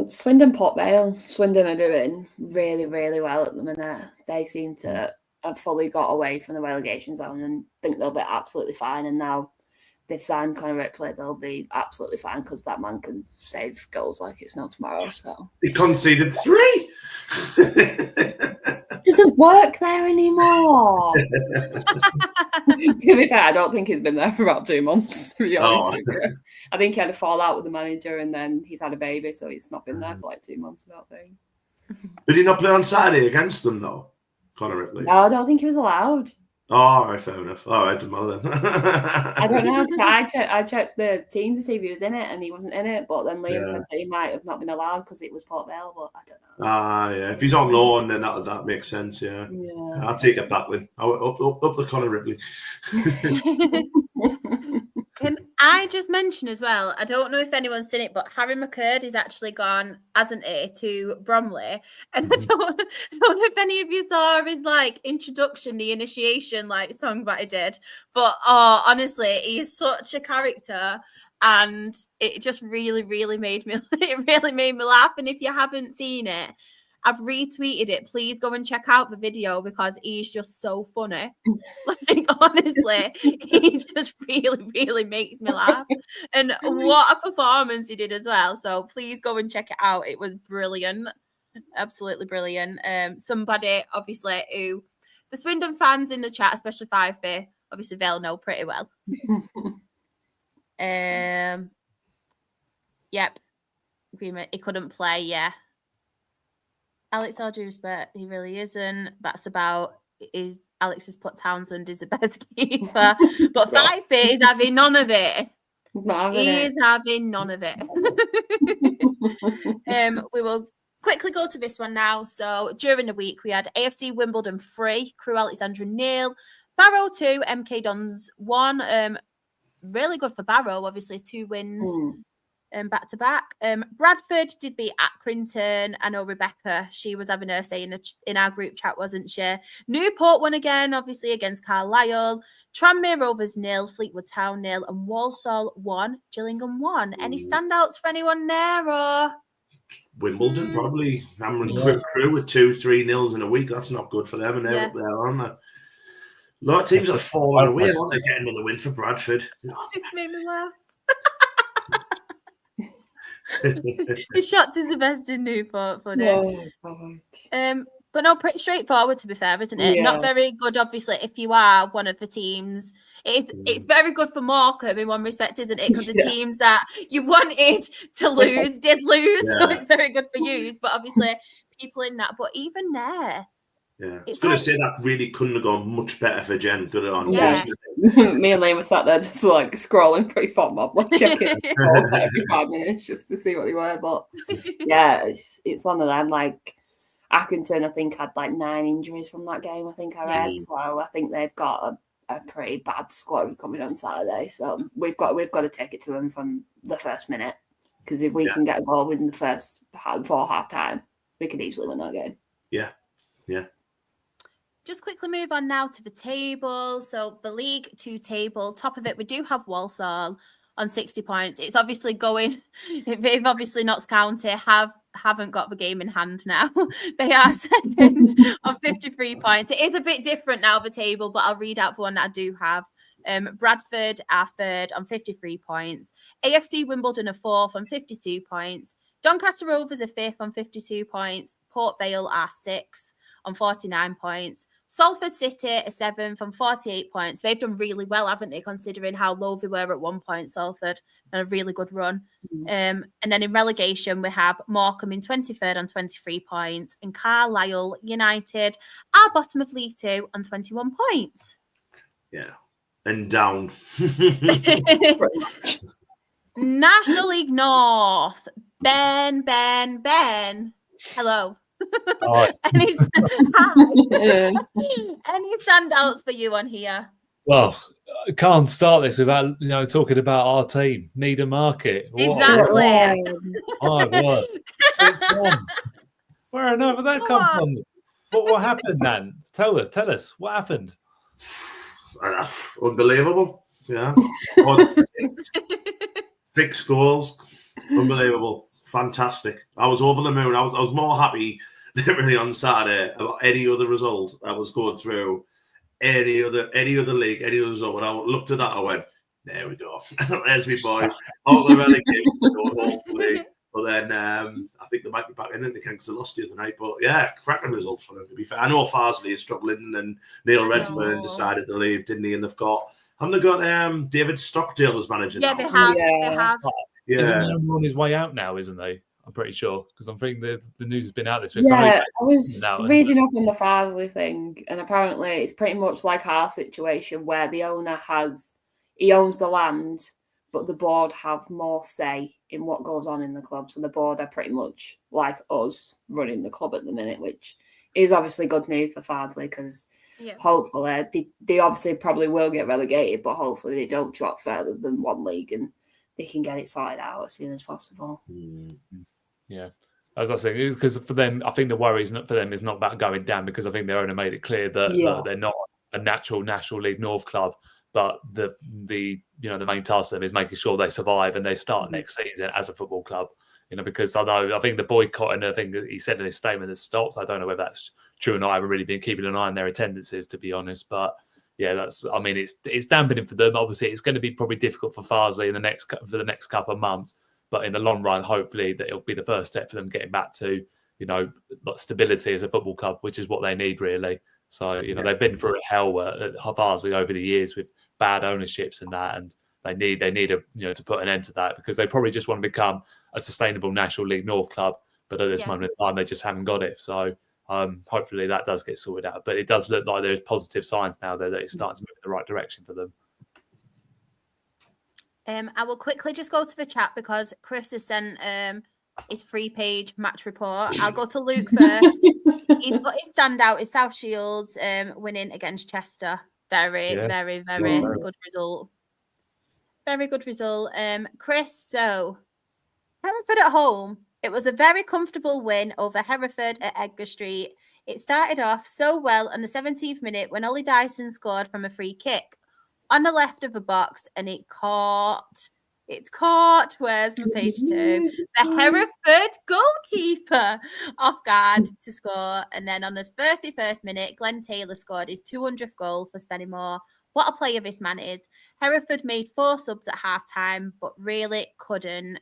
Swindon Port Vale. Swindon are doing really, really well at the minute. They seem to have fully got away from the relegation zone and think they'll be absolutely fine. And now they've signed Conor Ripley, they'll be absolutely fine because that man can save goals like it's no tomorrow. So he conceded 3. Doesn't work there anymore. To be fair, I don't think he's been there for about 2 months, to be honest with you. I think he had a fallout with the manager and then he's had a baby, so he's not been there for like 2 months, I don't think. Did he not play on Saturday against them, though, Conor Ripley? No, I don't think he was allowed. Oh, all right, fair enough. All right, doesn't matter then. I don't know, because I checked the team to see if he was in it, and he wasn't in it, but then Liam said that he might have not been allowed because it was Port Vale, but I don't know. Yeah. If he's on loan, then that makes sense, yeah. I'll take it back then. Up the Conor Ripley. Can I just mention as well, I don't know if anyone's seen it, but Harry McCurd is actually gone, hasn't he, to Bromley. And I don't know if any of you saw his like introduction, the initiation like song that he did. But honestly, he's such a character. And it just really, really made me laugh. And if you haven't seen it, I've retweeted it. Please go and check out the video because he's just so funny. Like, honestly, he just really, really makes me laugh. And what a performance he did as well. So please go and check it out. It was brilliant. Absolutely brilliant. Somebody, obviously, who the Swindon fans in the chat, especially 5B, obviously they'll know pretty well. Yep. Agreement. He couldn't play, yeah. Alex, all due respect, he really isn't. That's about Alex has put Townsend as the best keeper. But 5B is having none of it. He's having none of it. We will quickly go to this one now. So during the week, we had AFC Wimbledon 3, Crewe Alexandra 0, Barrow 2, MK Dons 1. Really good for Barrow, obviously 2 wins. Back to back. Bradford did beat Accrington. I know Rebecca, she was having her say in our group chat, wasn't she? Newport won again, obviously, against Carlisle. Tranmere Rovers 0, Fleetwood Town 0, and Walsall 1, Gillingham 1. Any standouts for anyone there? Or Wimbledon, probably. Hammering Crewe with 2-3-0s in a week. That's not good for them, and they're up there, aren't they? A lot of teams are falling away, aren't they? Getting another win for Bradford. This made me laugh. His shots is the best in Newport, funny. But no, pretty straightforward to be fair, isn't it? Yeah. Not very good, obviously, if you are one of the teams. It's very good for Morecambe in one respect, isn't it? Because the teams that you wanted to lose did lose. So it's very good for you. But obviously, people in that. But even there. Yeah, I was going to say that really couldn't have gone much better for Jen, could it? Me and Liam were sat there just like scrolling pretty fun mob, like checking every 5 minutes just to see what they were. But yeah, it's one of them. Like Accrington, I think had like 9 injuries from that game. I think I read, so I think they've got a pretty bad squad coming on Saturday. So we've got to take it to them from the first minute because if we can get a goal within the first before half time, we could easily win that game. Yeah. Just quickly move on now to the table. So the League 2 table, top of it, we do have Walsall on 60 points. It's obviously going, they've obviously Notts County haven't got the game in hand now. They are second on 53 points. It is a bit different now, the table, but I'll read out the one that I do have. Bradford are third on 53 points. AFC Wimbledon are fourth on 52 points. Doncaster Rovers are fifth on 52 points. Port Vale are sixth on 49 points. Salford City are 7th on 48 points. They've done really well, haven't they, considering how low they were at one point, Salford. And a really good run. And then in relegation, we have Morecambe in 23rd on 23 points. And Carlisle United are bottom of League 2 on 21 points. Yeah. And down. National League North. Ben. Hello. Any standouts for you on here? Well, I can't start this without talking about our team, Needham Market. Exactly. Where on earth did that come from? What happened then? Tell us what happened. Unbelievable. Yeah. 6 goals. Unbelievable. Fantastic. I was over the moon. I was more happy really on Saturday about any other result. I was going through any other league, any other result. When I looked at that, I went, there we go. There's me boys. Out the relegation, hopefully. But then I think they might be back in it again because they lost the other night. But yeah, cracking result for them, to be fair. I know Farsley is struggling, and Neil Redfern decided to leave, didn't he? And they've got David Stockdale as manager now. They have. Yeah. Isn't he on his way out now, isn't he? I'm pretty sure, because I'm thinking the news has been out this week. Yeah, I was reading up on the Farsley thing, and apparently it's pretty much like our situation where the owner owns the land, but the board have more say in what goes on in the club. So the board are pretty much like us running the club at the minute, which is obviously good news for Farsley because hopefully they obviously probably will get relegated, but hopefully they don't drop further than one league and they can get it sorted out as soon as possible. Yeah. As I say, because for them, I think the worry is not about going down, because I think the owner made it clear that they're not a natural National League North club, but the main task for them is making sure they survive and they start next season as a football club. Because I think the boycott, and I think he said in his statement, has stopped. I don't know whether that's true or not. I haven't really been keeping an eye on their attendances, to be honest. But yeah, it's dampening for them. Obviously, it's going to be probably difficult for Farsley for the next couple of months. But in the long run, hopefully, that it'll be the first step for them getting back to, stability as a footbut club, which is what they need, really. So, they've been through hell at Farsley over the years with bad ownerships and that, and they need to put an end to that, because they probably just want to become a sustainable National League North club. But at this moment in time, they just haven't got it. So hopefully that does get sorted out. But it does look like there's positive signs now that it's starting to move in the right direction for them. I will quickly just go to the chat because Chris has sent his 3-page match report. I'll go to Luke first. He's got his standout is South Shields winning against Chester. Very good result. Very good result. Chris, so Hereford at home. It was a very comfortable win over Hereford at Edgar Street. It started off so well on the 17th minute when Ollie Dyson scored from a free kick on the left of the box, and it caught. Where's my page 2? The Hereford goalkeeper off guard to score. And then on the 31st minute, Glenn Taylor scored his 200th goal for Spennymoor. What a player this man is. Hereford made 4 subs at half-time, but really couldn't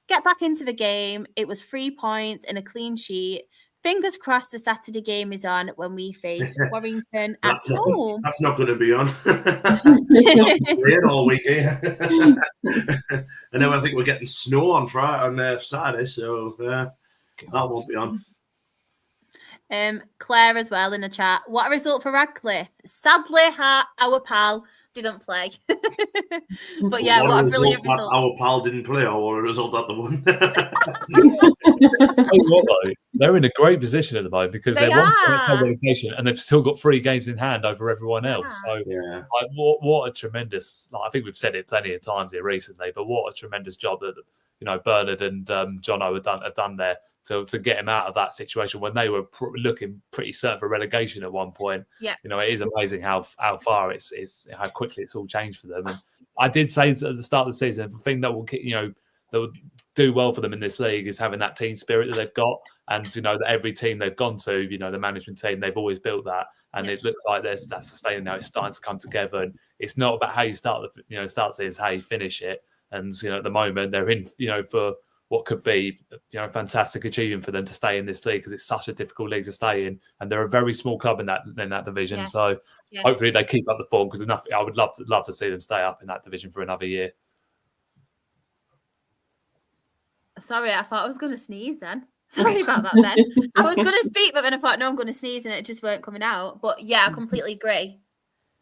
get back into the game. It was 3 points and a clean sheet. Fingers crossed the Saturday game is on when we face Warrington at home. That's not going to be on. All week, and then I think we're getting snow on Saturday, so that won't be on. Claire as well in the chat. What a result for Radcliffe. Sadly, our pal didn't play. But yeah, what a brilliant result. Our pal didn't play, or what a result that the one. They're in a great position at the moment because they're 1 point relegation and they've still got 3 games in hand over everyone else. So what a tremendous, I think we've said it plenty of times here recently, but what a tremendous job that Bernard and Jono have done there to get him out of that situation when they were looking pretty certain for relegation at one point. Yeah. It is amazing how far it's how quickly it's all changed for them. And I did say at the start of the season, the thing that will do well for them in this league is having that team spirit that they've got, and that every team they've gone to, the management team, they've always built that, and it looks like that's sustaining now. It's starting to come together, and it's not about how you start the season, it's how you finish it. And at the moment they're in for what could be fantastic achievement for them to stay in this league, because it's such a difficult league to stay in, and they're a very small club in that division. Yeah. So hopefully they keep up the form, because I would love to see them stay up in that division for another year. Sorry, I thought I was going to sneeze then. Sorry about that, Ben. I was going to speak, but then I thought, no, I'm going to sneeze, and it just weren't coming out. But yeah, I completely agree.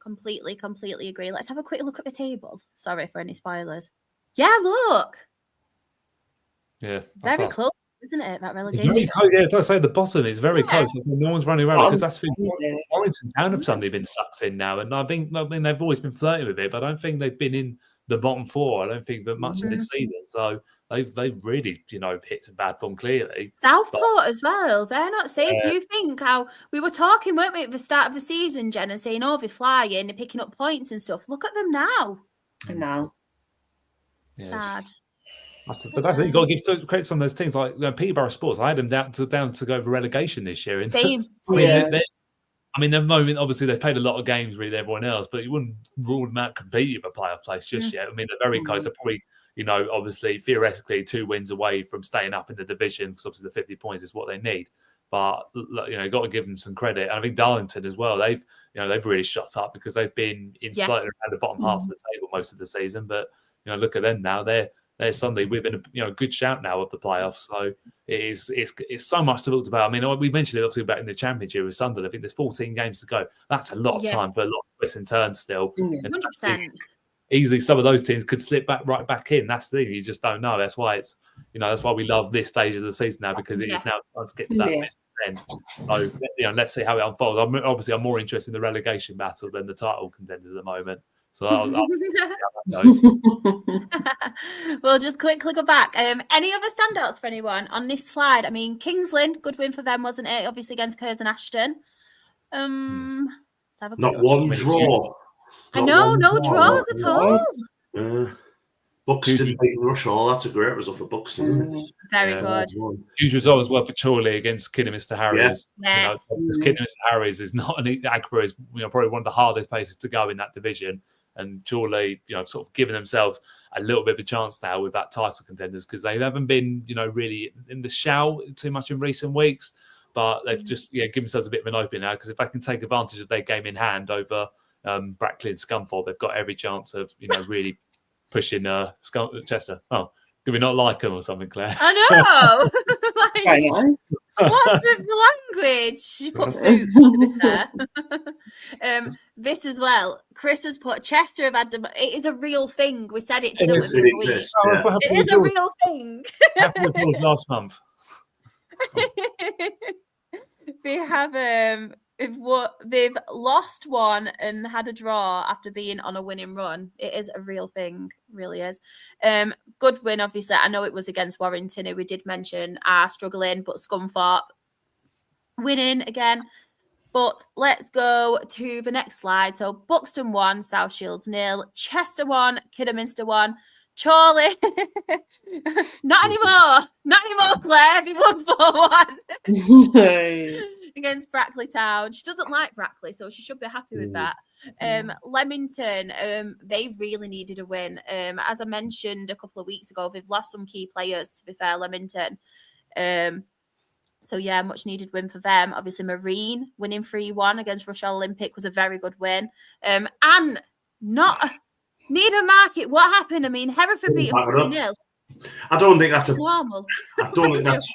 Completely agree. Let's have a quick look at the table. Sorry for any spoilers. Yeah, look. Yeah. Very close, isn't it, that relegation? It's very close. Yeah, I say the bottom is very close. No one's running around, because that's Warrington Town have suddenly been sucked in now. And I mean, they've always been flirting with it, but I don't think they've been in the bottom 4. I don't think that much of this season. So they've really, hit some bad form clearly. Southport as well. They're not safe. Yeah. You think how we were talking, weren't we, at the start of the season, Jen, and saying, they're flying, they're picking up points and stuff. Look at them now. I know. Sad. But that's it. You've got to give credit to some of those teams like Peterborough Sports. I had them down to go for relegation this year. And Same. I mean, the moment, obviously, they've played a lot of games with everyone else, but you wouldn't rule them out completely for a playoff place just yet. I mean, they're very close. They're probably, obviously, theoretically, 2 wins away from staying up in the division because obviously the 50 points is what they need. But, you've got to give them some credit. And I think Darlington as well, they've really shot up because they've been floating around the bottom half of the table most of the season. But, look at them now. They're suddenly within a good shout now of the playoffs. So it's so much to look about. I mean, we mentioned it obviously about in the Championship with Sunderland. I think there's 14 games to go. That's a lot of time for a lot of twists and turns still. 100%. Easily, some of those teams could slip right back in. That's the thing. You just don't know. That's why it's that's why we love this stage of the season now, because it is now time to get to that end. So let's see how it unfolds. I'm more interested in the relegation battle than the title contenders at the moment. So I'll we'll just quickly go back. Any other standouts for anyone on this slide? I mean, Kingsland, good win for them, wasn't it? Obviously against Curzon Ashton. Not one draw. I know, no draws at all. Buxton beating Rushall. That's a great result for Buxton, isn't it? Very good. Huge result as well for Chorley against Kidderminster Harriers. Yes. Kidderminster Harriers is not Agborough is probably one of the hardest places to go in that division. And Chorley, sort of giving themselves a little bit of a chance now with that title contenders, because they haven't been, really in the shout too much in recent weeks. But they've just given themselves a bit of an opening now, because if they can take advantage of their game in hand over Brackley and Scunthorpe, they've got every chance of, really pushing Chester. Oh, do we not like them or something, Claire? I know. What's with the language? You put food in there. This as well. Chris has put Chester have had it is a real thing. We said it, didn't we? It is a real thing. Happened last month. They have they've lost one and had a draw after being on a winning run. It is a real thing, really is. Good win, obviously. I know it was against Warrington, who we did mention are struggling, but Scunthorpe winning again. But let's go to the next slide. So Buxton 1, South Shields 0, Chester 1, Kidderminster 1, Chorley. Not anymore, Claire. They won 4-1 against Brackley Town. She doesn't like Brackley, so she should be happy with that. Leamington, they really needed a win. As I mentioned a couple of weeks ago, they've lost some key players, to be fair, Leamington. So, much needed win for them. Obviously, Marine winning 3-1 against Rochelle Olympic was a very good win. And not Needham Market. What happened? I mean, Hereford beat them 3-0. I don't think that's normal. I don't think that's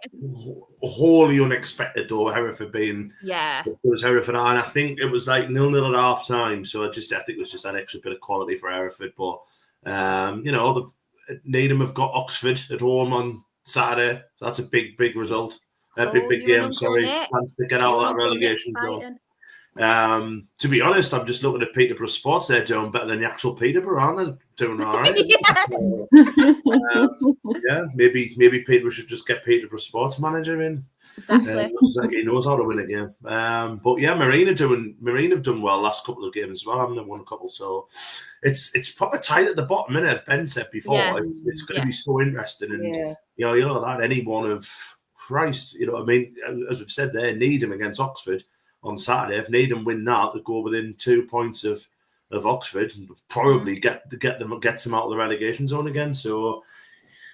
wholly unexpected, though. Hereford being it was Hereford, and I think it was like 0-0 at half time. So I think it was just an extra bit of quality for Hereford. But Needham have got Oxford at home on Saturday. So that's a big result. Big game. Sorry, chance to get out of that relegation zone. To be honest, I'm just looking at Peterborough Sports. They're doing better than the actual Peterborough, aren't they? Doing all right. Maybe Peterborough should just get Peterborough Sports manager in. Exactly. Looks like he knows how to win a game. Marine have done well last couple of games as well. Haven't they won a couple? So it's proper tight at the bottom, isn't it? As Ben said before, it's going to be so interesting, and that any one of Christ, I mean, as we've said there, Needham against Oxford on Saturday. If Needham win that, they go within 2 points of Oxford, and probably gets them out of the relegation zone again. So,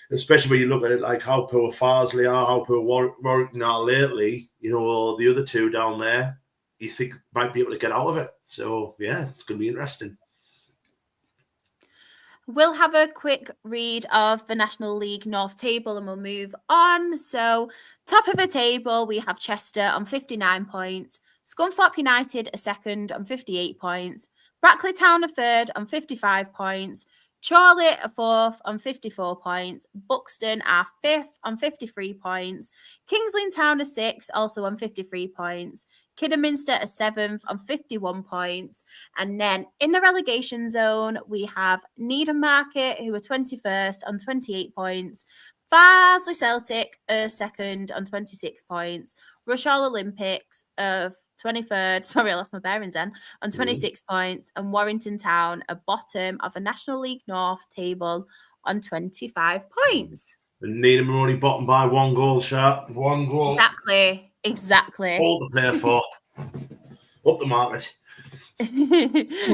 especially when you look at it like how poor Farsley are, how poor Warrington are lately, the other two down there, you think might be able to get out of it. So, it's going to be interesting. We'll have a quick read of the National League North table and we'll move on. So, top of the table, we have Chester on 59 points. Scunthorpe United are second on 58 points. Brackley Town are third on 55 points. Chorley are fourth on 54 points. Buxton are fifth on 53 points. Kingsley Town are sixth, also on 53 points. Kidderminster are seventh on 51 points. And then in the relegation zone, we have Needham Market, who are 21st on 28 points. Farsley Celtic are second on 26 points. Rochelle Olympics of 23rd, sorry, I lost my bearings then, on 26 points. And Warrington Town are bottom of the National League North table on 25 points. And Needham are only bottom by 1 goal, Sharp. 1 goal. Exactly. All to play for. Up the market.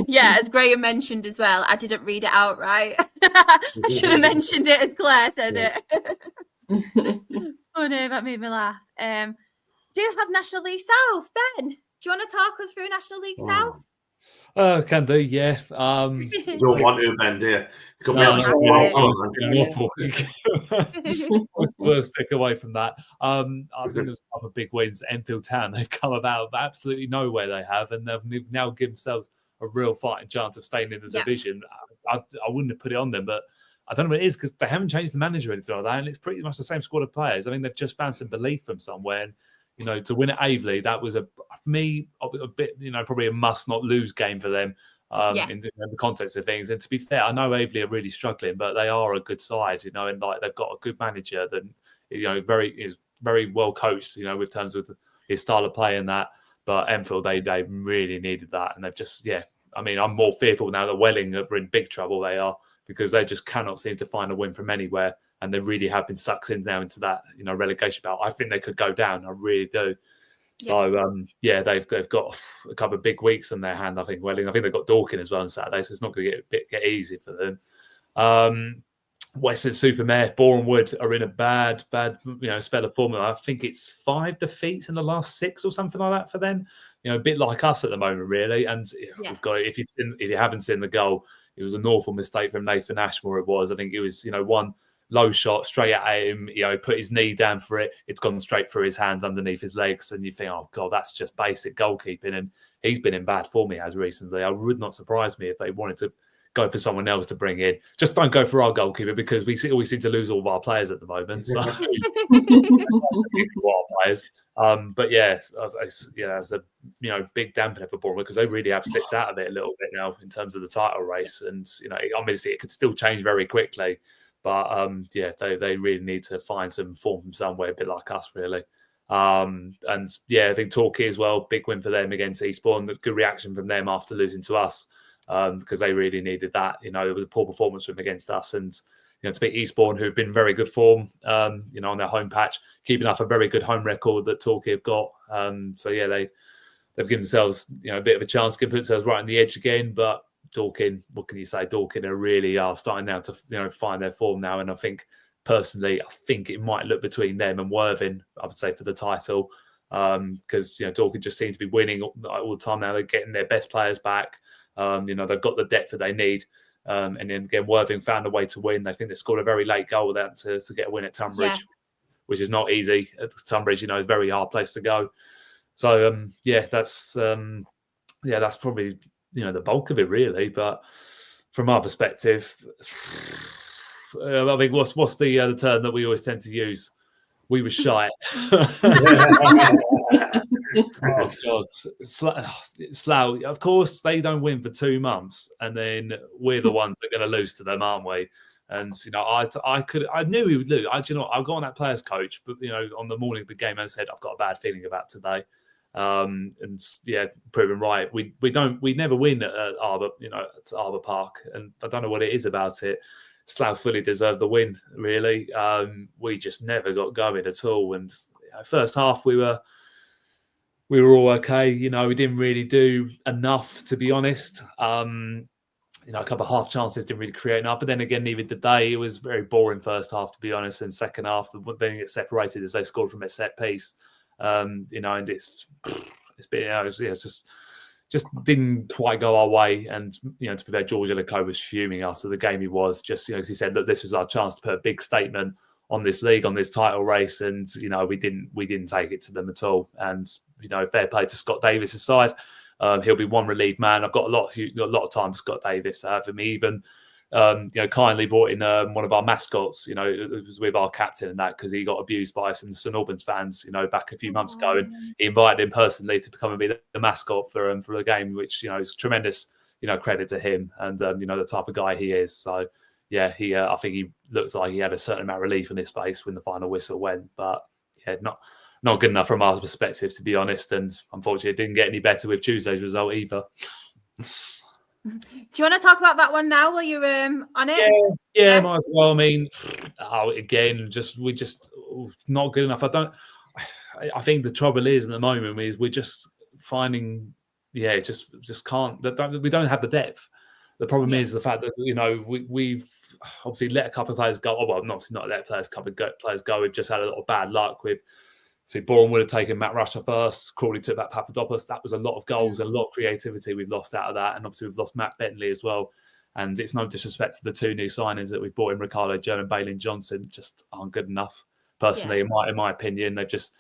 Yeah, as Graham mentioned as well, I didn't read it out right. I should have mentioned it as Claire says it. Oh no, that made me laugh. Do you have National League South, Ben? Do you want to talk us through National League South? Can do, yeah. You don't want to, Ben, do you? We'll stick away from that. I think there's other big wins. Enfield Town, they've come about absolutely nowhere they have, and they've now given themselves a real fighting chance of staying in the division. I wouldn't have put it on them, but I don't know what it is because they haven't changed the manager or anything like that, and it's pretty much the same squad of players. I mean, they've just found some belief from somewhere, and to win at Aveley, that was for me a bit, probably a must not lose game for them in the context of things. And to be fair, I know Aveley are really struggling, but they are a good side, and like they've got a good manager that is very well coached, with terms of his style of play and that. But Enfield, they really needed that, and they've just I mean, I'm more fearful now that Welling are in big trouble. They are, because they just cannot seem to find a win from anywhere. And they really have been sucked in now into that, relegation battle. I think they could go down. I really do. So, they've got a couple of big weeks in their hand, I think. Welling, I think they've got Dorking as well on Saturday, so it's not going to get easy for them. Western Supermare, Bournemouth are in a bad, spell of form. I think it's 5 defeats in the last 6 or something like that for them. A bit like us at the moment, really. And if you haven't seen the goal, it was an awful mistake from Nathan Ashmore. It was. I think it was, one low shot straight at him, put his knee down for it. It's gone straight through his hands underneath his legs. And you think, oh, God, that's just basic goalkeeping. And he's been in bad form, he has recently. I would not surprise me if they wanted to go for someone else to bring in. Just don't go for our goalkeeper because we always seem to lose all of our players at the moment. So, our players. But it's a big dampener for Bournemouth because they really have slipped out of it a little bit now in terms of the title race. And obviously it could still change very quickly. But they really need to find some form from somewhere, a bit like us, really. I think Torquay as well, big win for them against Eastbourne. Good reaction from them after losing to us because they really needed that. It was a poor performance from them against us, and to beat Eastbourne, who've been very good form, on their home patch, keeping up a very good home record that Torquay have got. They've given themselves a bit of a chance to put themselves right on the edge again, but. Dorking, what can you say? Dorking are starting now to find their form now, and I think personally, it might look between them and Worthing, I would say, for the title, because Dorking just seem to be winning all the time now. They're getting their best players back. They've got the depth that they need, and then again, Worthing found a way to win. They think they scored a very late goal with that to get a win at Tunbridge, which is not easy. At Tunbridge, is a very hard place to go. So that's probably. The bulk of it really, but from our perspective, I think what's the term that we always tend to use? We were shy. Oh God, Slough. Of course, they don't win for 2 months, and then we're the ones that are going to lose to them, aren't we? And I knew we would lose. I got on that players coach, but on the morning of the game, I said I've got a bad feeling about today. Proven right. We never win at Arbor, at Arbor Park, and I don't know what it is about it. Slough fully deserved the win, really. We just never got going at all. And first half we were all okay. We didn't really do enough, to be honest. A couple of half chances didn't really create enough. But then again, neither did they. It was very boring first half, to be honest. And second half, then get separated as they scored from a set piece. And it's been it's just didn't quite go our way. And to be fair, George Illico was fuming after the game. He was just because he said that this was our chance to put a big statement on this league, on this title race, and we didn't take it to them at all. And fair play to Scott Davis' side. He'll be one relieved man. I've got a lot of time for Scott Davis. For me, even kindly brought in one of our mascots. It was with our captain and that because he got abused by some St Albans fans. Back a few months ago, and he invited him personally to become and be the mascot for the game, which is tremendous. Credit to him and the type of guy he is. So yeah, I think he looks like he had a certain amount of relief on his face when the final whistle went, but yeah, not good enough from our perspective, to be honest. And unfortunately, it didn't get any better with Tuesday's result either. Do you want to talk about that one now while you're on it? Yeah, might as well. I mean, again, we're just not good enough. I think the trouble is at the moment is we're just finding, just can't. We don't have the depth. The problem is the fact that we've obviously let a couple of players go. Oh, well, obviously not let a couple of players go. We've just had a lot of bad luck with. See, Bourne would have taken Matt Rusher first. Crawley took that Papadopoulos. That was a lot of goals, a lot of creativity we've lost out of that. And obviously we've lost Matt Bentley as well. And it's no disrespect to the two new signings that we've brought in, Ricardo Joe and Bailey Johnson, just aren't good enough. Personally, in my opinion, they've just,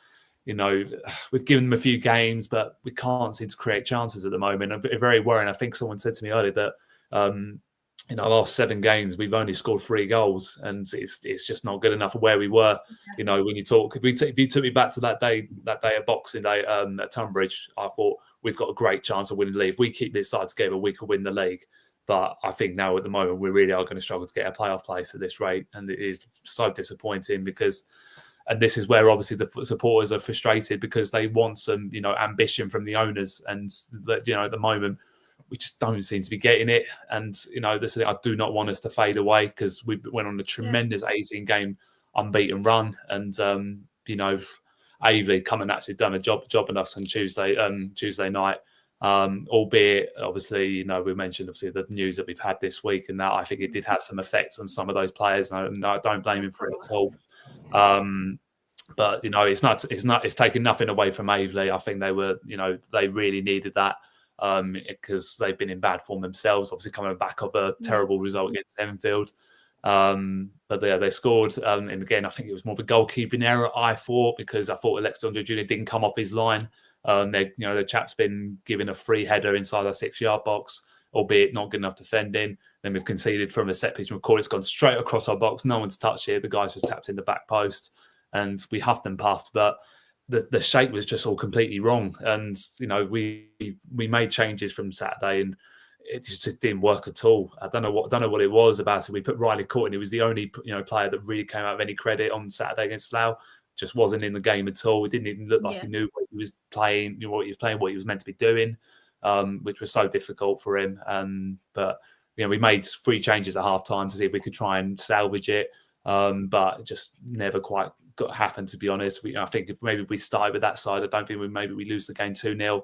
we've given them a few games, but we can't seem to create chances at the moment. I'm very worried. I think someone said to me earlier that in our last 7 games, we've only scored 3 goals, and it's just not good enough for where we were. When you talk, if you took me back to that day of Boxing Day at Tunbridge, I thought we've got a great chance of winning the league. If we keep this side together, we could win the league. But I think now at the moment, we really are going to struggle to get a playoff place at this rate. And it is so disappointing and this is where obviously the supporters are frustrated because they want some, ambition from the owners. And, at the moment, we just don't seem to be getting it. And, this is, I do not want us to fade away because we went on a tremendous 18-game unbeaten run. And, Avely come and actually done a job on us on Tuesday night. Albeit, obviously, we mentioned obviously the news that we've had this week, and that I think it did have some effects on some of those players. And I don't blame him for it at all. But it's taken nothing away from Avely. I think they were, they really needed that because they've been in bad form themselves. Obviously, coming back of a terrible result against Enfield. But they scored, and again, I think it was more of a goalkeeping error. I thought because I thought Alexander Jr. didn't come off his line. The chap's been given a free header inside our 6-yard box, albeit not good enough defending. Then we've conceded from a set piece from a corner. It's gone straight across our box. No one's touched it. The guy's just tapped in the back post, and we huffed and puffed. But the shape was just all completely wrong. And we made changes from Saturday, and it just didn't work at all. I don't know what it was about it. We put Riley Courtney. He was the only player that really came out of any credit on Saturday against Slough. Just wasn't in the game at all. It didn't even look like he knew what he was playing, what he was meant to be doing, which was so difficult for him. But we made 3 changes at half time to see if we could try and salvage it. But it just never quite happened, to be honest. I think if maybe we started with that side, I don't think we lose the game 2-0.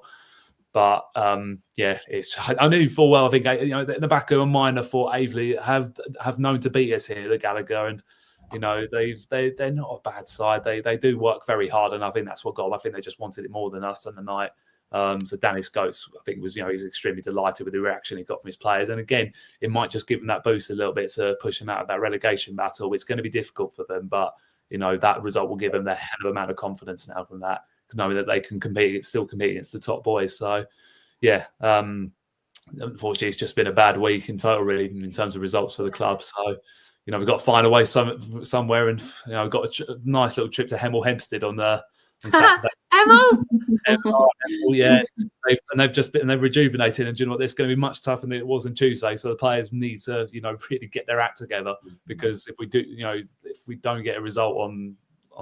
But I knew full well. I think in the back of my mind, I thought Avely have known to beat us here, the Gallagher, and they're not a bad side. They do work very hard, and I think that's what got them. I think they just wanted it more than us on the night. So Danny Scopes, I think, he's extremely delighted with the reaction he got from his players. And again, it might just give them that boost a little bit to push them out of that relegation battle. It's going to be difficult for them, but that result will give them a hell of amount of confidence now from that, because knowing that they can still compete against the top boys. So unfortunately, it's just been a bad week in total, really, in terms of results for the club. So we've got to find a way somewhere, and we've got a nice little trip to Hemel Hempstead on Saturday. Emil, they've rejuvenated, and do you know what? It's going to be much tougher than it was on Tuesday. So the players need to, really get their act together, because if we don't get a result on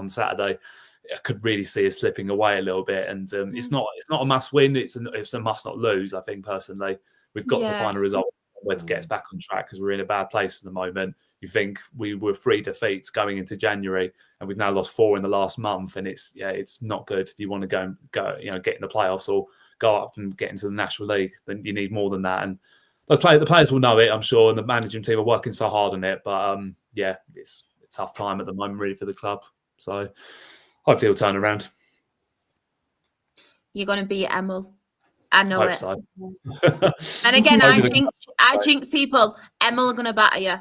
Saturday, I could really see us slipping away a little bit. And it's not a must win. It's a must not lose. I think personally, we've got to find a result where to get us back on track, because we're in a bad place at the moment. You think we were 3 defeats going into January, and we've now lost 4 in the last month, and it's not good. If you want to go get in the playoffs or go up and get into the National League, then you need more than that. And the players will know it, I'm sure, and the management team are working so hard on it. But it's a tough time at the moment, really, for the club. So hopefully it'll turn around. You're going to beat Emil. I know it. So. And again, I jinx people. Emil are going to batter you.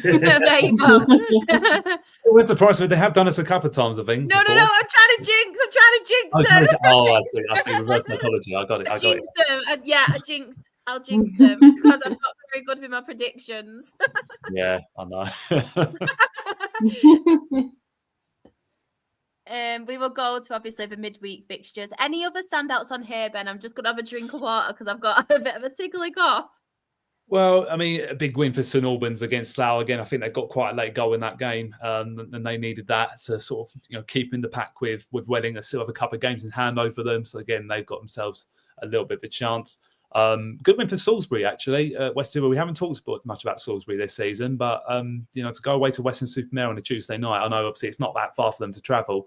There you go. It wouldn't surprise me. They have done us a couple of times, I think. No. I'm trying to jinx them. I see. Reverse psychology. I got it. I'll jinx them because I'm not very good with my predictions. Yeah, I know. We will go to obviously the midweek fixtures. Any other standouts on here, Ben? I'm just going to have a drink of water because I've got a bit of a tickly cough. Well, I mean, a big win for St Albans against Slough. Again, I think they got quite a late goal in that game, and they needed that to sort of keep in the pack with Welling. They still have a couple of games in hand over them, so again, they've got themselves a little bit of a chance. Good win for Salisbury, actually. West Ham, we haven't talked much about Salisbury this season, but to go away to Western-super-Mare on a Tuesday night, I know obviously it's not that far for them to travel.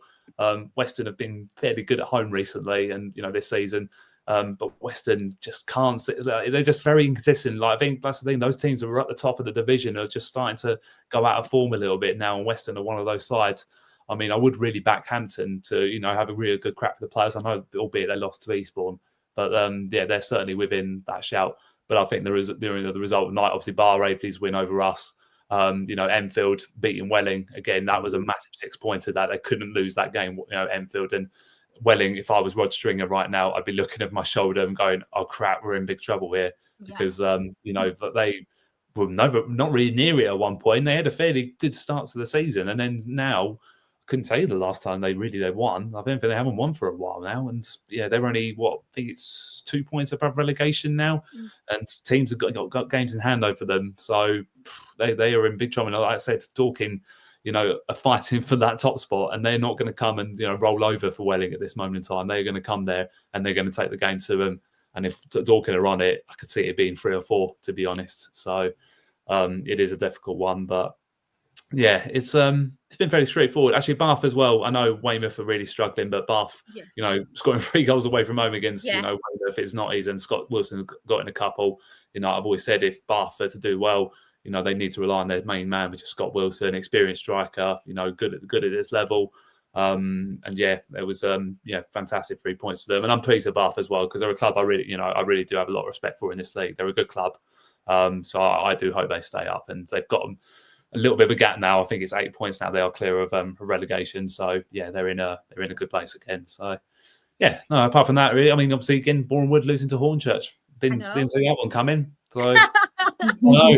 Western have been fairly good at home recently, and this season. But Western just can't. They're just very inconsistent. Like, I think that's the thing. Those teams that were at the top of the division are just starting to go out of form a little bit now. And Western are one of those sides. I mean, I would really back Hampton to have a really good crack for the players. I know, albeit they lost to Eastbourne, but they're certainly within that shout. But I think the result of the night, obviously, bar Rapley's win over us. Enfield beating Welling again. That was a massive 6-pointer. That they couldn't lose that game. Enfield and Welling, if I was Rod Stringer right now, I'd be looking over my shoulder and going, "Oh crap, we're in big trouble here," because they were not really near it at one point. They had a fairly good start to the season, and then now I couldn't tell you the last time they won. I don't think they haven't won for a while now, and they're only I think it's 2 points above relegation now, and teams have got games in hand over them, so they are in big trouble. Like I said, Dorking, are fighting for that top spot, and they're not going to come and roll over for Welling at this moment in time. They're going to come there and they're going to take the game to them. And if Dorking are on it, I could see it being 3 or 4, to be honest. So it is a difficult one, but it's been very straightforward. Actually, Bath as well. I know Weymouth are really struggling, but Bath, scoring 3 goals away from home against Weymouth is not easy. And Scott Wilson got in a couple. I've always said if Bath are to do well, they need to rely on their main man, which is Scott Wilson, experienced striker, good at this level. There was fantastic 3 points for them. And I'm pleased with Bath as well, because they're a club I really do have a lot of respect for in this league. They're a good club. So I do hope they stay up, and they've got a little bit of a gap now. I think it's 8 points now. They are clear of relegation. So they're in a good place again. So apart from that, really, I mean, obviously again, Bournemouth losing to Hornchurch. Didn't see that one coming. So no,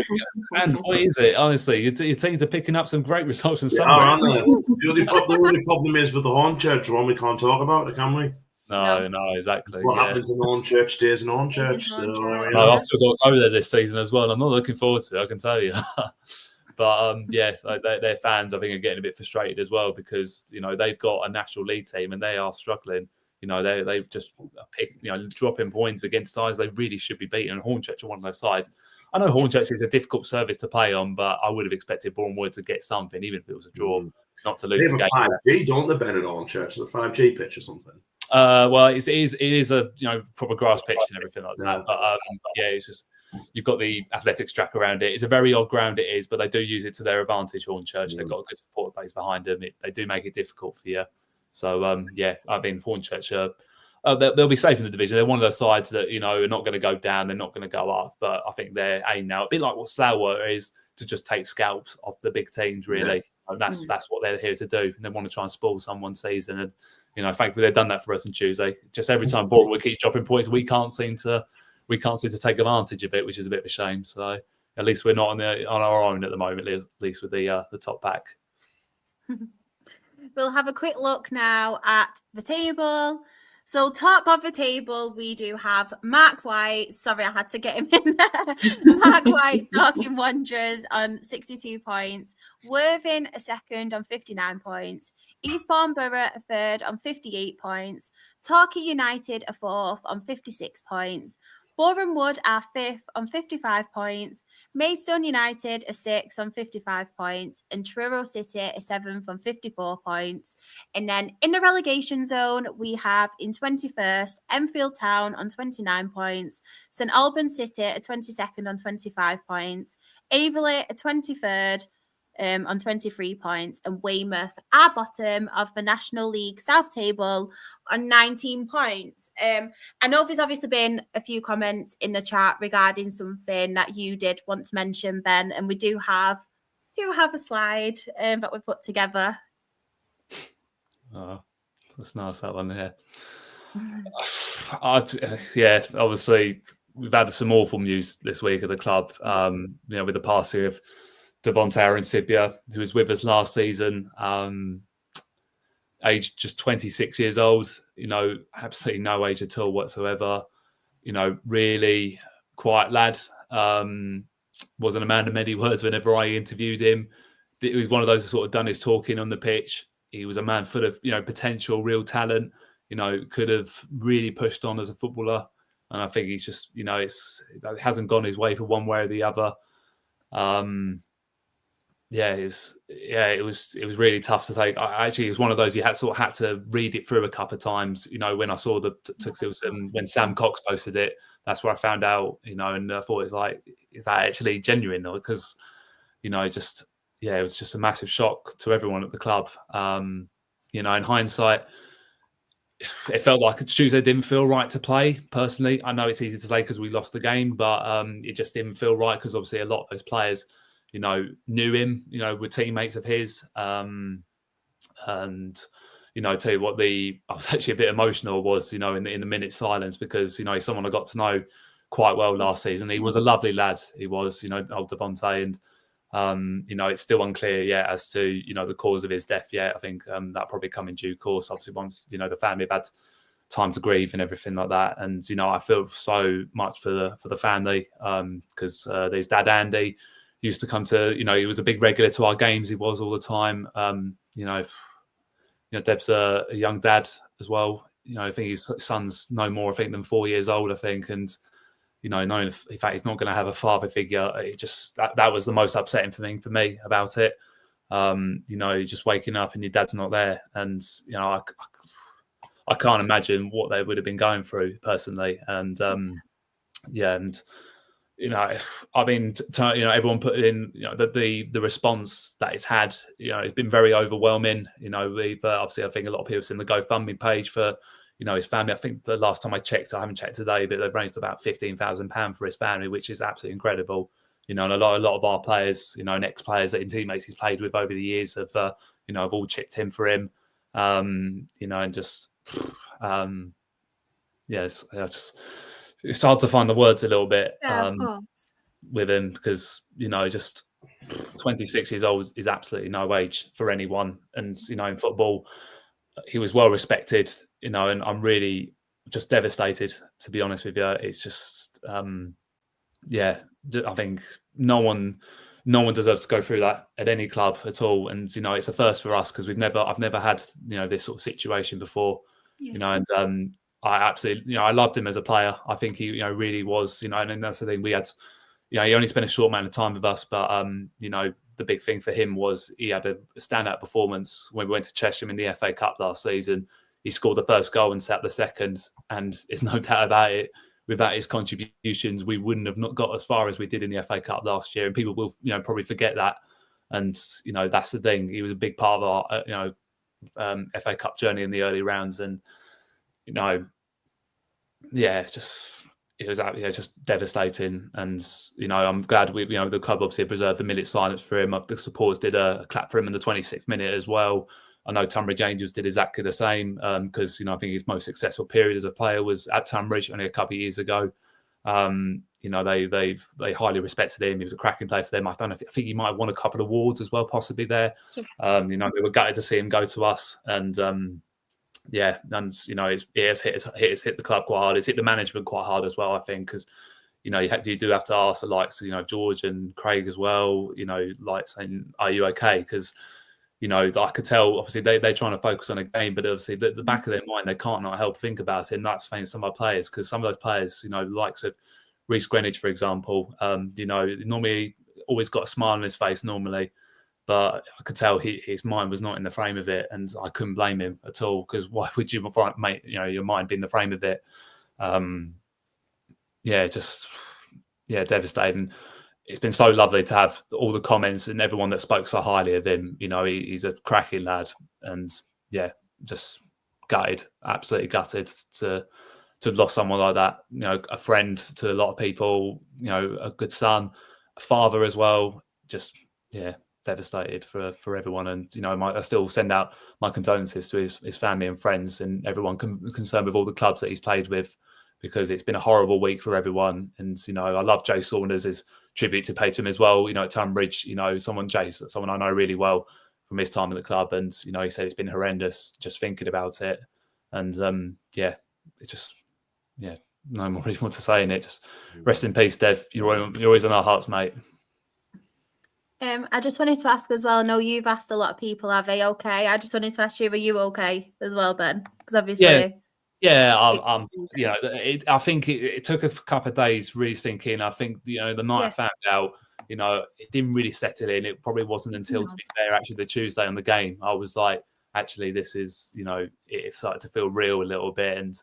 and what is it? Honestly, your teams are picking up some great results from somewhere. The only problem is with the Hornchurch one, we can't talk about it, can we? No, exactly. What happens in Hornchurch stays in Hornchurch. I've still got to go there this season as well. I'm not looking forward to it, I can tell you. But their fans, I think, are getting a bit frustrated as well, because they've got a National League team and they are struggling. They've just picked, dropping points against sides they really should be beating. And Hornchurch are one of those sides. I know Hornchurch is a difficult service to play on, but I would have expected Bournemouth to get something, even if it was a draw, not to lose the game. They have a 5G, don't they, Ben, at Hornchurch? It's a 5G pitch or something. Well, it is a proper grass pitch and everything like that. But it's just you've got the athletics track around it. It's a very odd ground, it is, but they do use it to their advantage. Hornchurch, they've got a good support base behind them. They do make it difficult for you. So I mean, Hornchurch, they'll be safe in the division. They're one of those sides that are not going to go down. They're not going to go up. But I think their aim now, a bit like what Slough were, is to just take scalps off the big teams. Really, and that's what they're here to do. And they want to try and spoil someone's season. And thankfully they've done that for us on Tuesday. Just every time Bournemouth keeps dropping points, we can't seem to take advantage of it, which is a bit of a shame. So at least we're not on our own at the moment. At least with the top pack. We'll have a quick look now at the table. So top of the table, we do have Mark White. Sorry, I had to get him in there. Mark White, Dorking Wanderers on 62 points. Worthing a second on 59 points. Eastbourne Borough a third on 58 points. Torquay United a fourth on 56 points. Boreham Wood are fifth on 55 points. Maidstone United are sixth on 55 points. And Truro City are seventh on 54 points. And then in the relegation zone, we have in 21st, Enfield Town on 29 points. St Albans City are 22nd on 25 points. Averley are 23rd on 23 points. And Weymouth are bottom of the National League South table on 19 points. I know there's obviously been a few comments in the chat regarding something that you did want to mention, Ben, and we do have a slide that we put together. Oh, that's nice, that one here. Obviously we've had some awful news this week at the club. With the passing of Devonte Aaron-Sibia, who was with us last season, aged just 26 years old, absolutely no age at all whatsoever, really quiet lad. Wasn't a man of many words whenever I interviewed him. He was one of those who sort of done his talking on the pitch. He was a man full of, potential, real talent, could have really pushed on as a footballer. And I think he's just, it hasn't gone his way for one way or the other. It was really tough to take. It was one of those you had to read it through a couple of times. When I saw when Sam Cox posted it, that's where I found out. And I thought, it's like, is that actually genuine? Because it was just a massive shock to everyone at the club. In hindsight, it felt like Tuesday didn't feel right to play. Personally, I know it's easy to say because we lost the game, but it just didn't feel right because obviously a lot of those players, knew him, were teammates of his. And tell you what, I was actually a bit emotional in the minute silence because he's someone I got to know quite well last season. He was a lovely lad. He was, old Devontae, and it's still unclear yet as to the cause of his death yet. I think that'll probably come in due course. Obviously, once the family have had time to grieve and everything like that. And I feel so much for the family because his dad Andy used to come to he was a big regular to our games. He was all the time. Deb's a young dad as well. I think his son's no more than 4 years old. I think and. Knowing in fact he's not going to have a father figure, it just that was the most upsetting thing for me about it. You're just waking up and your dad's not there, and I can't imagine what they would have been going through personally. And everyone put in the response that it's had. It's been very overwhelming. We've obviously I think a lot of people have seen the GoFundMe page for. His family. I think the last time I checked, I haven't checked today, but they've raised about £15,000 for his family, which is absolutely incredible. And a lot of our players, and ex-players and teammates he's played with over the years have all chipped in for him. It's hard to find the words a little bit with him because just 26 years old is absolutely no age for anyone, and in football. He was well respected, and I'm really just devastated, to be honest with you. It's just, I think no one deserves to go through that at any club at all. And, it's a first for us because I've never had, this sort of situation before, and I absolutely, I loved him as a player. I think he, really was, and that's the thing we had, he only spent a short amount of time with us, but, the big thing for him was he had a standout performance when we went to Cheshire in the FA Cup last season. He scored the first goal and set the second, and there's no doubt about it. Without his contributions, we wouldn't have not got as far as we did in the FA Cup last year, and people will, probably forget that. And that's the thing. He was a big part of our, FA Cup journey in the early rounds, and it was just devastating. And I'm glad the club obviously preserved the minute silence for him. The supporters did a clap for him in the 26th minute as well. I know Tunbridge Angels did exactly the same because I think his most successful period as a player was at Tunbridge only a couple of years ago. They highly respected him. He was a cracking player for them. I think he might have won a couple of awards as well, possibly there. They were gutted to see him go to us, and it has hit the club quite hard. It's hit the management quite hard as well, I think, because you do have to ask the likes of George and Craig as well. Like saying, "Are you okay?" Because I could tell. Obviously, they're trying to focus on a game, but obviously, the back of their mind, they can't not help think about it. And that's saying some of our players, because some of those players, the likes of Reece Greenwich, for example, normally always got a smile on his face normally. But I could tell his mind was not in the frame of it, and I couldn't blame him at all. Because why would you make your mind be in the frame of it? Devastating. It's been so lovely to have all the comments and everyone that spoke so highly of him. He's a cracking lad, and just gutted, absolutely gutted to have lost someone like that. A friend to a lot of people. A good son, a father as well. Just devastated for everyone, and I still send out my condolences to his family and friends and everyone concerned with all the clubs that he's played with, because it's been a horrible week for everyone. And I love Jay Saunders' tribute to pay to him as well. At Tunbridge, someone I know really well from his time at the club, and he said it's been horrendous just thinking about it. And it's just no more really want to say in it. Just rest in peace, Dev. You're always in our hearts, mate. I just wanted to ask as well, I know you've asked a lot of people, are they okay? I just wanted to ask you, are you okay as well, Ben? Because obviously... Yeah, I think it took a couple of days really sinking. I think, the night I found out, it didn't really settle in. It probably wasn't until, to be fair, actually the Tuesday on the game, I was like, actually, this is, it started to feel real a little bit. And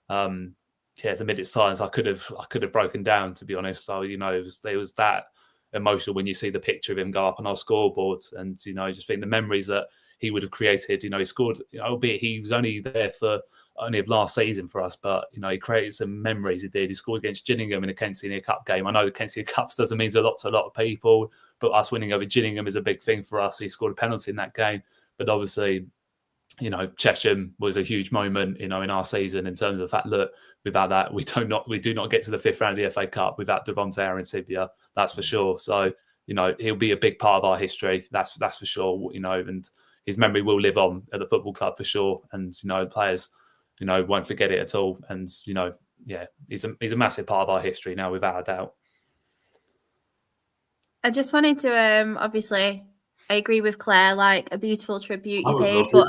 the minute silence, I could have broken down, to be honest. So, it was that emotional when you see the picture of him go up on our scoreboard, and just think the memories that he would have created. He scored, albeit he was only there for only of last season for us, but he created some memories. He did. He scored against Gillingham in a Kent Senior Cup game. I know the Kent Senior Cups doesn't mean a lot to a lot of people, but us winning over Gillingham is a big thing for us. He scored a penalty in that game, but obviously, Chesham was a huge moment, in our season in terms of the fact, look, without that, we do not get to the 5th round of the FA Cup without Devontae Aaron-Sibia. That's for sure. So, he'll be a big part of our history. That's for sure. And his memory will live on at the football club for sure. And players, won't forget it at all. And he's a massive part of our history now, without a doubt. I just wanted to obviously, I agree with Claire, like a beautiful tribute you paid, but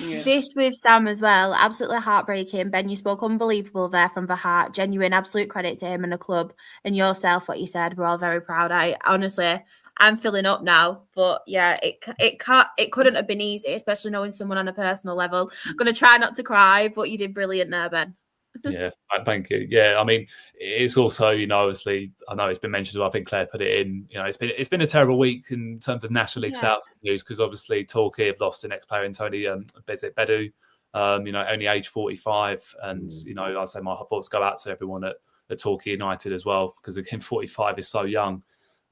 this with Sam as well, absolutely heartbreaking. Ben, you spoke unbelievable there from the heart. Genuine, absolute credit to him and the club and yourself. What you said, we're all very proud. I'm filling up now, but yeah, it couldn't have been easy, especially knowing someone on a personal level. I'm gonna try not to cry, but you did brilliant there, Ben. Yeah, thank you. Yeah, I mean, it's also, obviously, I know it's been mentioned, but I think Claire put it in. It's been a terrible week in terms of National League South news, because obviously Torquay have lost an ex-player in Tony Bedu, only age 45, and I say my thoughts go out to everyone at Torquay United as well, because again, 45 is so young.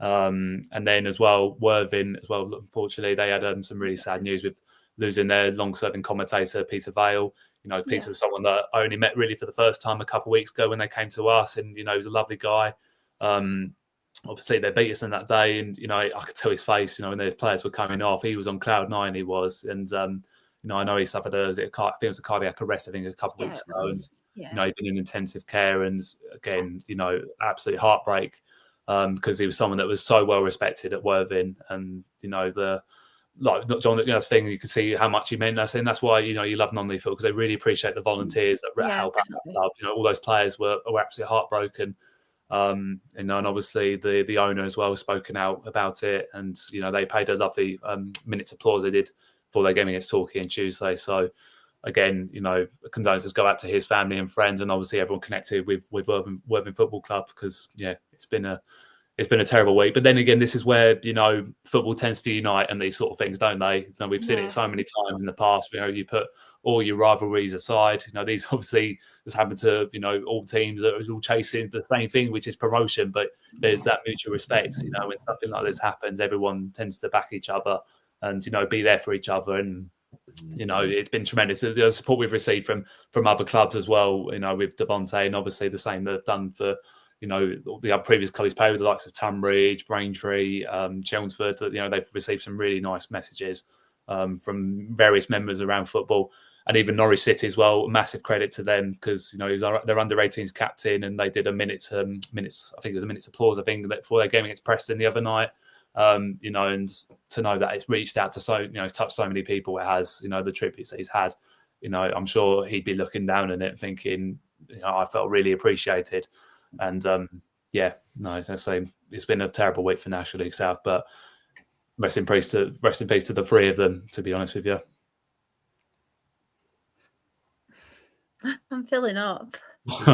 And then as well, Worthing as well. Unfortunately, they had some really sad news with losing their long-serving commentator Peter Vale. Peter was someone that I only met really for the first time a couple of weeks ago when they came to us, and he was a lovely guy. Obviously, they beat us on that day, and I could tell his face. When those players were coming off, he was on cloud nine. He was, and I know he suffered a cardiac arrest, I think, a couple of weeks ago, and he'd been in intensive care, and again, absolute heartbreak. Because he was someone that was so well respected at Worthing, and not John. That's the thing, you can see how much he meant. And that's why you love non-league football, because they really appreciate the volunteers that help out that club. All those players were absolutely heartbroken, and obviously the owner as well has spoken out about it, and they paid a lovely minute's applause they did for their game against Torquay on Tuesday. So again, condolences go out to his family and friends, and obviously everyone connected with Worthing Football Club, because it's been a terrible week. But then again, this is where football tends to unite, and these sort of things, don't they? We've seen it so many times in the past. You put all your rivalries aside. These obviously has happened to all teams that are all chasing the same thing, which is promotion. But there's that mutual respect. When something like this happens, everyone tends to back each other and be there for each other. And it's been tremendous. The support we've received from other clubs as well, with Devontae, and obviously the same they've done for, the previous clubs played with the likes of Tunbridge, Braintree, Chelmsford. They've received some really nice messages from various members around football, and even Norwich City as well. Massive credit to them, because, he was their under-18s captain, and they did a minute's applause, I think, before their game against Preston the other night. And to know that it's reached out to it's touched so many people. It has, the tributes that he's had. I'm sure he'd be looking down on it, thinking, I felt really appreciated. And it's been a terrible week for National League South. But rest in peace to the three of them, to be honest with you. I'm filling up.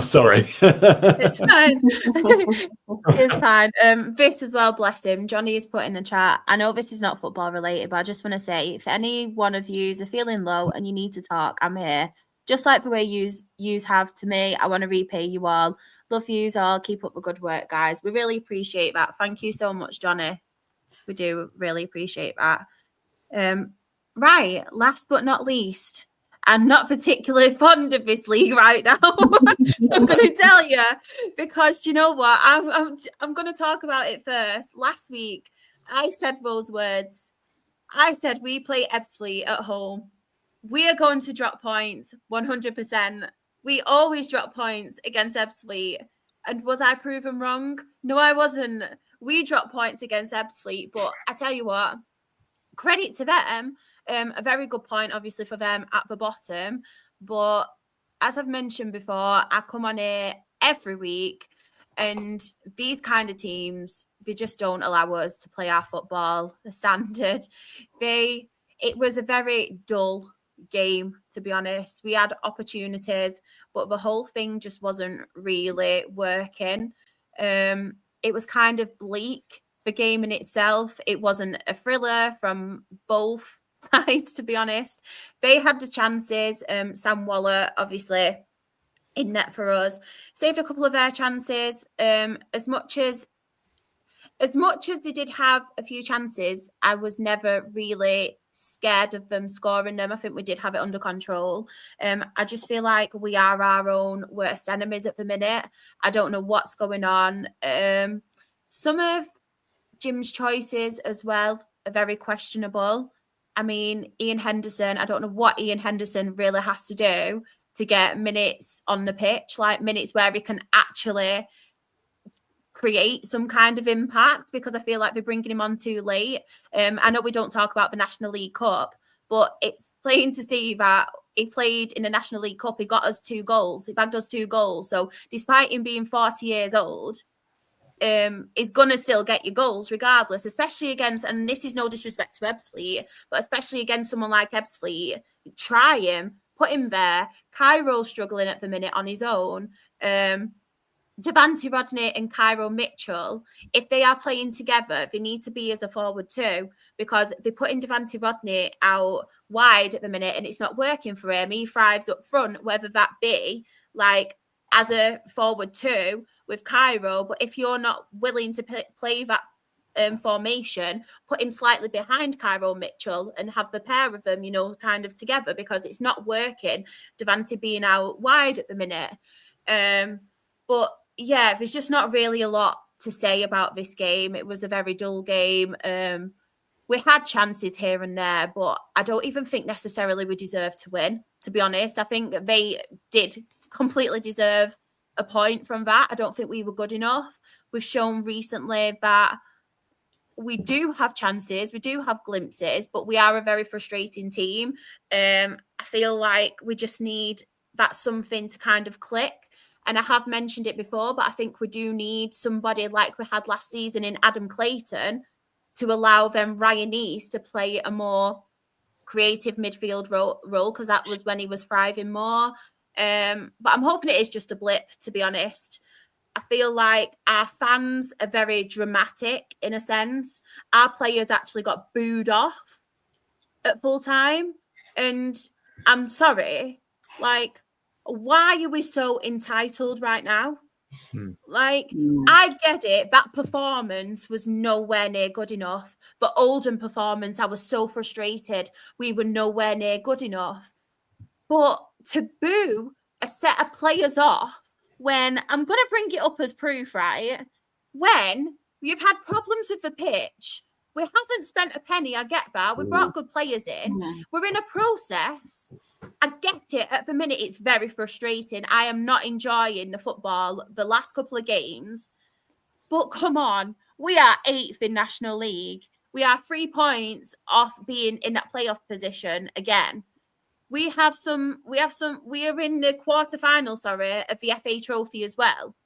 Sorry. It's fine. It's fine. This as well, bless him. Johnny is put in the chat. I know this is not football related, but I just want to say, if any one of yous are feeling low and you need to talk, I'm here. Just like the way yous have to me, I want to repay you all. Love yous all. Keep up the good work, guys. We really appreciate that. Thank you so much, Johnny. We do really appreciate that. Right, last but not least, I'm not particularly fond of this league right now. I'm going to tell you, because do you know what? I'm going to talk about it first. Last week, I said those words. I said we play Ebbsfleet at home. We are going to drop points 100%. We always drop points against Ebbsfleet. And was I proven wrong? No, I wasn't. We dropped points against Ebbsfleet, but I tell you what, credit to them. a very good point, obviously, for them at the bottom. But as I've mentioned before, I come on here every week, and these kind of teams, they just don't allow us to play our football, the standard. It was a very dull game, to be honest. We had opportunities, but the whole thing just wasn't really working. It was kind of bleak, the game in itself. It wasn't a thriller from both sides, to be honest. They had the chances. Sam Waller, obviously, in net for us, saved a couple of their chances. As much as they did have a few chances, I was never really scared of them scoring them. I think we did have it under control. I just feel like we are our own worst enemies at the minute. I don't know what's going on. Some of Jim's choices as well are very questionable. I mean, Ian Henderson, I don't know what Ian Henderson really has to do to get minutes on the pitch, like minutes where he can actually create some kind of impact, because I feel like they're bringing him on too late. I know we don't talk about the National League Cup, but it's plain to see that he played in the National League Cup. He got us 2 goals. He bagged us 2 goals. So despite him being 40 years old, is going to still get you goals regardless, especially against, and this is no disrespect to Ebbsfleet, but especially against someone like Ebbsfleet. Try him, put him there. Cairo's struggling at the minute on his own. Devante Rodney and Cairo Mitchell, if they are playing together, they need to be as a forward too, because they're putting Devante Rodney out wide at the minute and it's not working for him. He thrives up front, whether that be like as a forward too with Cairo. But if you're not willing to play that formation, put him slightly behind Cairo Mitchell and have the pair of them, kind of together, because it's not working. Devante being out wide at the minute. But yeah, there's just not really a lot to say about this game. It was a very dull game. We had chances here and there, but I don't even think necessarily we deserved to win, to be honest. I think they did completely deserve a point from that. I don't think we were good enough. We've shown recently that we do have chances, we do have glimpses, but we are a very frustrating team. I feel like we just need that something to kind of click. And I have mentioned it before, but I think we do need somebody like we had last season in Adam Clayton to allow them Ryan East to play a more creative midfield role, because that was when he was thriving more. But I'm hoping it is just a blip, to be honest. I feel like our fans are very dramatic in a sense. Our players actually got booed off at full time. And I'm sorry, like, why are we so entitled right now? I get it. That performance was nowhere near good enough. The Oldham performance, I was so frustrated. We were nowhere near good enough. But to boo a set of players off when, I'm going to bring it up as proof, right? When you've had problems with the pitch, we haven't spent a penny, I get that. We brought good players in. We're in a process. I get it. At the minute, it's very frustrating. I am not enjoying the football the last couple of games. But come on, we are 8th in National League. We are 3 points off being in that playoff position again. We are in the quarterfinal, of the FA Trophy as well.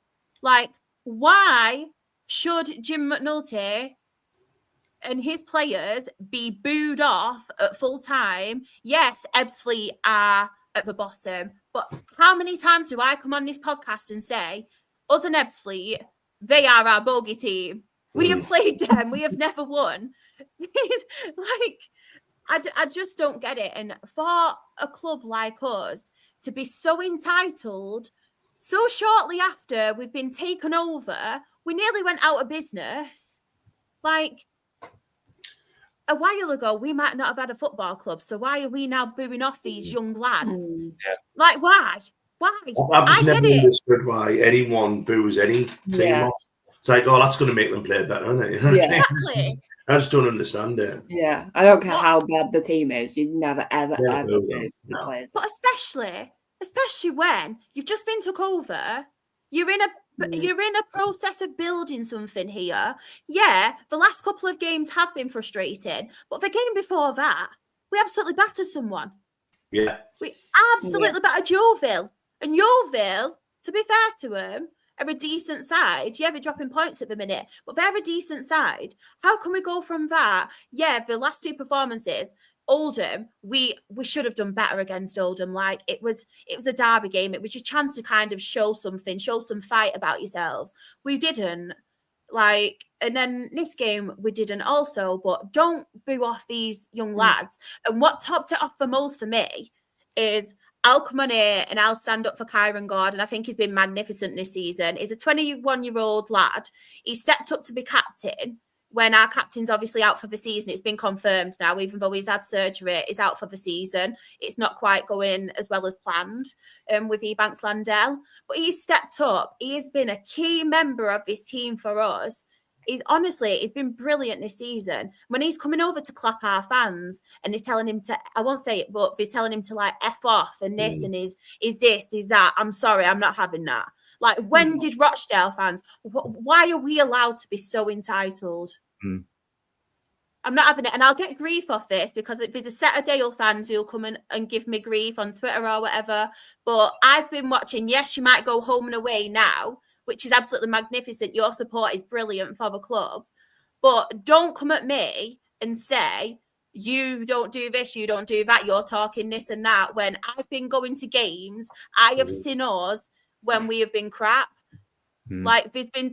Like, why should Jim McNulty and his players be booed off at full time? Yes, Ebbsfleet are at the bottom, but how many times do I come on this podcast and say, us and Ebbsfleet, they are our bogey team. We have played them. We have never won. I just don't get it. And for a club like us to be so entitled, so shortly after we've been taken over, we nearly went out of business. Like, a while ago, we might not have had a football club. So why are we now booing off these young lads? Like, why? Why? I've just never understood why anyone boos any team off. It's like, oh, that's going to make them play better, isn't it? You know what I mean? Exactly. I just don't understand it. Yeah, I don't care how bad the team is. You'd never, ever boo the players. But especially when you've just been took over, you're in a process of building something here. Yeah, the last couple of games have been frustrating, but the game before that, we absolutely battered someone. Yeah. We absolutely battered Yeovil. And Yeovil, to be fair to them, are a decent side. Yeah, they're dropping points at the minute, but they're a decent side. How can we go from that? Yeah, the last two performances, Oldham, we should have done better against Oldham. Like, it was a derby game. It was your chance to kind of show something, show some fight about yourselves. We didn't. Like, and then this game we didn't also, but don't boo off these young lads. And what topped it off the most for me is I'll come on here and I'll stand up for Kyron Gordon. I think he's been magnificent this season. He's a 21-year-old lad. He stepped up to be captain when our captain's obviously out for the season. It's been confirmed now, even though he's had surgery, he's out for the season. It's not quite going as well as planned with Ebanks Landell. But he's stepped up. He has been a key member of this team for us. He's been brilliant this season. When he's coming over to clap our fans and they're telling him to, I won't say it, but they're telling him to like F off and this and is this, is that. I'm sorry, I'm not having that. Like, when did Rochdale fans, why are we allowed to be so entitled? I'm not having it. And I'll get grief off this because there's a set of Dale fans who'll come and give me grief on Twitter or whatever. But I've been watching, yes, you might go home and away now, which is absolutely magnificent. Your support is brilliant for the club. But don't come at me and say, you don't do this, you don't do that, you're talking this and that. When I've been going to games, I have seen us when we have been crap. Like, there's been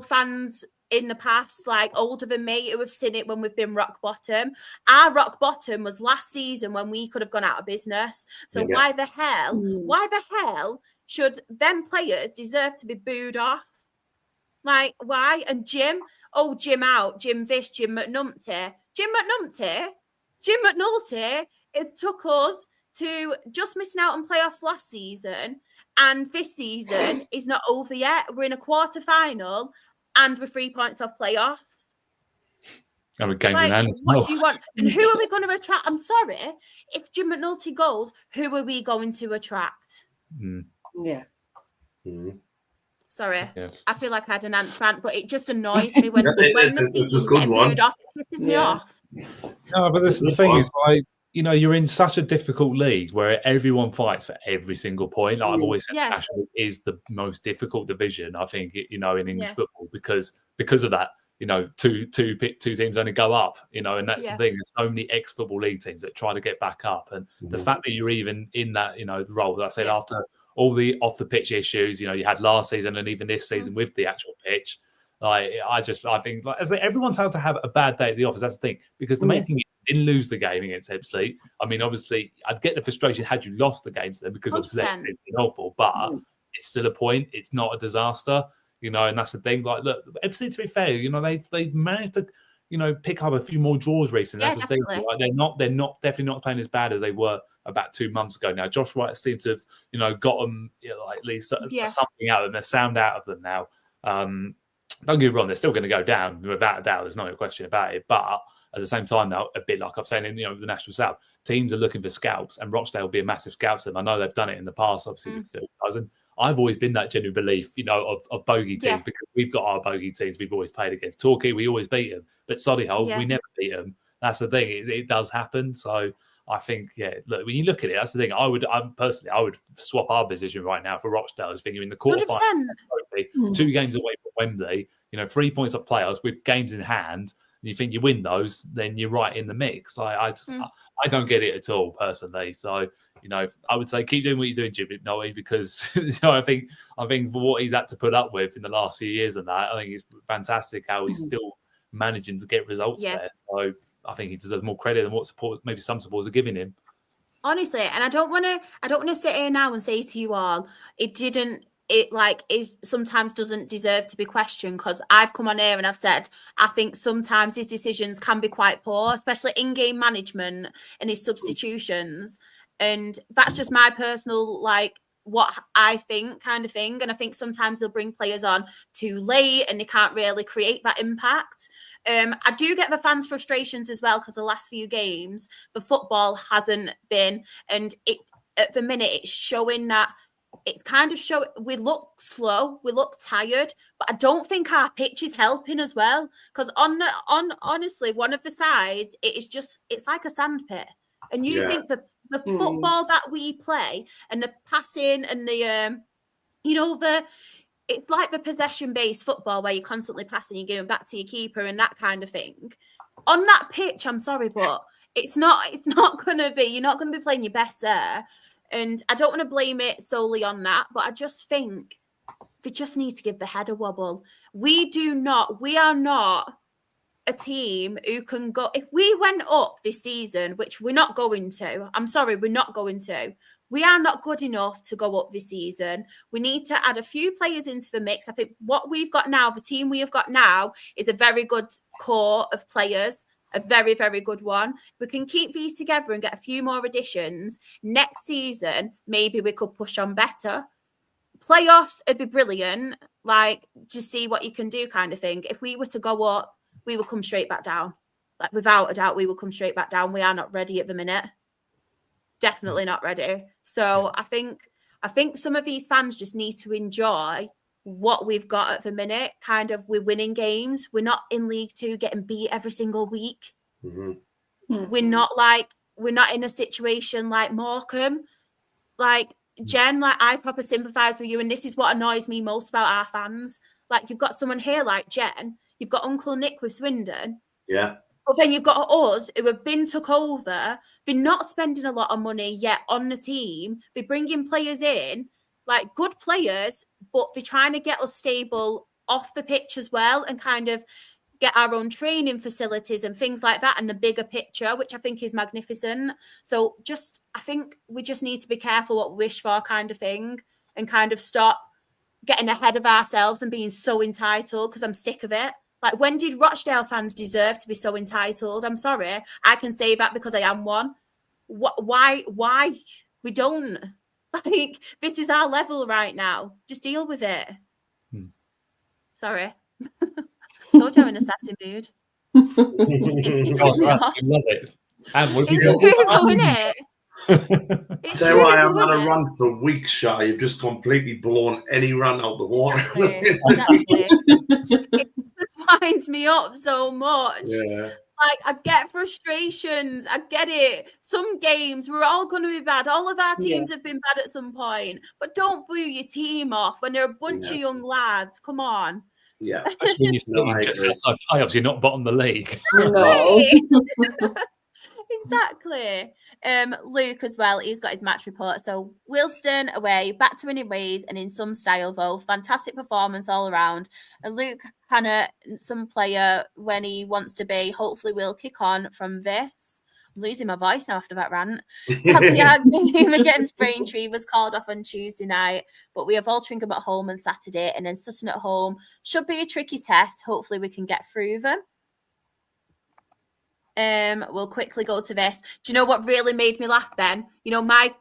fans in the past, like older than me, who have seen it when we've been rock bottom. Our rock bottom was last season when we could have gone out of business. So why the hell should them players deserve to be booed off? Like, why? And Jim out, Jim this, Jim McNulty. Jim McNulty, it took us to just missing out on playoffs last season. And this season is not over yet. We're in a quarter final and we're 3 points off playoffs. And we came in hand. What do you want? And who are we going to attract? I'm sorry. If Jim McNulty goes, who are we going to attract? Yeah. Sorry. Yeah. I feel like I had an ant rant, but it just annoys me when the team get booed off. It pisses me off. No, but this is the thing. Is like, you know, you're in such a difficult league where everyone fights for every single point. Like I've always said, National League is the most difficult division, I think, you know, in English football because of that. You know, two teams only go up. You know, and that's the thing. There's so many ex-football league teams that try to get back up, and the fact that you're even in that, you know, role. That I said after all the off the pitch issues, you know, you had last season and even this season with the actual pitch. Like I think, like, as everyone's had to have a bad day at the office. That's the thing, because the main thing is didn't lose the game against Ebbsfleet. I mean, obviously, I'd get the frustration had you lost the game to them because obviously it's been awful, but it's still a point. It's not a disaster, you know, and that's the thing. Like, look, Ebbsfleet, to be fair, you know, they managed to, you know, pick up a few more draws recently. That's the thing. Like, they're definitely not playing as bad as they were about 2 months ago. Now, Josh Wright seems to have, you know, got them, you know, like, at least something out of them. They're sound out of them now. Don't get me wrong, they're still going to go down without a doubt. There's no question about it. But at the same time, now, a bit like I've said in, you know, the National South, teams are looking for scalps, and Rochdale will be a massive scalp to them. I know they've done it in the past, obviously, with Phil Cousin. I've always been that genuine belief, you know, of bogey teams because we've got our bogey teams we've always played against. Torquay, we always beat them, but Solihull, we never beat them. That's the thing; it does happen. So I think, look, when you look at it, that's the thing. I would swap our position right now for Rochdale. As thinking in the quarterfinal, 2 games away from Wembley, you know, 3 points off playoffs with games in hand. And you think you win those, then you're right in the mix. I don't get it at all personally. So, you know, I would say keep doing what you're doing, Jim Noe, because you know, I think for what he's had to put up with in the last few years and that, I think it's fantastic how he's still managing to get results there. So I think he deserves more credit than what support maybe some supporters are giving him. Honestly, and I don't want to sit here now and say to you all, it sometimes doesn't deserve to be questioned, because I've come on here and I've said I think sometimes his decisions can be quite poor, especially in-game management and his substitutions. And that's just my personal, like, what I think kind of thing. And I think sometimes they'll bring players on too late and they can't really create that impact. I do get the fans' frustrations as well, because the last few games, the football hasn't been, and at the minute it's showing that it's kind of showing we look slow, we look tired, but I don't think our pitch is helping as well. Because honestly, one of the sides, it's like a sandpit. And you think the football that we play and the passing and the, it's like the possession-based football where you're constantly passing, you're going back to your keeper and that kind of thing. On that pitch, I'm sorry, but it's not going to be, you're not going to be playing your best there. And I don't want to blame it solely on that, but I just think they just need to give the head a wobble. We are not a team who can go. If we went up this season, which we're not going to, I'm sorry, we're not going to. We are not good enough to go up this season. We need to add a few players into the mix. I think what we've got now, the team we have got now, is a very good core of players, a very, very good one. We can keep these together and get a few more additions. Next season, maybe we could push on better. Playoffs would be brilliant, like just see what you can do kind of thing. If we were to go up, we will come straight back down. Like without a doubt, we will come straight back down. We are not ready at the minute. Definitely not ready. So I think some of these fans just need to enjoy what we've got at the minute. Kind of, we're winning games. We're not in League Two getting beat every single week. We're not in a situation like Morecambe. Like Jen, like I proper sympathise with you, and this is what annoys me most about our fans. Like you've got someone here like Jen. You've got Uncle Nick with Swindon. Yeah. But then you've got us who have been took over. They're not spending a lot of money yet on the team. They're bringing players in, like good players, but they're trying to get us stable off the pitch as well and kind of get our own training facilities and things like that and the bigger picture, which I think is magnificent. So I think we just need to be careful what we wish for kind of thing and kind of stop getting ahead of ourselves and being so entitled, because I'm sick of it. Like, when did Rochdale fans deserve to be so entitled? I'm sorry. I can say that because I am one. Why? We don't. Like, this is our level right now. Just deal with it. Sorry. Told you I'm in a sassy mood. I love it. And it's true, isn't it? It's true, why I'm on a rant for weeks, Shy. You've just completely blown any rant out the water. Exactly. It just winds me up so much. Yeah. Like, I get frustrations. I get it. Some games, we're all going to be bad. All of our teams have been bad at some point. But don't boo your team off when they're a bunch of young lads. Come on. Yeah. Especially when you're sitting just outside playoffs, you're not bottom of the league. Exactly. Luke as well, he's got his match report. So Wilston away, back to winning ways and in some style though. Fantastic performance all around. And Luke Hannah, some player when he wants to be, hopefully will kick on from this. I'm losing my voice now after that rant. Sadly, our game against Braintree was called off on Tuesday night, but we have Altrincham at home on Saturday and then Sutton at home. Should be a tricky test. Hopefully we can get through them. We'll quickly go to this. Do you know what really made me laugh, Ben? You know, my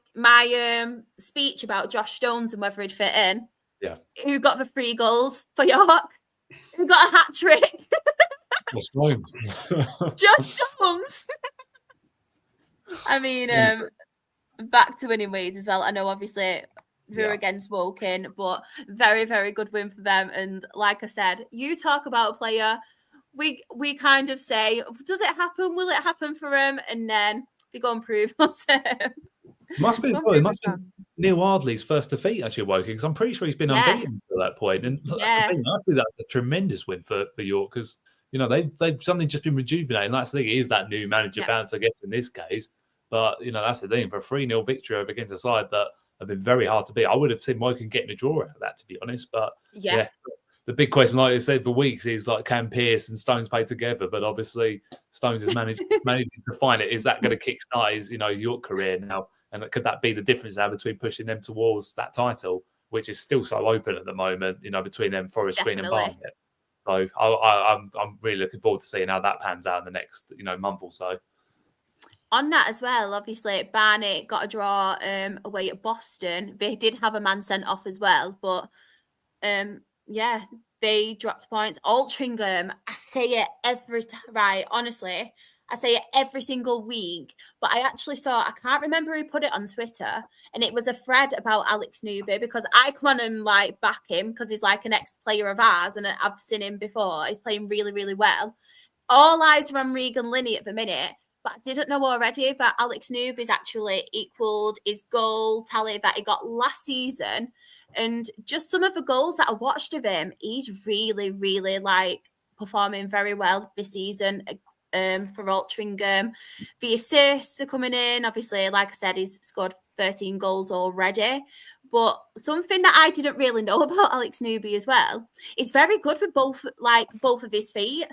speech about Josh Stones and whether he'd fit in. Yeah. Who got the 3 goals for York? Who got a hat trick? Josh Stones. Josh Stones. I mean, back to winning ways as well. I know obviously we were against Woking, but very, very good win for them. And like I said, you talk about a player. We kind of say, does it happen? Will it happen for him? And then we go and prove it. Must be Neil Ardley's first defeat actually at Woking, because I'm pretty sure he's been unbeaten to that point. And that's the thing. I think that's a tremendous win for York, because you know they've suddenly just been rejuvenated. And that's the thing, it is that new manager bounce, I guess, in this case. But you know, that's the thing, for a 3-0 victory over against a side that have been very hard to beat. I would have seen Woking getting a draw out of that, to be honest. But yeah. The big question, like I said for weeks, is like, can Pearce and Stones play together? But obviously, Stones is managing to find it. Is that going to kickstart his York career now? And could that be the difference now between pushing them towards that title, which is still so open at the moment, between them, Forest Green and Barnet? So I'm really looking forward to seeing how that pans out in the next month or so. On that as well, obviously, Barnet got a draw away at Boston. They did have a man sent off as well, but they dropped points. Altrincham, I say it every time, right? Honestly, I say it every single week. But I actually saw, I can't remember who put it on Twitter, and it was a thread about Alex Newby, because I come on and back him because he's like an ex-player of ours, and I've seen him before. He's playing really, really well. All eyes are on Regan Linney at the minute. but I didn't know already that Alex Noob is actually equalled his goal tally that he got last season. And just some of the goals that I watched of him, he's really, really performing very well this season for Altrincham. The assists are coming in. Obviously, like I said, he's scored 13 goals already. But something that I didn't really know about Alex Newby as well, he's very good with both of his feet.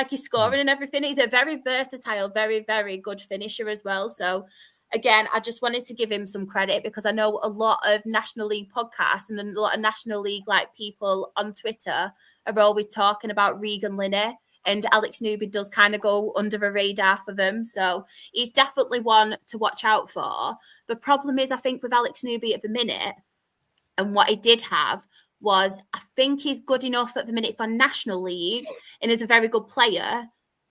He's scoring and everything. He's a very versatile, very, very good finisher as well. So, again, I just wanted to give him some credit because I know a lot of National League podcasts and a lot of National League people on Twitter are always talking about Regan Linney, and Alex Newby does kind of go under the radar for them. So he's definitely one to watch out for. The problem is, I think, with Alex Newby at the minute, and what he did have was, I think he's good enough at the minute for National League and is a very good player.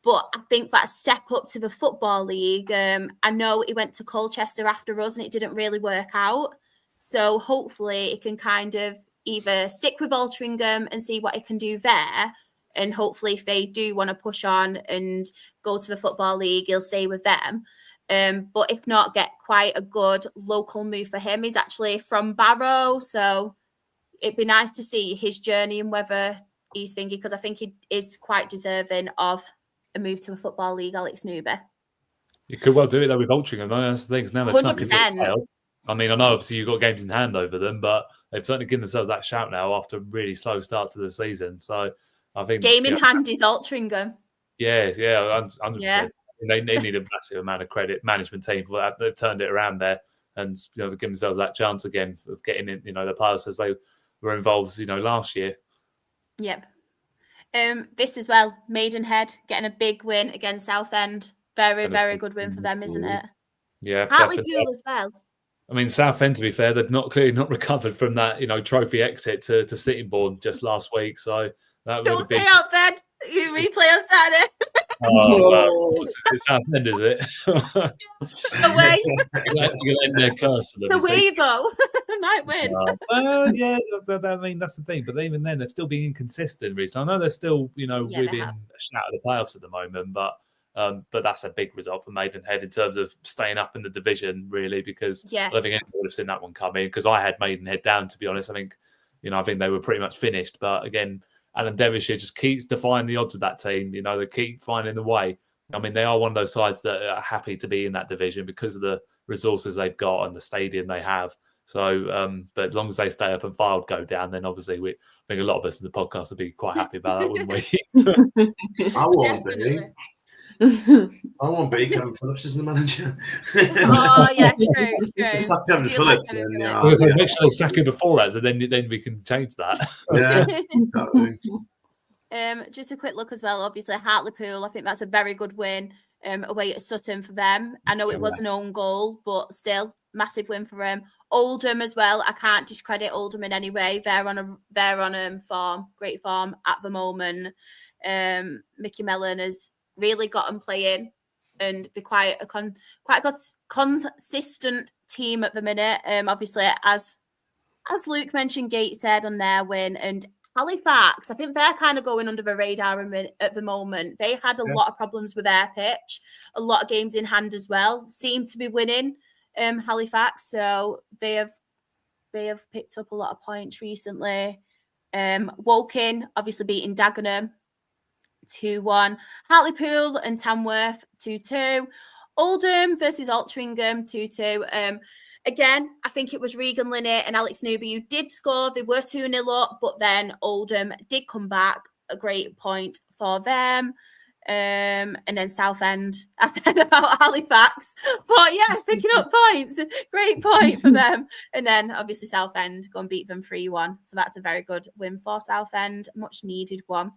But I think that step up to the Football League, I know he went to Colchester after us and it didn't really work out. So hopefully he can kind of either stick with Altrincham and see what he can do there. And hopefully if they do want to push on and go to the Football League, he'll stay with them. But if not, get quite a good local move for him. He's actually from Barrow, so it'd be nice to see his journey and whether he's thinking, because I think he is quite deserving of a move to a Football League, Alex Newby. You could well do it though with Altrincham. That's the thing. Now they're 100%. I mean, I know obviously you've got games in hand over them, but they've certainly given themselves that shout now after a really slow start to the season. So I think game in hand is Altrincham. Yeah, 100%. Yeah. They need a massive amount of credit, management team, for that. They've turned it around there, and they've given themselves that chance again of getting in. The players as they were involved, last year. Yep. This as well, Maidenhead getting a big win against Southend. Very, very good win for them, isn't it? Yeah, Hartlepool as well. I mean, Southend, to be fair, they've clearly not recovered from that, trophy exit to Sittingbourne just last week. So that don't stay out then. You replay on Saturday. Oh, wow. It's Southend, is it? Away. You're in their curse. The way, though. Might win. Yeah, I mean, that's the thing. But even then, they're still being inconsistent recently. I know they're still, within a shout of the playoffs at the moment. But that's a big result for Maidenhead in terms of staying up in the division, really, because I don't think anyone would have seen that one coming. Because I had Maidenhead down, to be honest. I think they were pretty much finished. But again, Alan Derbyshire just keeps defying the odds of that team. They keep finding the way. I mean, they are one of those sides that are happy to be in that division because of the resources they've got and the stadium they have. So, but as long as they stay up and Fylde go down, then obviously I think a lot of us in the podcast would be quite happy about that, wouldn't we? I won't be. I won't be. Kevin Phillips is the manager. Oh yeah, true. Sack Kevin Phillips, and actually sack him before us, and then we can change that. Yeah. Just a quick look as well. Obviously, Hartlepool. I think that's a very good win away at Sutton for them. I know it was an own goal, but still massive win for them. Oldham as well. I can't discredit Oldham in any way. They're on form, great form at the moment. Mickey Mellon has really got them playing and be quite a consistent team at the minute. Obviously, as Luke mentioned, Gateshead on their win, and Halifax, I think they're kind of going under the radar at the moment. They had a lot of problems with their pitch, a lot of games in hand as well. Seem to be winning, Halifax, so they have picked up a lot of points recently. Woking obviously beating Dagenham 2-1. Hartlepool and Tamworth 2-2. Oldham versus Altrincham 2-2. Again, I think it was Regan Linney and Alex Newby who did score. They were 2-0 up, but then Oldham did come back. A great point for them. And then Southend, I said about Halifax. But yeah, picking up points. Great point for them. And then obviously Southend go and beat them 3-1. So that's a very good win for Southend. Much needed one.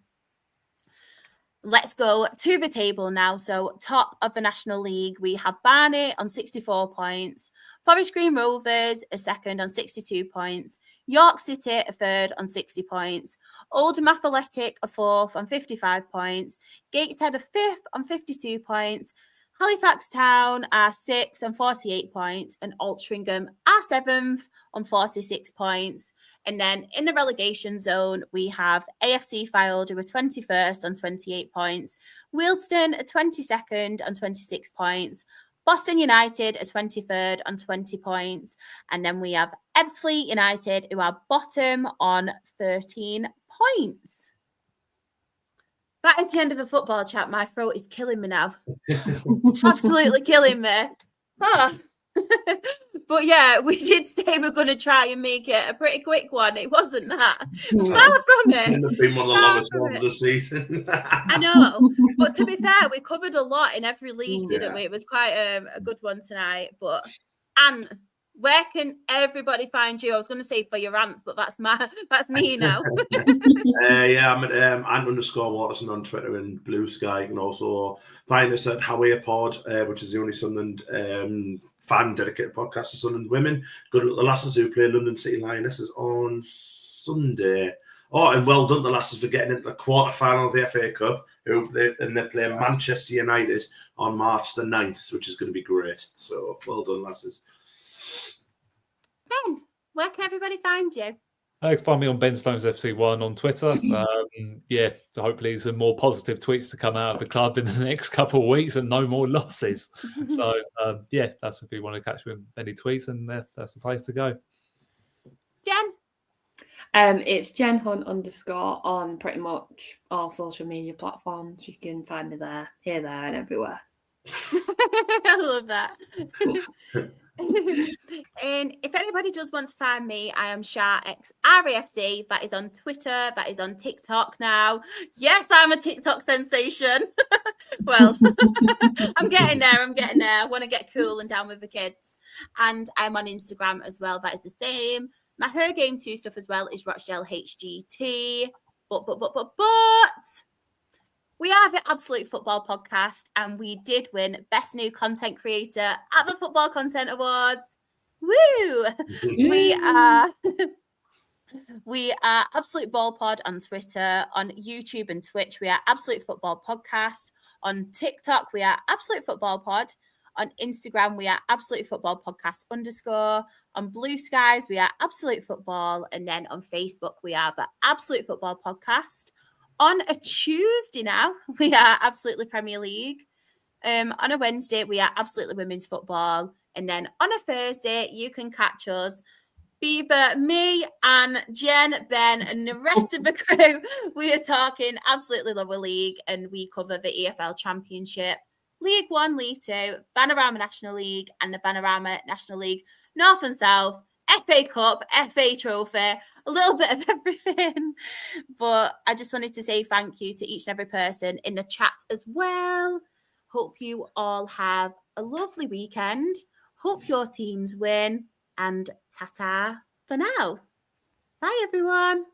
Let's go to the table now. So top of the National League, we have Barnet on 64 points. Forest Green Rovers are second on 62 points. York City are third on 60 points. Oldham Athletic are fourth on 55 points. Gateshead are fifth on 52 points. Halifax Town are sixth on 48 points. And Altrincham are seventh on 46 points. And then in the relegation zone, we have AFC Fylde, who are 21st on 28 points. Wealdstone are 22nd on 26 points. Boston United are 23rd on 20 points. And then we have Ebbsfleet United, who are bottom on 13 points. That is the end of the football chat. My throat is killing me now. Absolutely killing me. Oh. But yeah, we did say we're going to try and make it a pretty quick one. It wasn't that. Far from it. End up being one of the longest ones of the season. I know. But to be fair, we covered a lot in every league, didn't we? It was quite a good one tonight. But Anne, where can everybody find you? I was going to say for your rants, but that's me now. Yeah, I'm at Ant_Waterson on Twitter and Blue Sky. You can also find us at Howeer Pod, which is the only Sunderland fan dedicated podcast to Sunderland women. Good at the lasses who play London City Lionesses on Sunday. Oh, and well done the lasses for getting into the quarter-final of the FA Cup. They're playing Manchester United on March the 9th, which is going to be great. So well done, lasses. Ben, where can everybody find you? You can find me on Ben Stones FC1 on Twitter. Yeah, hopefully some more positive tweets to come out of the club in the next couple of weeks and no more losses. So, yeah, that's if you want to catch me with any tweets, and that's the place to go. Jen? It's Jen Hunt _ on pretty much all social media platforms. You can find me there, here, there, and everywhere. I love that. And if anybody does want to find me, I am SharXRAFC. That is on Twitter. That is on TikTok now. Yes, I'm a TikTok sensation. Well, I'm getting there. I want to get cool and down with the kids. And I'm on Instagram as well. That is the same. My Her Game 2 stuff as well is Rochdale HGT. But we are the Absolute Football Podcast, and we did win Best New Content Creator at the Football Content Awards. Woo! We are Absolute Ball Pod on Twitter, on YouTube and Twitch. We are Absolute Football Podcast. On TikTok, we are Absolute Football Pod. On Instagram, we are Absolute Football Podcast _. On Blue Skies, we are Absolute Football. And then on Facebook, we are the Absolute Football Podcast. On a Tuesday now, we are Absolutely Premier League. On a Wednesday, we are Absolutely Women's Football. And then on a Thursday, you can catch us, Beaver, me, and Jen, Ben, and the rest of the crew. We are talking Absolutely Lower League, and we cover the EFL Championship, League 1, League 2, Vanarama National League, and the Vanarama National League North and South, FA Cup, FA Trophy, a little bit of everything. But I just wanted to say thank you to each and every person in the chat as well. Hope you all have a lovely weekend. Hope your teams win. And ta-ta for now. Bye, everyone.